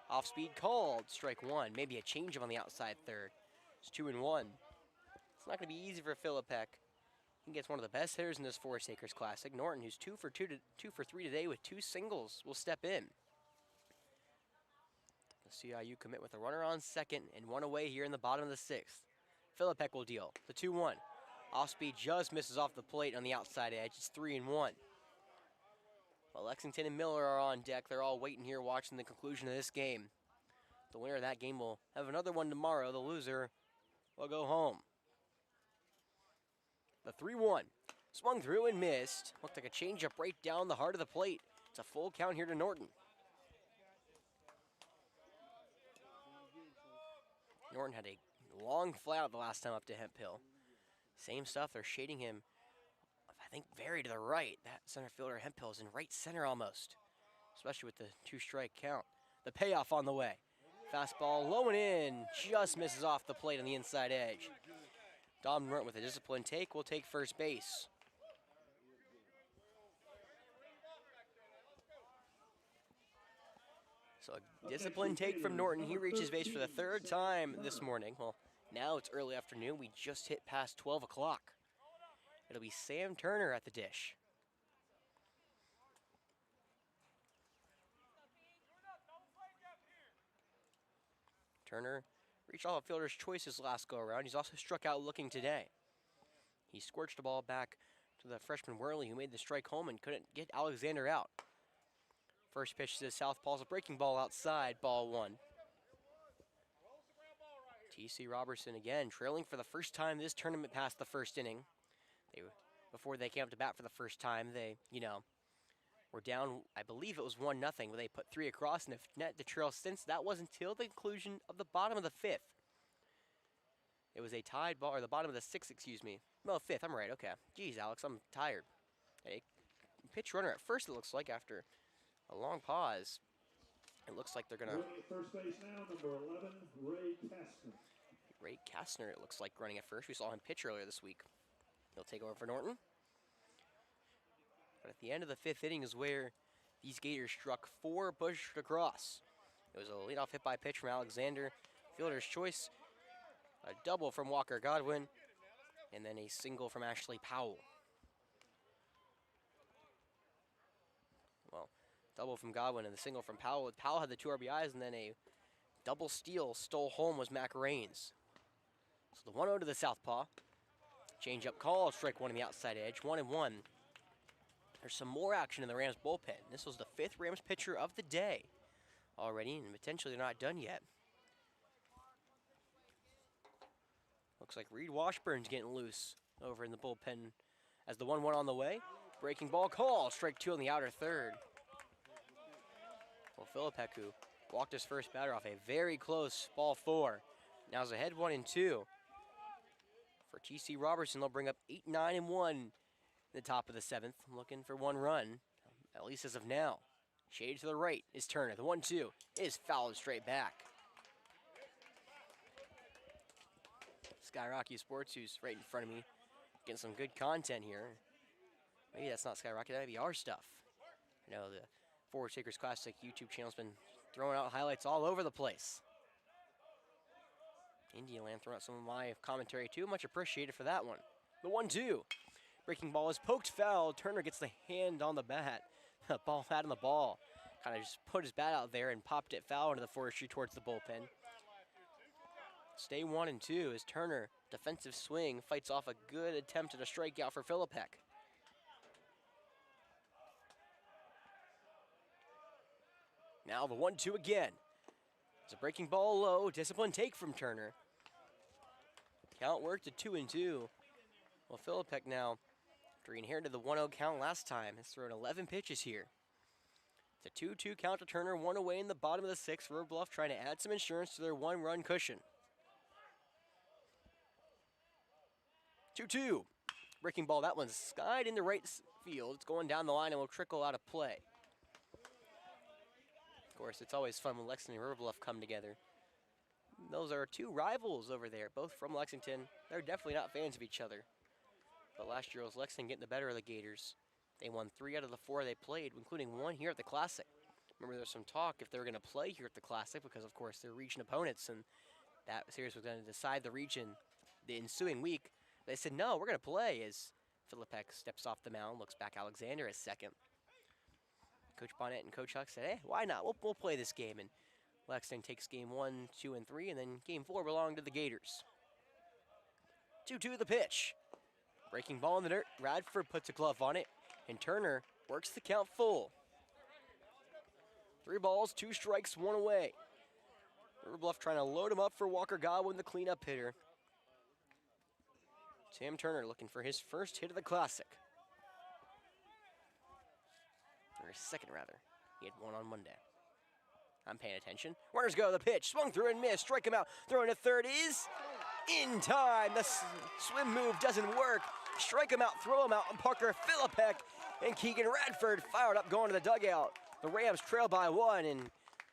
Off speed called, strike 1. Maybe a changeup on the outside third. It's 2-1. It's not going to be easy for Philippek. He gets one of the best hitters in this Forest Acres Classic. Norton, who's 2 for 3 today with 2 singles, will step in. The CIU commit with a runner on second and 1 away here in the bottom of the 6th. Philippek will deal. The 2-1. Off speed just misses off the plate on the outside edge. It's 3-1. While Lexington and Miller are on deck, they're all waiting here watching the conclusion of this game. The winner of that game will have another one tomorrow. The loser will go home. The 3-1. Swung through and missed. Looked like a changeup right down the heart of the plate. It's a full count here to Norton. Norton had a long fly out the last time up to Hemphill. Same stuff, they're shading him, I think, very to the right. That center fielder Hemphill is in right center almost, especially with the 2-strike count. The payoff on the way. Fastball low and in, just misses off the plate on the inside edge. Dom Norton with a disciplined take will take first base. So a disciplined take from Norton. He reaches base for the 3rd time this morning. Well, now it's early afternoon. We just hit past 12 o'clock. It'll be Sam Turner at the dish. Turner reached all the fielder's choices last go-around. He's also struck out looking today. He scorched the ball back to the freshman Worley, who made the strike home and couldn't get Alexander out. First pitch to the southpaw, a breaking ball outside, ball 1. TC Roberson again, trailing for the first time this tournament past the first inning. Before they came up to bat for the first time, they, were down, I believe it was 1-0, but they put 3 across, and have net the trail since. That was until the conclusion of the bottom of the 5th. It was a tied ball, or the bottom of the 6th, excuse me. No, 5th, I'm right, okay. Geez, Alex, I'm tired. A pitch runner at first, it looks like, after a long pause. It looks like they're going to... First base now, number 11, Ray Kastner. Ray Kastner, it looks like, running at first. We saw him pitch earlier this week. He'll take over for Norton. But at the end of the 5th inning is where these Gators struck 4 pushed across. It was a leadoff hit by pitch from Alexander. Fielder's choice, a double from Walker Godwin, and then a single from Ashley Powell. Well, double from Godwin and the single from Powell. Powell had the 2 RBIs, and then a double steal stole home was Mac Raines. So the 1-0 to the southpaw. Change up call, strike 1 on the outside edge, 1-1. There's some more action in the Rams bullpen. This was the 5th Rams pitcher of the day already, and potentially they're not done yet. Looks like Reed Washburn's getting loose over in the bullpen as the 1-1 on the way. Breaking ball call, strike 2 on the outer third. Well, Philippek, who walked his first batter off a very close ball 4. Now it's ahead 1-2. For TC Roberson, they'll bring up 8, 9, and 1 in the top of the 7th. Looking for one run, at least as of now. Shade to the right is Turner. The 1-2 is fouled straight back. Sky Rocky Sports, who's right in front of me, getting some good content here. Maybe that's not Sky Rocky, that might be our stuff. You know, the Forward Takers Classic YouTube channel's been throwing out highlights all over the place. Indian throwing out some of my commentary too. Much appreciated for that one. The 1-2. Breaking ball is poked foul. Turner gets the hand on the bat. The ball had on the ball. Kind of just put his bat out there and popped it foul into the forestry towards the bullpen. Stay 1 and 2 as Turner, defensive swing, fights off a good attempt at a strikeout for Philippek. Now the 1-2 again. It's a breaking ball low, disciplined take from Turner. Count worked to 2 and 2. Well, Philippek now, after he inherited the 1-0 count last time, has thrown 11 pitches here. It's a 2-2 count to Turner, 1 away in the bottom of the 6th. Bluff trying to add some insurance to their 1-run cushion. 2-2. Breaking ball, that one's skied into right field. It's going down the line and will trickle out of play. Of course, it's always fun when Lexington and Bluff come together. Those are two rivals over there, both from Lexington. They're definitely not fans of each other. But last year was Lexington getting the better of the Gators. They won 3 out of the 4 they played, including 1 here at the Classic. Remember, there's some talk if they were going to play here at the Classic because, of course, they're region opponents, and that series was going to decide the region the ensuing week. They said, no, we're going to play, as Philippek steps off the mound, looks back Alexander as second. Coach Bonnet and Coach Huck said, hey, why not? We'll play this game. And Lexington takes game 1, 2, and 3, and then game 4 belonged to the Gators. 2-2 the pitch. Breaking ball in the dirt. Radford puts a glove on it, and Turner works the count full. 3 balls, 2 strikes, 1 away. River Bluff trying to load him up for Walker Godwin, the cleanup hitter. Tim Turner looking for his first hit of the Classic. Or his second, rather. He had 1 on Monday. I'm paying attention. Runners go, the pitch, swung through and missed. Strike him out, throwing to third is in time. The swim move doesn't work. Strike him out, throw him out, and Parker Philippek and Keegan Radford fired up going to the dugout. The Rams trail by 1, and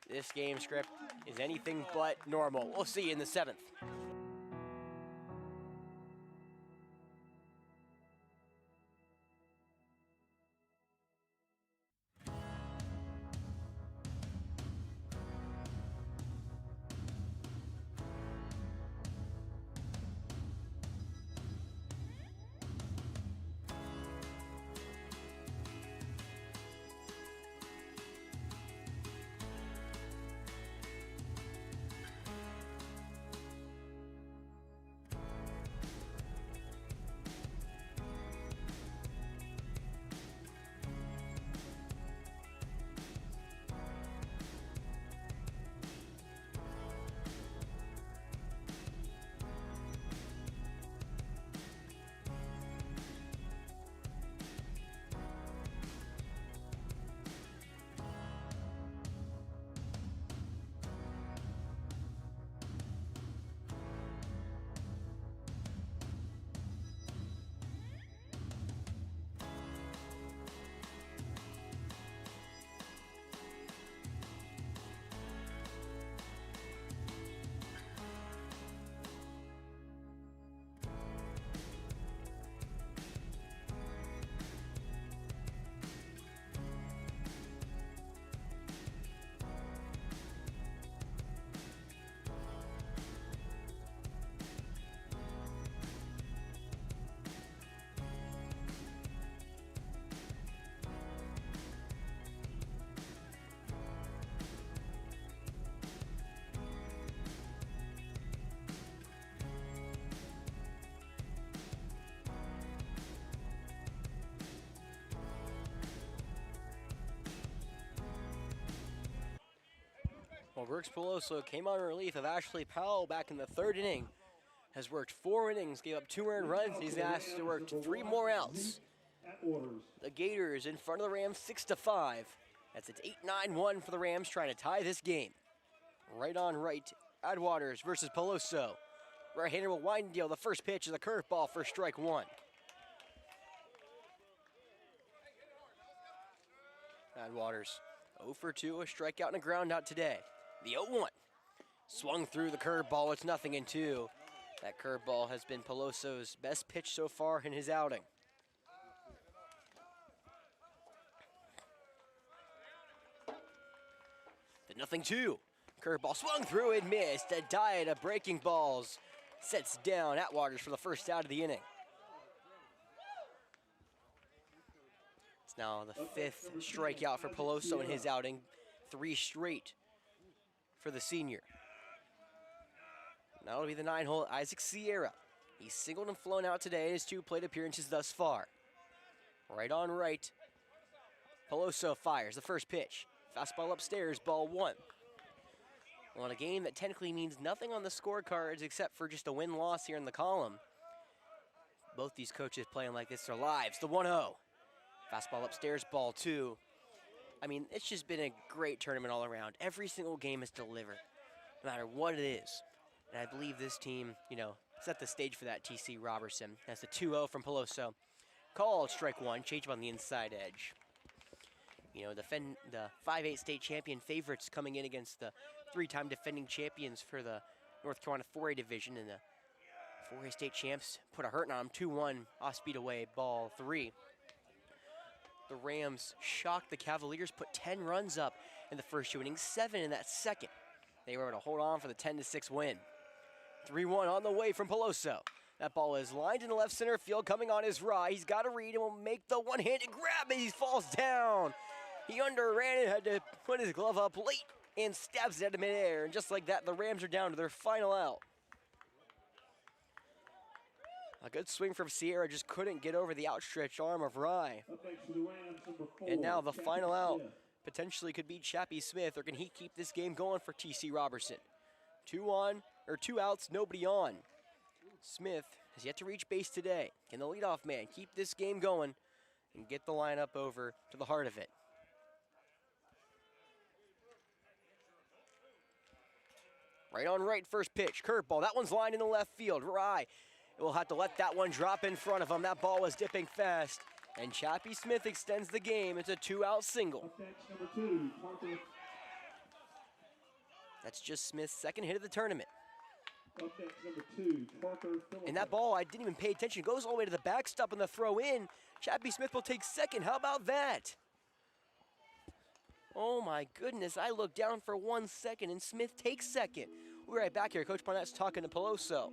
this game script is anything but normal. We'll see you in the 7th. Well, Brooks Peloso came on relief of Ashley Powell back in the 3rd inning. Has worked 4 innings, gave up 2 earned runs. He's asked to work 3 more outs. The Gators in front of the Rams 6-5. That's it's 8-9-1 for the Rams trying to tie this game. Right on right, Adwaters versus Peloso. Right-hander will wind deal. The first pitch is a curveball for strike one. Matt Waters 0 for 2, a strikeout and a ground out today. The 0-1. Swung through the curveball, it's 0-2. That curveball has been Peloso's best pitch so far in his outing. The 0-2. Curveball swung through and missed. A diet of breaking balls sets down Atwaters for the first out of the inning. It's now the 5th strikeout for Peloso in his outing. 3 straight for the senior. Now it'll be the 9-hole Isaac Sierra. He's singled and flown out today in his 2 plate appearances thus far. Right on right. Peloso fires the first pitch. Fastball upstairs, ball 1. Well, in a game that technically means nothing on the scorecards except for just a win-loss here in the column. Both these coaches playing like this their lives. The 1-0. Fastball upstairs, ball 2. I mean, it's just been a great tournament all around. Every single game is delivered, no matter what it is. And I believe this team, set the stage for that. TC Roberson. That's the 2-0 from Peloso. Called strike 1, change on the inside edge. The 5A state champion favorites coming in against the 3-time defending champions for the North Carolina 4A division, and the 4A state champs put a hurting on them. 2-1, off-speed away, ball 3. The Rams shocked the Cavaliers, put 10 runs up in the first 2 innings, 7 in that second. They were able to hold on for the 10-6 win. 3-1 on the way from Peloso. That ball is lined in the left center field, coming on his right. He's got to read and will make the one-handed grab, and he falls down. He underran it, had to put his glove up late and stabs it out of midair. And just like that, the Rams are down to their final out. A good swing from Sierra, just couldn't get over the outstretched arm of Rye. And now the final out potentially could be Chappie Smith, or can he keep this game going for TC Roberson? 2 outs, nobody on. Smith has yet to reach base today. Can the leadoff man keep this game going and get the lineup over to the heart of it? Right on right, first pitch, curveball. That one's lined in the left field. Rye will have to let that one drop in front of him. That ball was dipping fast, and Chappie Smith extends the game. It's a 2-out single. That's just Smith's second hit of the tournament. And that ball, I didn't even pay attention, goes all the way to the backstop and the throw in. Chappie Smith will take second. How about that? Oh my goodness, I looked down for 1 second and Smith takes second. We'll be right back here. Coach Barnett's talking to Peloso.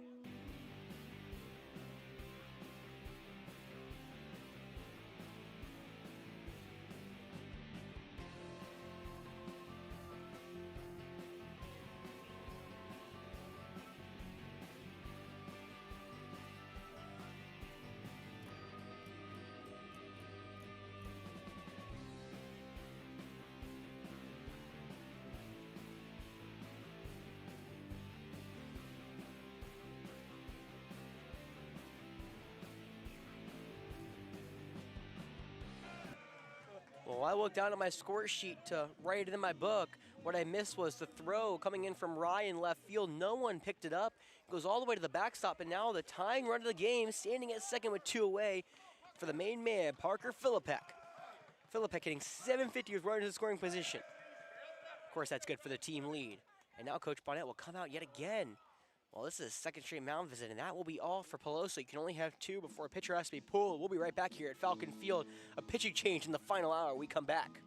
Well, I looked down at my score sheet to write it in my book. What I missed was the throw coming in from Ryan left field. No one picked it up. It goes all the way to the backstop, and now the tying run of the game, standing at second with 2 away for the main man, Parker Philippek. Philippek hitting .750 with runners in scoring position. Of course, that's good for the team lead. And now Coach Barnett will come out yet again. Well, this is a second straight mound visit, and that will be all for Peloso. You can only have 2 before a pitcher has to be pulled. We'll be right back here at Falcon Field. A pitching change in the final hour. We come back.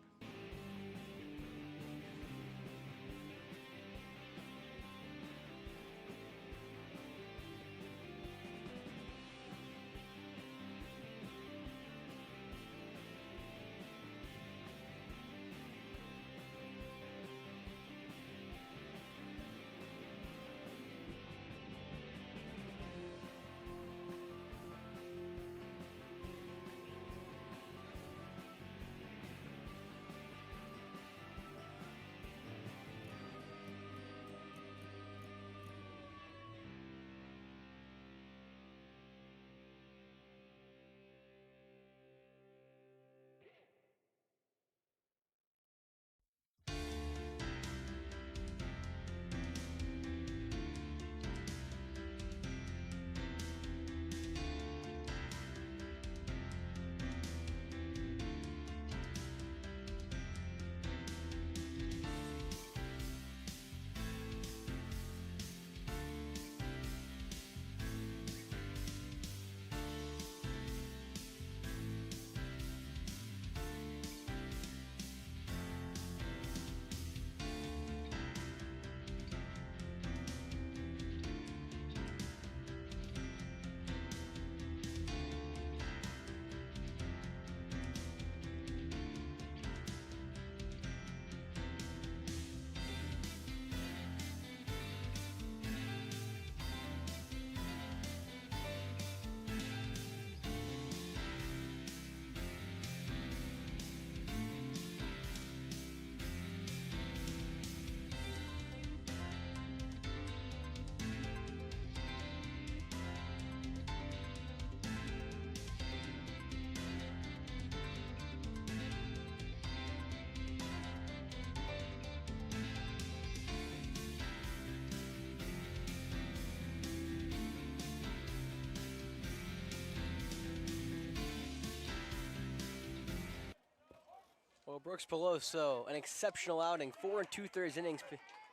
Well, Brooks Peloso, an exceptional outing, 4 2/3 innings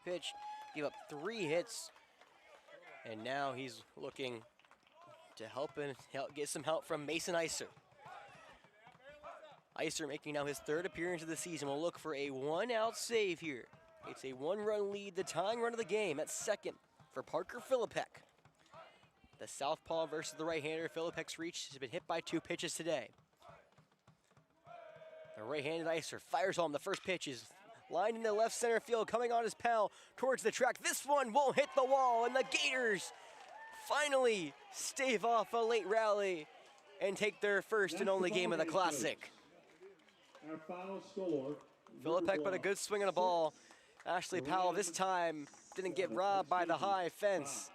pitch, gave up 3 hits, and now he's looking to get some help from Mason Iser. Iser making now his 3rd appearance of the season. Will look for a 1-out save here. It's a 1-run lead, the tying run of the game at second for Parker Philippek. The southpaw versus the right-hander. Philippek's reach has been hit by 2 pitches today. The right-handed Iser fires home. The first pitch is lined into left center field, coming on his pal towards the track. This one won't hit the wall, and the Gators finally stave off a late rally and take their first and only game of the Classic. Our final score. Philippek put a good swing on the ball. Ashley Powell this time didn't get robbed by the high fence.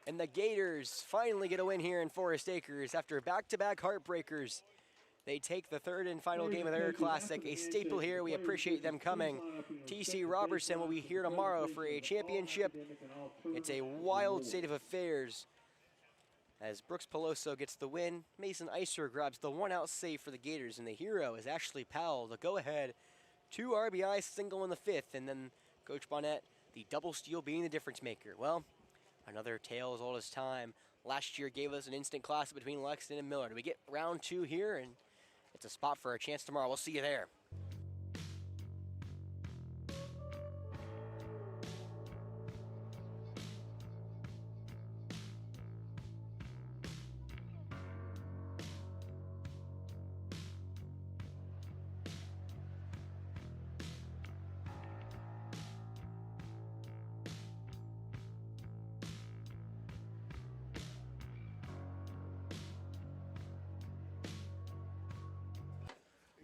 And the Gators finally get a win here in Forest Acres after back-to-back heartbreakers. They take the 3rd and final game of their Classic, a staple here. We appreciate them coming. TC Roberson will be here tomorrow for a championship. It's a wild state of affairs as Brooks Peloso gets the win. Mason Iser grabs the 1-out save for the Gators, and the hero is Ashley Powell, the go-ahead 2 RBI single in the 5th, and then Coach Bonnet, the double steal being the difference maker. Well, another tale as old as time. Last year gave us an instant classic between Lexington and Miller. Do we get round 2 here? And it's a spot for a chance tomorrow. We'll see you there.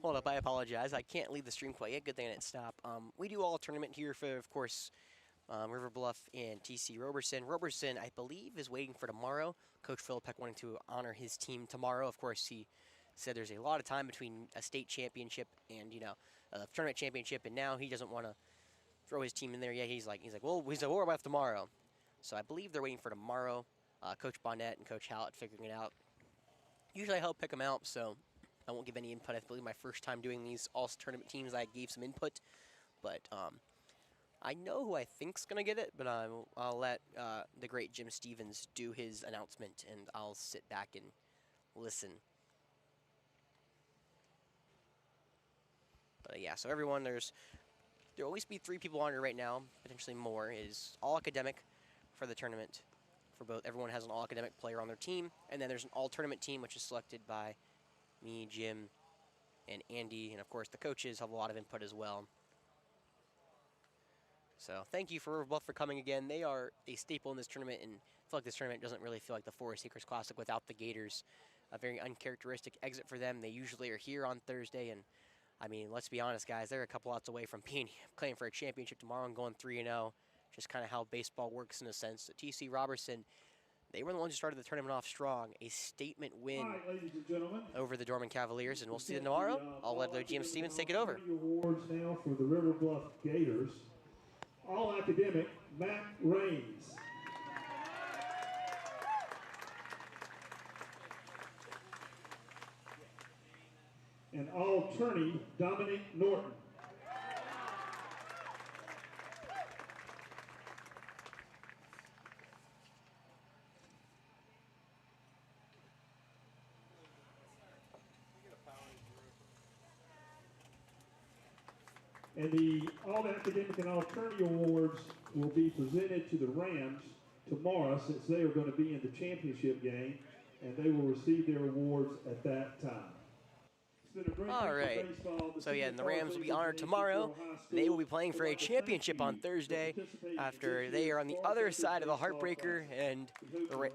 Hold up, I apologize. I can't leave the stream quite yet. Good thing I didn't stop. We do all tournament here for, of course, River Bluff and TC Roberson. Roberson, I believe, is waiting for tomorrow. Coach Philippek wanting to honor his team tomorrow. Of course, he said there's a lot of time between a state championship and, a tournament championship, and now he doesn't want to throw his team in there yet. He's like, we'll worry about tomorrow. So I believe they're waiting for tomorrow. Coach Bonnet and Coach Hallett figuring it out. Usually I help pick them out, so I won't give any input. I believe my first time doing these all-tournament teams, I gave some input. But I know who I think's going to get it, but I'll let the great Jim Stevens do his announcement, and I'll sit back and listen. But yeah, so everyone, there'll always be 3 people on here right now, potentially more. It is all academic for the tournament. For both, everyone has an all-academic player on their team, and then there's an all-tournament team, which is selected by me, Jim, and Andy, and of course the coaches have a lot of input as well. So thank you for River Bluff for coming again. They are a staple in this tournament, and I feel like this tournament doesn't really feel like the Forest Acres Classic without the Gators. A very uncharacteristic exit for them. They usually are here on Thursday, and I mean, let's be honest, guys, they're a couple outs away from playing for a championship tomorrow and going 3-0. Just kind of how baseball works in a sense. So TC Roberson, they were the ones who started the tournament off strong. A statement win over the Dorman Cavaliers, and we'll see them tomorrow. I'll let the GM Stevens take it over. Awards now for the River Bluff Gators. All academic, Matt Raines. And all tourney, Dominic Norton. And the All-Academic and All-Tourney Awards will be presented to the Rams tomorrow, since they are going to be in the championship game, and they will receive their awards at that time. All right. So yeah, and the Rams will be honored tomorrow. They will be playing for a championship on Thursday after they are on the other side of the Heartbreaker, and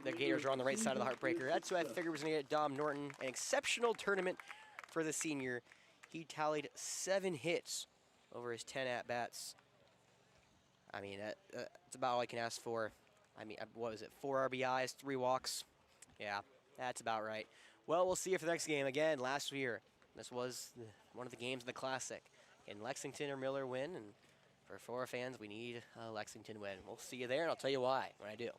the Gators are on the right side of the Heartbreaker. That's who I figured was going to get Dom Norton. An exceptional tournament for the senior. He tallied 7 hits over his 10 at-bats. I mean, that's about all I can ask for. I mean, what was it, 4 RBIs, 3 walks? Yeah, that's about right. Well, we'll see you for the next game. Again, last year, this was one of the games in the Classic. Can Lexington or Miller win? And for Flora fans, we need a Lexington win. We'll see you there, and I'll tell you why when I do.